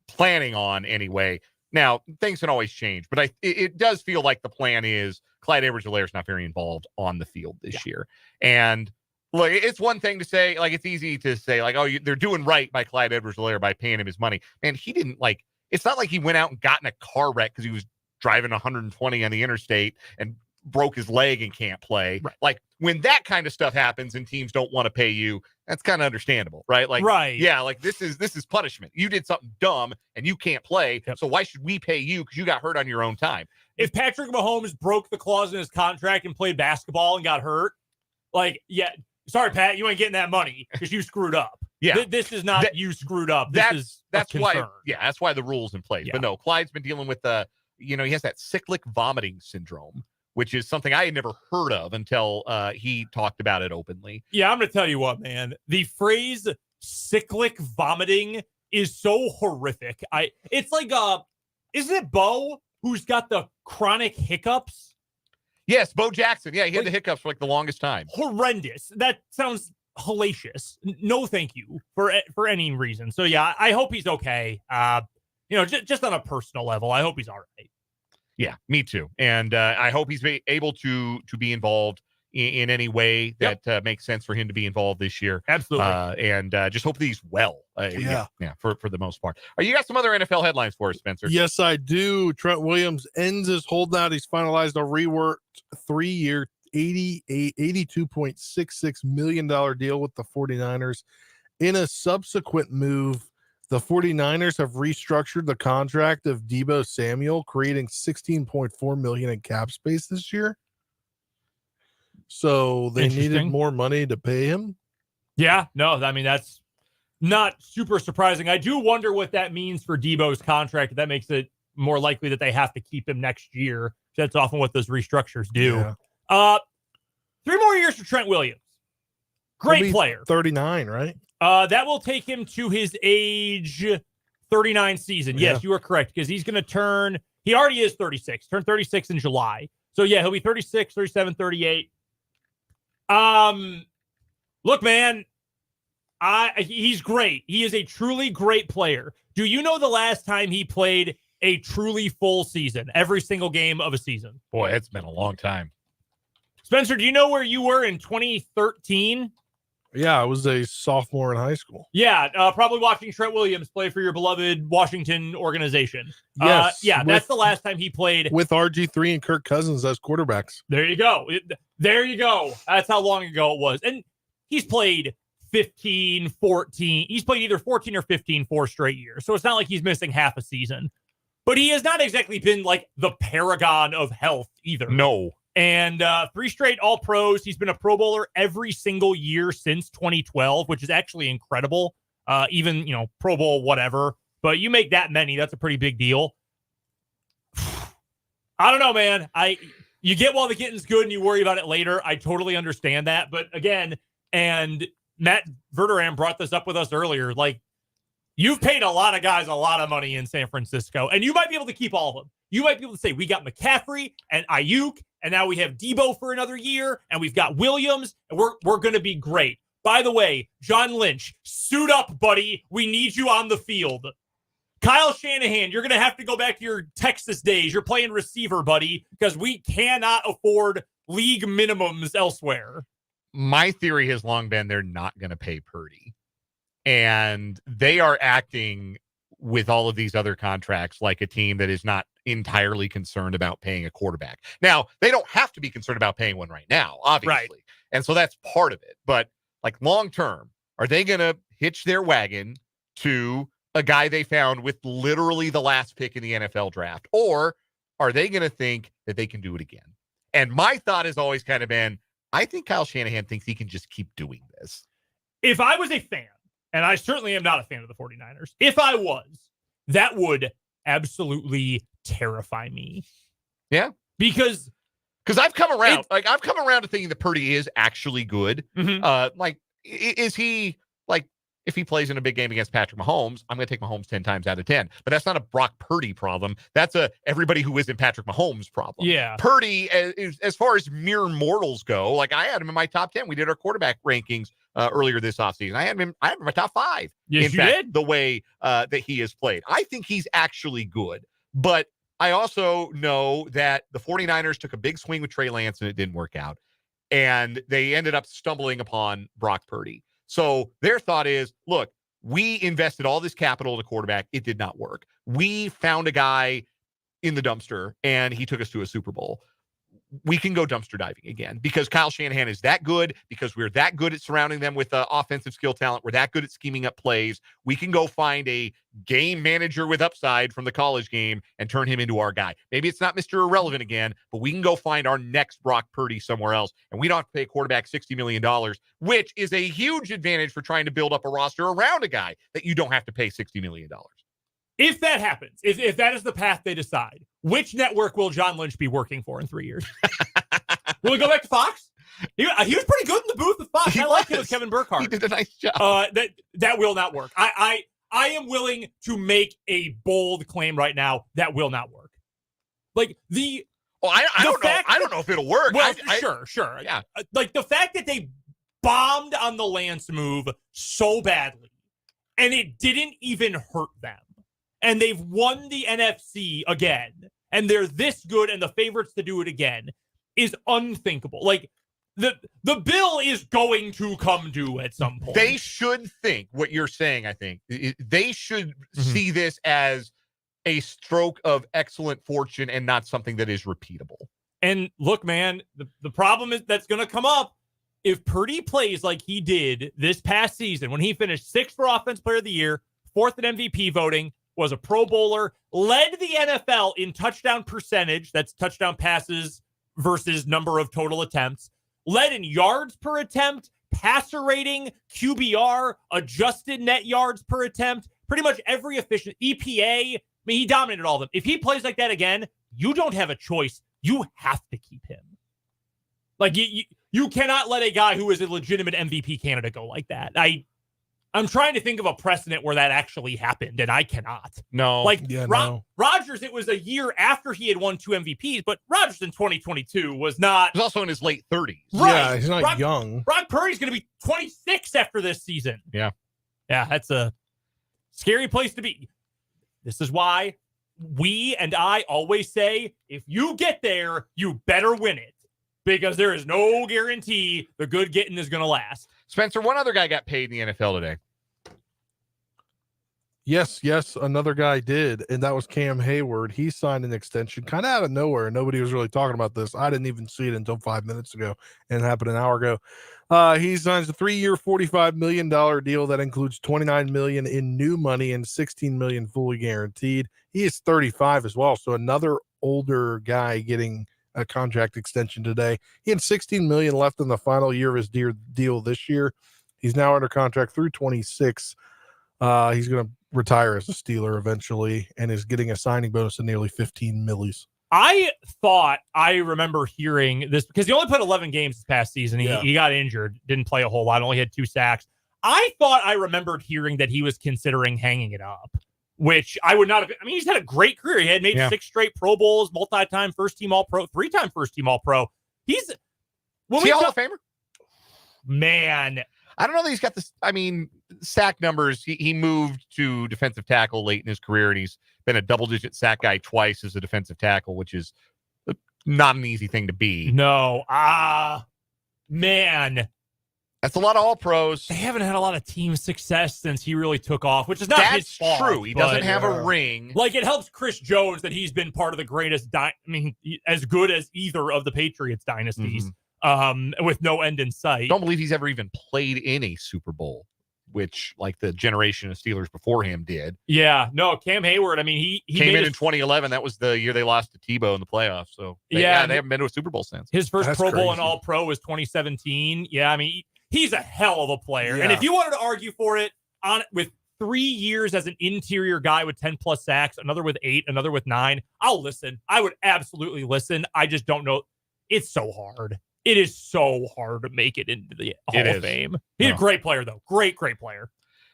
planning on anyway. Now, things can always change, but it does feel like the plan is Clyde Edwards-Helaire is not very involved on the field this year. And look, it's one thing to say, like, it's easy to say, like, oh, they're doing right by Clyde Edwards-Helaire by paying him his money. Man, he didn't, like, it's not like he went out and got in a car wreck because he was driving 120 on the interstate and broke his leg and can't play. Right. Like, when that kind of stuff happens and teams don't want to pay you, that's kind of understandable, right? Like, right. Yeah, like this is punishment. You did something dumb and you can't play. Yep. So why should we pay you because you got hurt on your own time? If Patrick Mahomes broke the clause in his contract and played basketball and got hurt, like, yeah, sorry, Pat, you ain't getting that money because you screwed up. Yeah, this is not you screwed up. That's why. Yeah, that's why the rule's in place. Yeah. But no, Clyde's been dealing with he has that cyclic vomiting syndrome, which is something I had never heard of until he talked about it openly. Yeah, I'm going to tell you what, man. The phrase cyclic vomiting is so horrific. It's like, isn't it Bo who's got the chronic hiccups? Yes, Bo Jackson. Yeah, he had the hiccups for like the longest time. Horrendous. That sounds hellacious. No, thank you for any reason. So yeah, I hope he's okay. Just on a personal level, I hope he's all right. Yeah, me too. And I hope he's able to be involved in any way that makes sense for him to be involved this year. Absolutely. And just hope that he's well. For the most part. You got some other NFL headlines for us, Spencer? Yes, I do. Trent Williams ends his holdout. He's finalized a reworked 3-year, $82.66 million deal with the 49ers. In a subsequent move, the 49ers have restructured the contract of Deebo Samuel, creating $16.4 million in cap space this year. So they needed more money to pay him. Yeah, no, I mean, that's not super surprising. I do wonder what that means for Deebo's contract. That makes it more likely that they have to keep him next year. That's often what those restructures do. Yeah. 3 more years for Trent Williams. Great player. 39, right? That will take him to his age 39 season. Yes, you are correct, because he's going to turn, he already is 36, turned 36 in July. So yeah, he'll be 36, 37, 38. Look, man, he's great. He is a truly great player. Do you know the last time he played a truly full season, every single game of a season? Boy, it's been a long time. Spencer, do you know where you were in 2013? Yeah, I was a sophomore in high school. Yeah, probably watching Trent Williams play for your beloved Washington organization. Yes, that's the last time he played. With RG3 and Kirk Cousins as quarterbacks. There you go. There you go. That's how long ago it was. And he's played 15, 14. He's played either 14 or 15 4 straight years. So it's not like he's missing half a season. But he has not exactly been like the paragon of health either. No. And 3 straight All-Pros. He's been a Pro Bowler every single year since 2012, which is actually incredible. Even, Pro Bowl, whatever. But you make that many, that's a pretty big deal. I don't know, man. You get while the getting's good and you worry about it later. I totally understand that. But again, and Matt Verderame brought this up with us earlier, like, you've paid a lot of guys a lot of money in San Francisco, and you might be able to keep all of them. You might be able to say, we got McCaffrey and Ayuk, and now we have Debo for another year, and we've got Williams, and we're going to be great. By the way, John Lynch, suit up, buddy. We need you on the field. Kyle Shanahan, you're going to have to go back to your Texas days. You're playing receiver, buddy, because we cannot afford league minimums elsewhere. My theory has long been they're not going to pay Purdy. And they are acting with all of these other contracts like a team that is not entirely concerned about paying a quarterback. Now, they don't have to be concerned about paying one right now, obviously. Right. And so that's part of it. But like long term, are they going to hitch their wagon to a guy they found with literally the last pick in the NFL draft? Or are they going to think that they can do it again? And my thought has always kind of been, I think Kyle Shanahan thinks he can just keep doing this. If I was a fan, and I certainly am not a fan of the 49ers, if I was, that would absolutely terrify me. Yeah. Because I've come around. I've come around to thinking that Purdy is actually good. Mm-hmm. Is he, like, if he plays in a big game against Patrick Mahomes, I'm going to take Mahomes 10 times out of 10. But that's not a Brock Purdy problem. That's a everybody who isn't Patrick Mahomes problem. Yeah. Purdy, as far as mere mortals go, like, I had him in my top 10. We did our quarterback rankings earlier this offseason. I had him in my top 5. Yes, you did. The way that he has played. I think he's actually good. But I also know that the 49ers took a big swing with Trey Lance and it didn't work out. And they ended up stumbling upon Brock Purdy. So their thought is, look, we invested all this capital in a quarterback. It did not work. We found a guy in the dumpster and he took us to a Super Bowl. We can go dumpster diving again because Kyle Shanahan is that good, because we're that good at surrounding them with offensive skill talent. We're that good at scheming up plays. We can go find a game manager with upside from the college game and turn him into our guy. Maybe it's not Mr. Irrelevant again, but we can go find our next Brock Purdy somewhere else. And we don't have to pay a quarterback $60 million, which is a huge advantage for trying to build up a roster around a guy that you don't have to pay $60 million. If that happens, if that is the path they decide, which network will John Lynch be working for in 3 years? Will he go back to Fox? He was pretty good in the booth with Fox. I like him with Kevin Burkhardt. He did a nice job. That will not work. I am willing to make a bold claim right now that will not work. Like I don't know. I don't know if it'll work. Well, sure. Yeah. Like the fact that they bombed on the Lance move so badly and it didn't even hurt them. And they've won the NFC again, and they're this good and the favorites to do it again, is unthinkable. Like, the bill is going to come due at some point. They should think what you're saying, I think. They should see this as a stroke of excellent fortune and not something that is repeatable. And look, man, the problem is that's going to come up. If Purdy plays like he did this past season when he finished 6th for Offensive Player of the Year, 4th in MVP voting, was a Pro Bowler, led the NFL in touchdown percentage, that's touchdown passes versus number of total attempts, led in yards per attempt, passer rating, QBR, adjusted net yards per attempt, pretty much every efficient EPA. I mean, he dominated all of them. If he plays like that again, you don't have a choice. You have to keep him. Like, you cannot let a guy who is a legitimate MVP candidate go like that. I'm trying to think of a precedent where that actually happened, and I cannot. No. Like no. Rodgers, it was a year after he had won 2 MVPs, but Rodgers in 2022 was not. He's also in his late 30s. Right. Yeah, he's not young. Brock Purdy's going to be 26 after this season. Yeah. Yeah, that's a scary place to be. This is why we and I always say, if you get there, you better win it. Because there is no guarantee the good getting is going to last. Spencer, one other guy got paid in the NFL today. Yes, another guy did, and that was Cam Hayward. He signed an extension kind of out of nowhere. Nobody was really talking about this. I didn't even see it until 5 minutes ago, and it happened an hour ago. He signs a 3-year, $45 million deal that includes $29 million in new money and $16 million fully guaranteed. He is 35 as well, so another older guy getting a contract extension today. He had $16 million left in the final year of his deal this year. He's now under contract through 26. He's going to retire as a Steeler eventually and is getting a signing bonus of nearly 15 millies. I thought I remember hearing this because he only played 11 games this past season. He got injured, didn't play a whole lot, only had 2 sacks. I thought I remembered hearing that he was considering hanging it up, which I would not have. I mean, he's had a great career. He had made 6 straight Pro Bowls, multi-time first-team All-Pro, 3-time first-team All-Pro. He's he Hall of Famer? Man. I don't know that he's got this. I mean, sack numbers. He moved to defensive tackle late in his career, and he's been a double-digit sack guy twice as a defensive tackle, which is not an easy thing to be. No. Man. That's a lot of All-Pros. They haven't had a lot of team success since he really took off, which is not his fault. That's true. He doesn't have a ring. Like, it helps Chris Jones that he's been part of the greatest, as good as either of the Patriots dynasties. With no end in sight. Don't believe he's ever even played in a Super Bowl, which like the generation of Steelers before him did. Yeah, no, Cam Hayward. I mean, he came in 2011. That was the year they lost to Tebow in the playoffs. So they haven't been to a Super Bowl since. His first Pro Bowl and All Pro was 2017. Yeah, I mean, he's a hell of a player. Yeah. And if you wanted to argue for it with 3 years as an interior guy with 10 plus sacks, another with 8, another with 9, I'll listen. I would absolutely listen. I just don't know. It's so hard. It is so hard to make it into the Hall of Fame. He's a great player, though. Great player.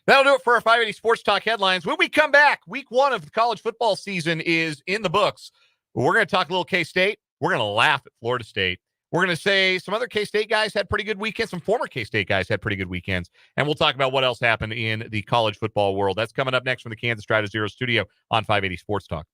That'll do it for our 580 Sports Talk headlines. When we come back, week 1 of the college football season is in the books. We're going to talk a little K-State. We're going to laugh at Florida State. We're going to say some other K-State guys had pretty good weekends. Some former K-State guys had pretty good weekends. And we'll talk about what else happened in the college football world. That's coming up next from the Kansas Drive to Zero studio on 580 Sports Talk.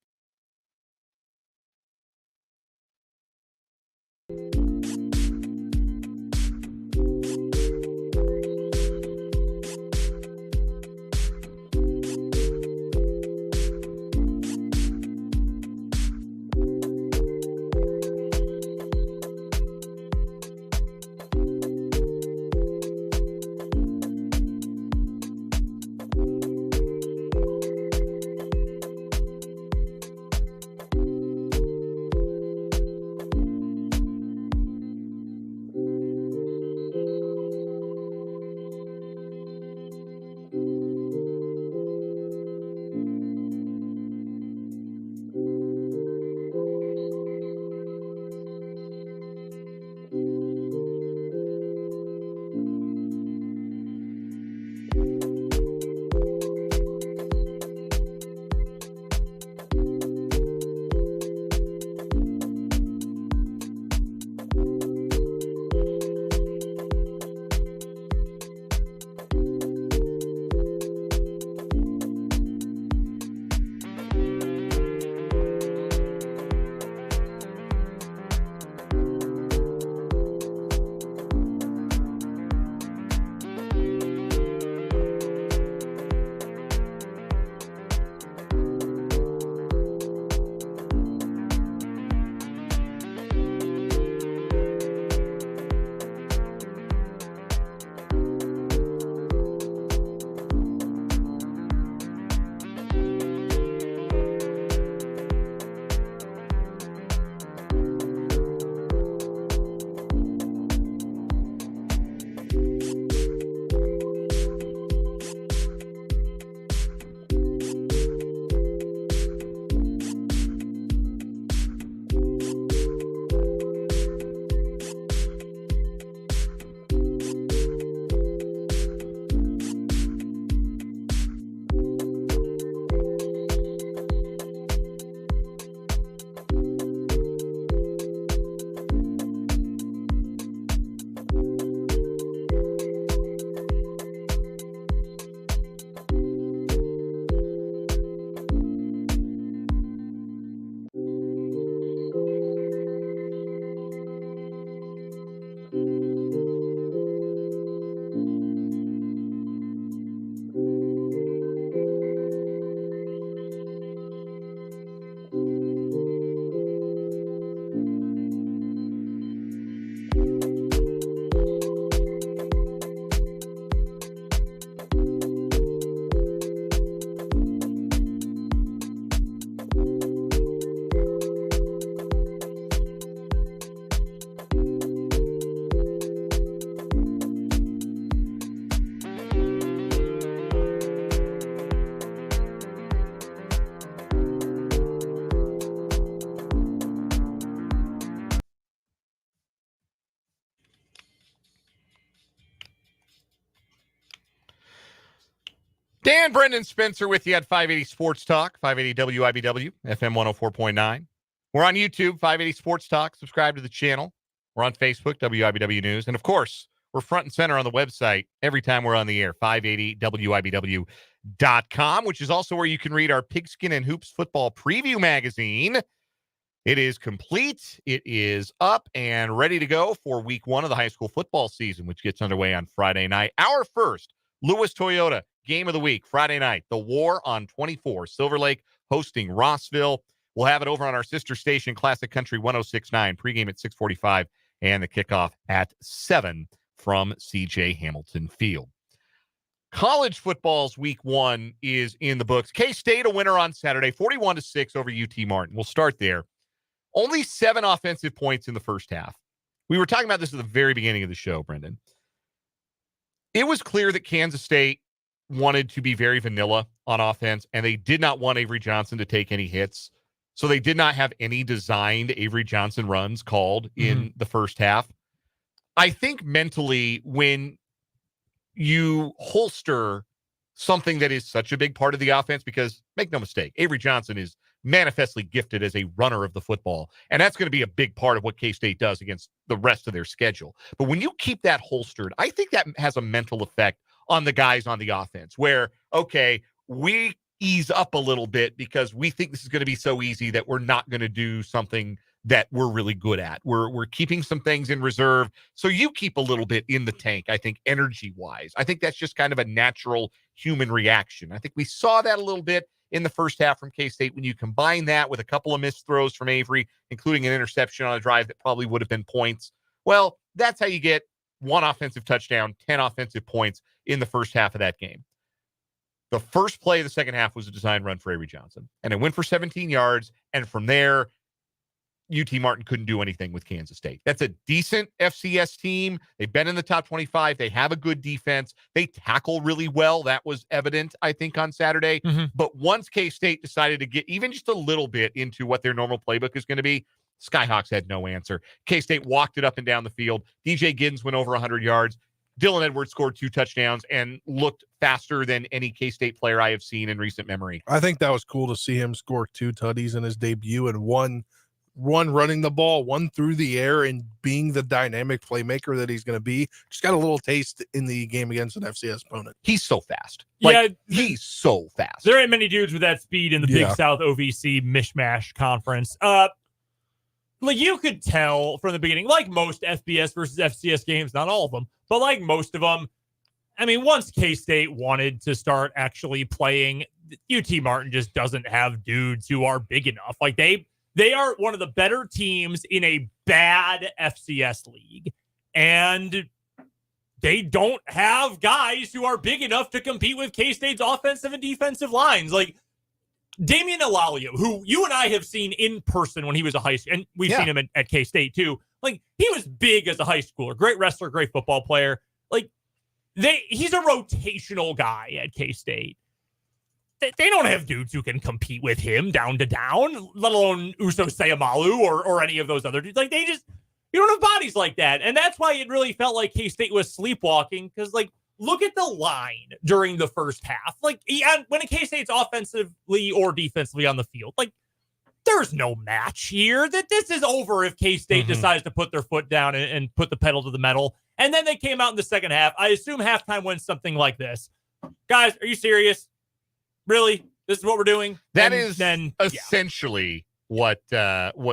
Dan Brendan Spencer with you at 580 Sports Talk, 580 WIBW, FM 104.9. We're on YouTube, 580 Sports Talk. Subscribe to the channel. We're on Facebook, WIBW News. And, of course, we're front and center on the website every time we're on the air, 580WIBW.com, which is also where you can read our Pigskin and Hoops football preview magazine. It is complete. It is up and ready to go for week one of the high school football season, which gets underway on Friday night. Our first Lewis Toyota game of the week, Friday night, the War on 24, Silver Lake hosting Rossville. We'll have it over on our sister station, Classic Country 106.9, pregame at 6:45, and the kickoff at 7 from C.J. Hamilton Field. College football's week one is in the books. K-State a winner on Saturday, 41-6 over UT Martin. We'll start there. Only 7 offensive points in the first half. We were talking about this at the very beginning of the show, Brendan. It was clear that Kansas State wanted to be very vanilla on offense, and they did not want Avery Johnson to take any hits. So they did not have any designed Avery Johnson runs called in the first half. I think mentally, when you holster something that is such a big part of the offense, because make no mistake, Avery Johnson is manifestly gifted as a runner of the football, and that's going to be a big part of what K-State does against the rest of their schedule. But when you keep that holstered, I think that has a mental effect on the guys on the offense where, okay, we ease up a little bit because we think this is going to be so easy that we're not going to do something that we're really good at. We're keeping some things in reserve. So you keep a little bit in the tank, I think, energy-wise. I think that's just kind of a natural human reaction. I think we saw that a little bit in the first half from K-State. When you combine that with a couple of missed throws from Avery, including an interception on a drive that probably would have been points, well, that's how you get 1 offensive touchdown, 10 offensive points in the first half of that game. The first play of the second half was a design run for Avery Johnson, and it went for 17 yards, and from there, UT Martin couldn't do anything with Kansas State. That's a decent FCS team. They've been in the top 25. They have a good defense. They tackle really well. That was evident, I think, on Saturday. But once K-State decided to get even just a little bit into what their normal playbook is going to be, Skyhawks had no answer. K-State walked it up and down the field. DJ Giddens went over 100 yards. Dylan Edwards scored 2 touchdowns and looked faster than any K-State player I have seen in recent memory. I think that was cool to see him score 2 tutties in his debut, and one running the ball, 1 through the air, and being the dynamic playmaker that he's going to be. Just got a little taste in the game against an FCS opponent. He's so fast. He's so fast. There ain't many dudes with that speed in the Big South OVC mishmash conference. Like you could tell from the beginning, like most FBS versus FCS games, not all of them, but like most of them, I mean, once K-State wanted to start actually playing, UT Martin just doesn't have dudes who are big enough. Like they are one of the better teams in a bad FCS league, and they don't have guys who are big enough to compete with K-State's offensive and defensive lines. Like Damian Elalio, who you and I have seen in person when he was a high school, and we've seen him at K-State too. Like he was big as a high schooler, great wrestler, great football player. Like he's a rotational guy at K-State. They don't have dudes who can compete with him down to down, let alone Uso Sayamalu or any of those other dudes. Like you don't have bodies like that. And that's why it really felt like K-State was sleepwalking, because like, look at the line during the first half. Like when a K-State's offensively or defensively on the field, like there's no match here. That this is over if K-State decides to put their foot down and put the pedal to the metal. And then they came out in the second half. I assume halftime went something like this. Guys, are you serious? Really? This is what we're doing? That is essentially what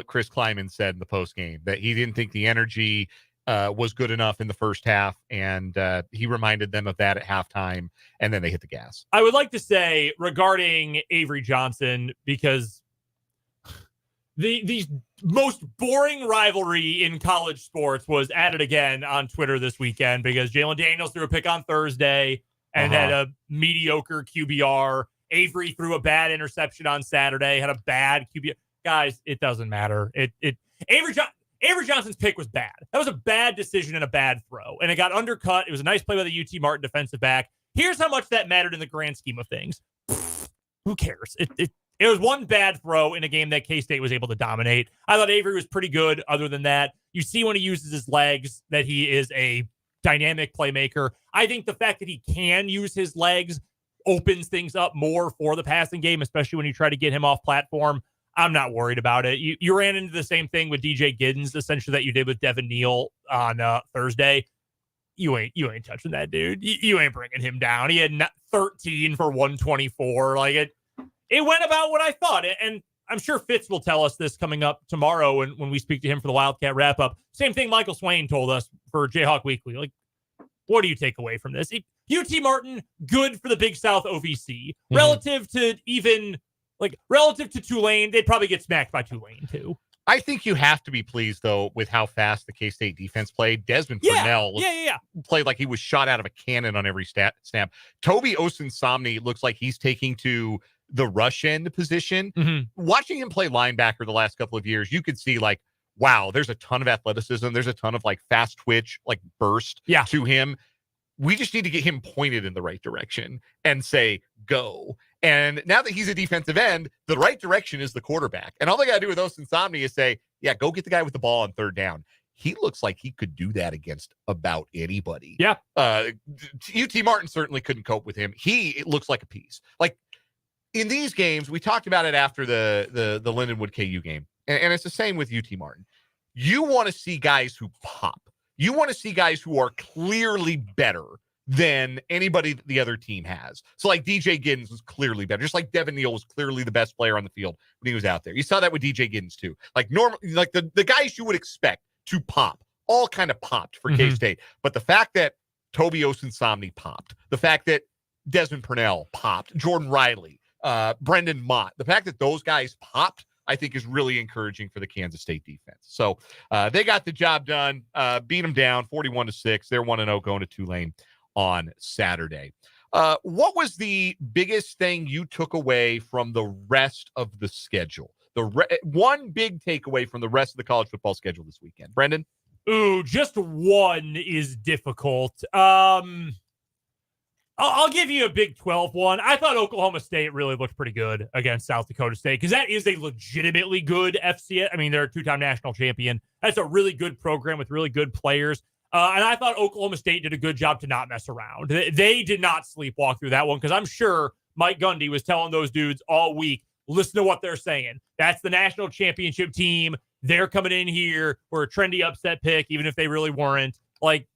Chris Kleiman said in the postgame, that he didn't think the energy was good enough in the first half, and he reminded them of that at halftime, and then they hit the gas. I would like to say regarding Avery Johnson, because the most boring rivalry in college sports was added again on Twitter this weekend, because Jalen Daniels threw a pick on Thursday and had a mediocre QBR. Avery threw a bad interception on Saturday, had a bad QBR. Guys, it doesn't matter. Avery Johnson's pick was bad. That was a bad decision and a bad throw, and it got undercut. It was a nice play by the UT Martin defensive back. Here's how much that mattered in the grand scheme of things. Who cares? It was one bad throw in a game that K-State was able to dominate. I thought Avery was pretty good. Other than that, you see when he uses his legs that he is a dynamic playmaker. I think the fact that he can use his legs opens things up more for the passing game, especially when you try to get him off platform. I'm not worried about it. You ran into the same thing with DJ Giddens, essentially, that you did with Devin Neal on Thursday. You ain't touching that dude. You ain't bringing him down. He had 13 for 124. Like it went about what I thought. And I'm sure Fitz will tell us this coming up tomorrow when we speak to him for the Wildcat wrap up. Same thing Michael Swain told us for Jayhawk Weekly. Like, what do you take away from this? UT Martin, good for the Big South OVC. Mm-hmm. Relative to Tulane, they'd probably get smacked by Tulane too. I think you have to be pleased, though, with how fast the K-State defense played. Desmond Purnell played like he was shot out of a cannon on every snap. Toby Osunsomni looks like he's taking to the rush end position. Mm-hmm. Watching him play linebacker the last couple of years, you could see, like, wow, there's a ton of athleticism. There's a ton of, like, fast twitch, like, burst to him. We just need to get him pointed in the right direction and say, go. And now that he's a defensive end, the right direction is the quarterback. And all they got to do with Osunsomni is say, yeah, go get the guy with the ball on third down. He looks like he could do that against about anybody. Yeah. UT Martin certainly couldn't cope with him. It looks like a piece. Like, in these games, we talked about it after the Lindenwood KU game. And it's the same with UT Martin. You want to see guys who pop. You want to see guys who are clearly better than anybody that the other team has. So, like, DJ Giddens was clearly better. Just like Devin Neal was clearly the best player on the field when he was out there. You saw that with DJ Giddens, too. Like, the guys you would expect to pop all kind of popped for K-State. But the fact that Toby Osunsomni popped, the fact that Desmond Purnell popped, Jordan Riley, Brendan Mott, the fact that those guys popped, I think is really encouraging for the Kansas State defense. So they got the job done, beat them down 41-6. They're 1-0 going to Tulane on Saturday. What was the biggest thing you took away from the rest of the schedule? One big takeaway from the rest of the college football schedule this weekend. Brendan? Ooh, just one is difficult. I'll give you a Big 12 one. I thought Oklahoma State really looked pretty good against South Dakota State because that is a legitimately good FCS. I mean, they're a two-time national champion. That's a really good program with really good players. And I thought Oklahoma State did a good job to not mess around. They did not sleepwalk through that one because I'm sure Mike Gundy was telling those dudes all week, listen to what they're saying. That's the national championship team. They're coming in here for a trendy upset pick, even if they really weren't. Like,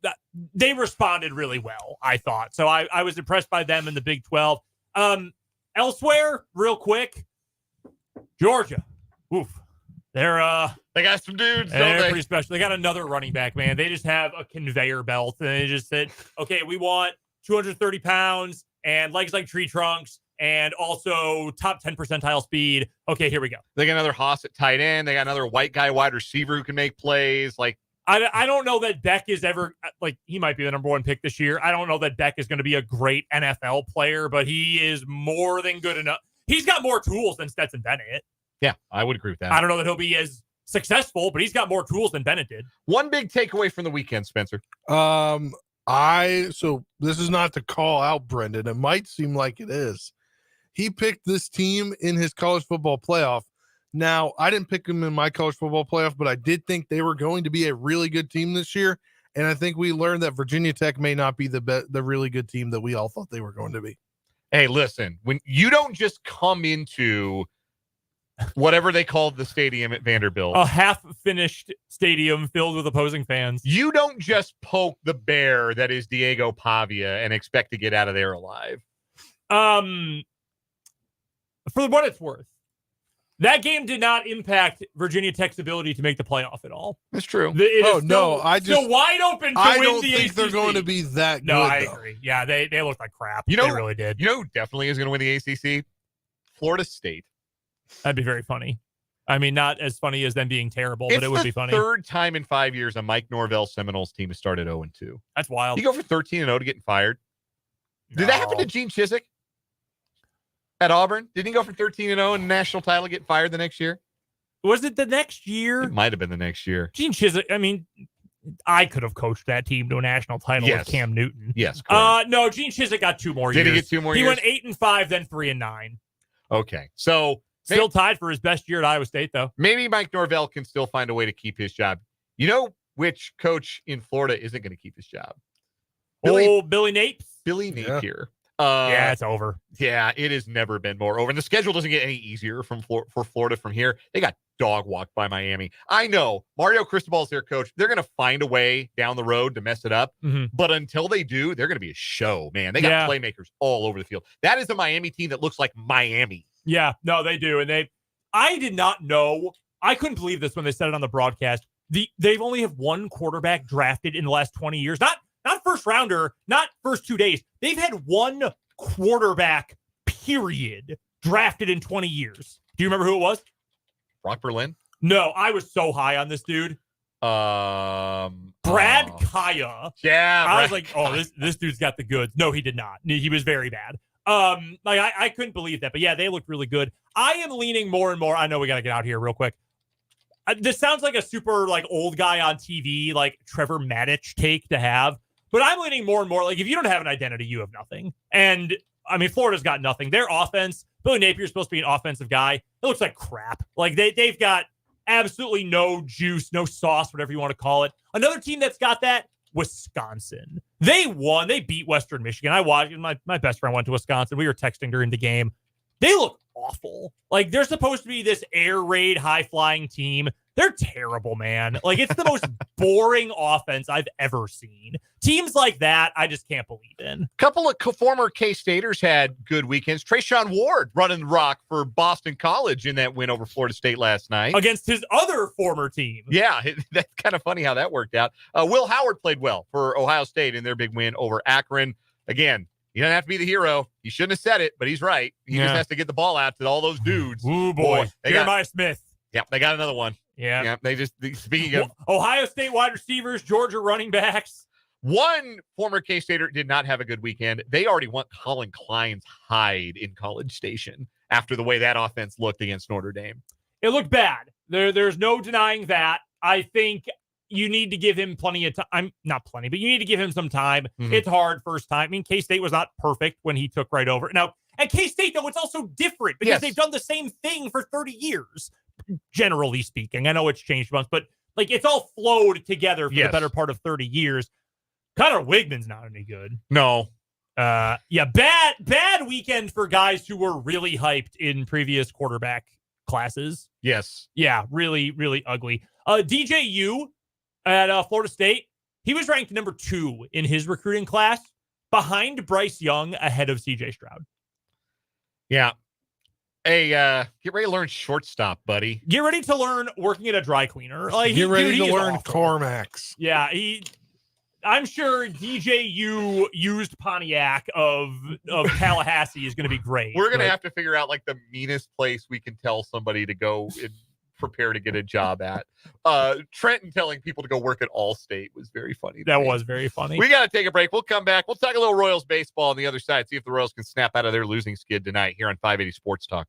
they responded really well, I thought. So I was impressed by them in the Big 12. Elsewhere, real quick, Georgia. Oof. They got some dudes, they're don't they? pretty special. They got another running back, man. They just have a conveyor belt. And they just said, okay, we want 230 pounds and legs like tree trunks and also top 10 percentile speed. Okay, here we go. They got another Haas at tight end. They got another white guy wide receiver who can make plays. Like, I don't know that Beck is ever, like, he might be the number one pick this year. I don't know that Beck is going to be a great NFL player, but he is more than good enough. He's got more tools than Stetson Bennett. Yeah, I would agree with that. I don't know that he'll be as successful, but he's got more tools than Bennett did. One big takeaway from the weekend, Spencer. So this is not to call out Brendan. It might seem like it is. He picked this team in his college football playoff. Now, I didn't pick them in my college football playoff, but I did think they were going to be a really good team this year. And I think we learned that Virginia Tech may not be the really good team that we all thought they were going to be. Hey, listen, when you don't just come into whatever they called the stadium at Vanderbilt, a half-finished stadium filled with opposing fans. You don't just poke the bear that is Diego Pavia and expect to get out of there alive. For what it's worth, that game did not impact Virginia Tech's ability to make the playoff at all. That's true. Still wide open to I win don't the think ACC. they're going to be that good. No, I agree. Yeah, they looked like crap. They really did. You know who definitely is going to win the ACC? Florida State. That'd be very funny. I mean, not as funny as them being terrible, but it would be funny. It's the third time in 5 years a Mike Norvell Seminoles team has started 0-2. That's wild. You go for 13-0 to getting fired. No. Did that happen to Gene Chizik at Auburn? Didn't he go for 13-0 and national title, get fired the next year? Was it the next year? It might have been the next year. Gene Chizik, I mean, I could have coached that team to a national title with Cam Newton. Yes. Correct. No, Gene Chizik got 2 more years. Did he get 2 more years? He went 8-5, then 3-9. Okay. So still tied for his best year at Iowa State, though. Maybe Mike Norvell can still find a way to keep his job. You know which coach in Florida isn't going to keep his job? Billy Napier. Billy Napier. Yeah, it's over. Yeah, it has never been more over. And the schedule doesn't get any easier for Florida from here. They got dog walked by Miami. I know Mario Cristobal's their coach. They're going to find a way down the road to mess it up. But until they do, they're going to be a show, man. They got playmakers all over the field. That is a Miami team that looks like Miami. Yeah, no, they do. And I did not know. I couldn't believe this when they said it on the broadcast. They've only have one quarterback drafted in the last 20 years. Not first rounder, not first 2 days. They've had one quarterback, period, drafted in 20 years. Do you remember who it was? Brock Berlin? No, I was so high on this dude. Brad Kaya. Yeah. I was like, oh, this dude's got the goods. No, he did not. He was very bad. I couldn't believe that. But yeah, they looked really good. I am leaning more and more. I know we got to get out here real quick. This sounds like a super old guy on TV, like Trevor Maddich take to have. But I'm leaning more and more if you don't have an identity, you have nothing. And I mean, Florida's got nothing. Their offense, Billy Napier's supposed to be an offensive guy. It looks like crap. They've got absolutely no juice, no sauce, whatever you want to call it. Another team that's got that, Wisconsin. They won. They beat Western Michigan. I watched. My best friend went to Wisconsin. We were texting during the game. They look awful. They're supposed to be this air raid, high flying team. They're terrible, man. It's the most boring offense I've ever seen. Teams like that, I just can't believe in. A couple of former K-Staters had good weekends. Trayshawn Ward running the rock for Boston College in that win over Florida State last night. Against his other former team. Yeah, that's kind of funny how that worked out. Will Howard played well for Ohio State in their big win over Akron. Again, you don't have to be the hero. You shouldn't have said it, but he's right. He just has to get the ball out to all those dudes. Ooh, boy. Jeremiah Smith. Yep, they got another one. Yeah. Speaking of Ohio State wide receivers, Georgia running backs. One former K-Stater did not have a good weekend. They already want Colin Klein's hide in College Station after the way that offense looked against Notre Dame. It looked bad. There's no denying that. I think you need to give him plenty of time. Not plenty, but you need to give him some time. It's hard first time. I mean, K-State was not perfect when he took right over. Now, at K-State, though, it's also different because they've done the same thing for 30 years. Generally speaking, I know it's changed once, but it's all flowed together for the better part of 30 years. Connor Wigman's not any good. No. Bad weekend for guys who were really hyped in previous quarterback classes. Yes. Yeah, really, really ugly. DJU at Florida State, he was ranked number 2 in his recruiting class, behind Bryce Young, ahead of CJ Stroud. Yeah. Hey, get ready to learn shortstop, buddy. Get ready to learn working at a dry cleaner. Get ready to learn CarMax. Yeah, I'm sure DJU used Pontiac of Tallahassee is going to be great. We're going to have to figure out the meanest place we can tell somebody to go and prepare to get a job at. Trenton telling people to go work at Allstate was very funny. That was very funny. We got to take a break. We'll come back. We'll talk a little Royals baseball on the other side. See if the Royals can snap out of their losing skid tonight here on 580 Sports Talk.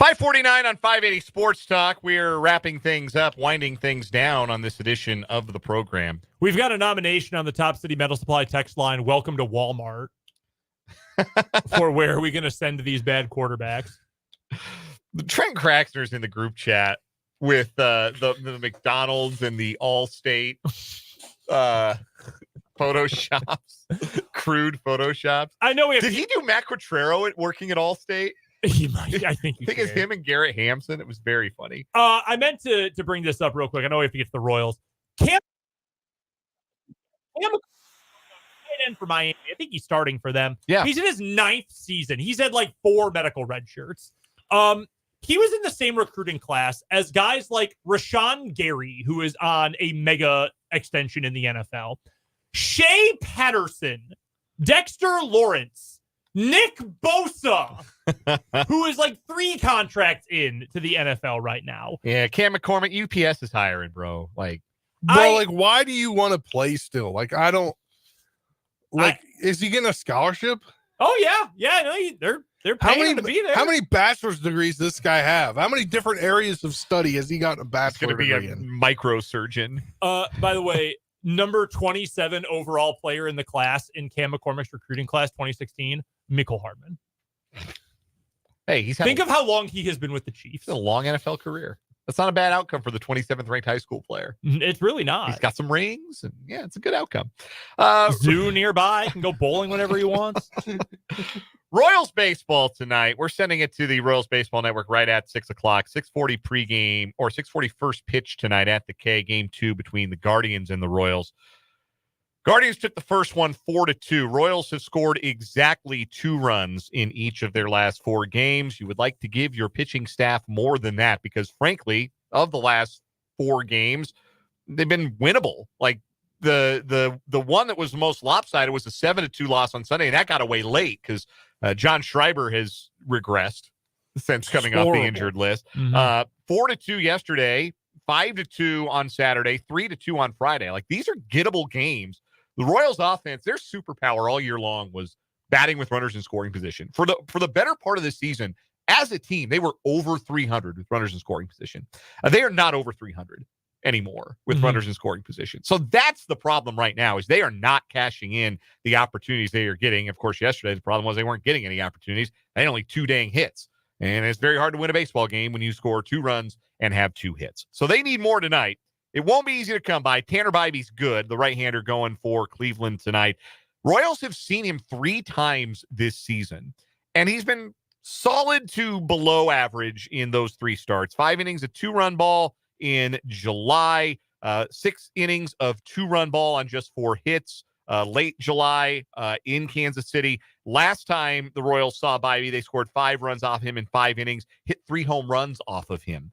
5:49 on 580 Sports Talk. We're wrapping things up, winding things down on this edition of the program. We've got a nomination on the Top City Metal Supply text line. Welcome to Walmart. For where are we going to send these bad quarterbacks? Trent Craxner's in the group chat with the McDonald's and the Allstate photoshops, crude photoshops. I know. Did he do Matt Quatrero working at Allstate? He might. I think it's him and Garrett Hampson. It was very funny. I meant to bring this up real quick. I know we have to get to the Royals. Cam in for Miami. I think he's starting for them. Yeah. He's in his 9th season. He's had like 4 medical red shirts. He was in the same recruiting class as guys like Rashawn Gary, who is on a mega extension in the NFL, Shea Patterson, Dexter Lawrence, Nick Bosa, who is like 3 contracts in to the NFL right now. Yeah, Cam McCormick, UPS is hiring, bro. Like, why do you want to play still? Like, I don't. Like, is he getting a scholarship? Oh yeah. No, they're paying him to be there. How many bachelor's degrees does this guy have? How many different areas of study has he gotten a bachelor's degree in? He's going to be a microsurgeon. By the way, number 27 overall player in the class in Cam McCormick's recruiting class 2016, Mecole Hardman. Hey, think of how long he has been with the Chiefs. It's a long NFL career. That's not a bad outcome for the 27th ranked high school player. It's really not. He's got some rings, and yeah, it's a good outcome. Zoo nearby, can go bowling whenever he wants. Royals baseball tonight. We're sending it to the Royals Baseball Network right at 6 o'clock. 6:40 pregame, or 6:40 first pitch tonight at the K. Game 2 between the Guardians and the Royals. Guardians took the first one 4-2. Royals have scored exactly 2 runs in each of their last 4 games. You would like to give your pitching staff more than that because, frankly, of the last 4 games, they've been winnable. Like the one that was the most lopsided was a 7-2 loss on Sunday, and that got away late because John Schreiber has regressed since coming off the injured list. 4-2 yesterday, 5-2 on Saturday, 3-2 on Friday. Like, these are gettable games. The Royals offense, their superpower all year long was batting with runners in scoring position. For the better part of the season, as a team, they were over 300 with runners in scoring position. They are not over 300 anymore with runners in scoring position. So that's the problem right now, is they are not cashing in the opportunities they are getting. Of course, yesterday the problem was they weren't getting any opportunities. They had only 2 dang hits. And it's very hard to win a baseball game when you score 2 runs and have 2 hits. So they need more tonight. It won't be easy to come by. Tanner Bybee's good, the right-hander going for Cleveland tonight. Royals have seen him 3 times this season, and he's been solid to below average in those 3 starts. 5 innings of 2-run ball in July, 6 innings of 2-run ball on just 4 hits. Late July in Kansas City. Last time the Royals saw Bybee, they scored 5 runs off him in 5 innings, hit 3 home runs off of him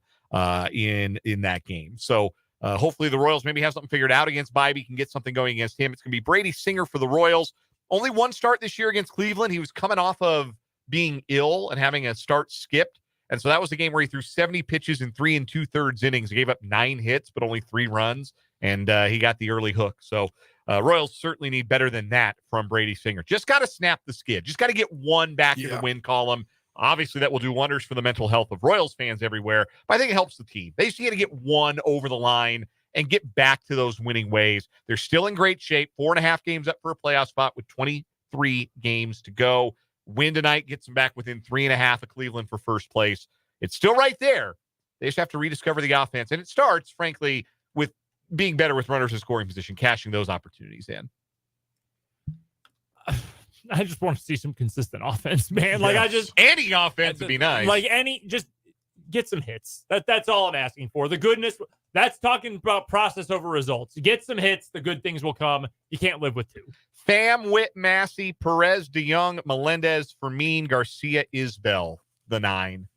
in that game. So hopefully the Royals maybe have something figured out against Bybee, can get something going against him. It's going to be Brady Singer for the Royals. Only 1 start this year against Cleveland. He was coming off of being ill and having a start skipped. And so that was the game where he threw 70 pitches in 3 2/3 innings. He gave up 9 hits, but only 3 runs. And he got the early hook. So Royals certainly need better than that from Brady Singer. Just got to snap the skid. Just got to get 1 back in the win column. Obviously, that will do wonders for the mental health of Royals fans everywhere, but I think it helps the team. They just got to get 1 over the line and get back to those winning ways. They're still in great shape. 4.5 games up for a playoff spot with 23 games to go. Win tonight gets them back within 3.5 of Cleveland for first place. It's still right there. They just have to rediscover the offense, and it starts, frankly, with being better with runners in scoring position, cashing those opportunities in. I just want to see some consistent offense, man. Like, any offense would be nice. Like, just get some hits. That's all I'm asking for. The goodness, that's talking about process over results. Get some hits, the good things will come. You can't live with 2. Pham, Witt, Massey, Perez, DeYoung, Melendez, Fermin, Garcia, Isbell, the 9.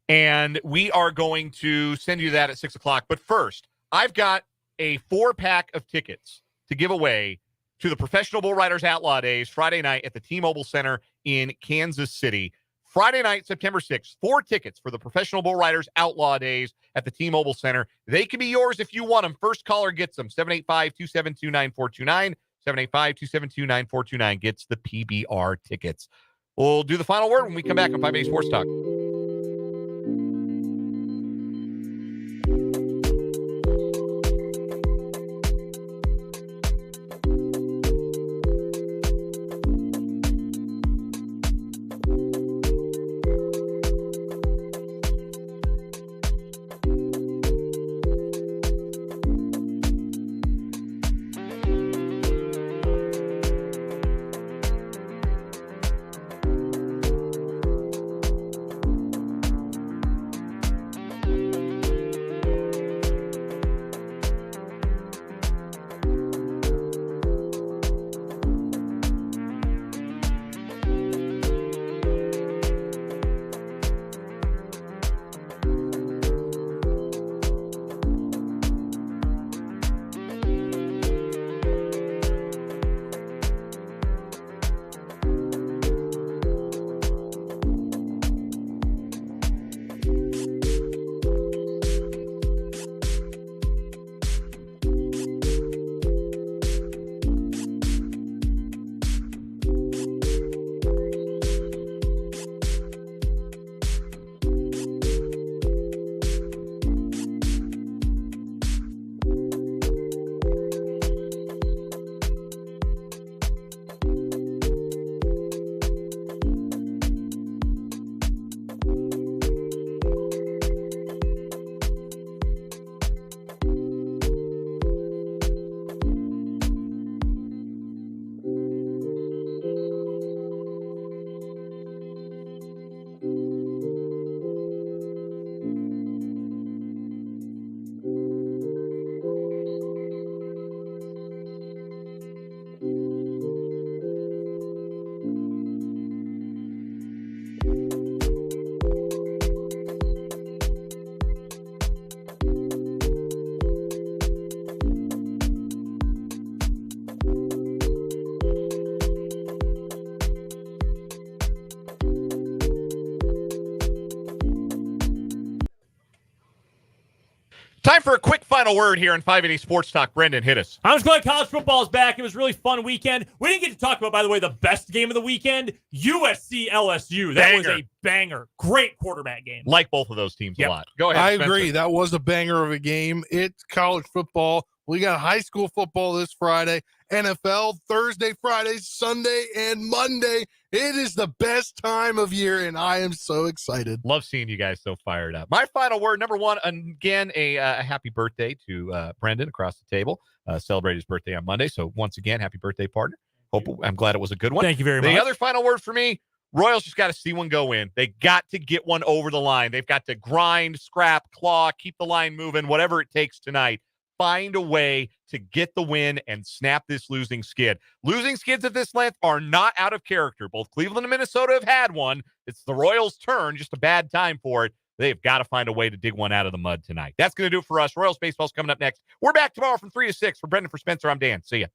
And we are going to send you that at 6 o'clock. But first, I've got a 4-pack of tickets to give away to the Professional Bull Riders Outlaw Days Friday night at the T-Mobile Center in Kansas City. Friday night, September 6th, 4 tickets for the Professional Bull Riders Outlaw Days at the T-Mobile Center. They can be yours if you want them. First caller gets them. 785-272-9429. 785-272-9429 gets the PBR tickets. We'll do the final word when we come back on 580 Sports Talk. Time for a quick final word here in 580 Sports Talk. Brendan, hit us. I'm just glad college football is back. It was a really fun weekend. We didn't get to talk about, by the way, the best game of the weekend, USC LSU. That was a banger. Great quarterback game. Like both of those teams a lot. Go ahead, I Spencer. agree. That was a banger of a game. It's college football. We got high school football this Friday, NFL Thursday, Friday, Sunday, and Monday. It is the best time of year, and I am so excited. Love seeing you guys so fired up. My final word, number one, again, a happy birthday to Brendan across the table. Celebrated his birthday on Monday, so once again, happy birthday, partner. I'm glad it was a good one. Thank you very much. The other final word for me, Royals just got to see one go in. They got to get one over the line. They've got to grind, scrap, claw, keep the line moving, whatever it takes tonight. Find a way to get the win and snap this losing skid. Losing skids at this length are not out of character. Both Cleveland and Minnesota have had one. It's the Royals' turn, just a bad time for it. They've got to find a way to dig one out of the mud tonight. That's going to do it for us. Royals baseball's coming up next. We're back tomorrow from 3 to 6. For Brendan, for Spencer, I'm Dan. See ya.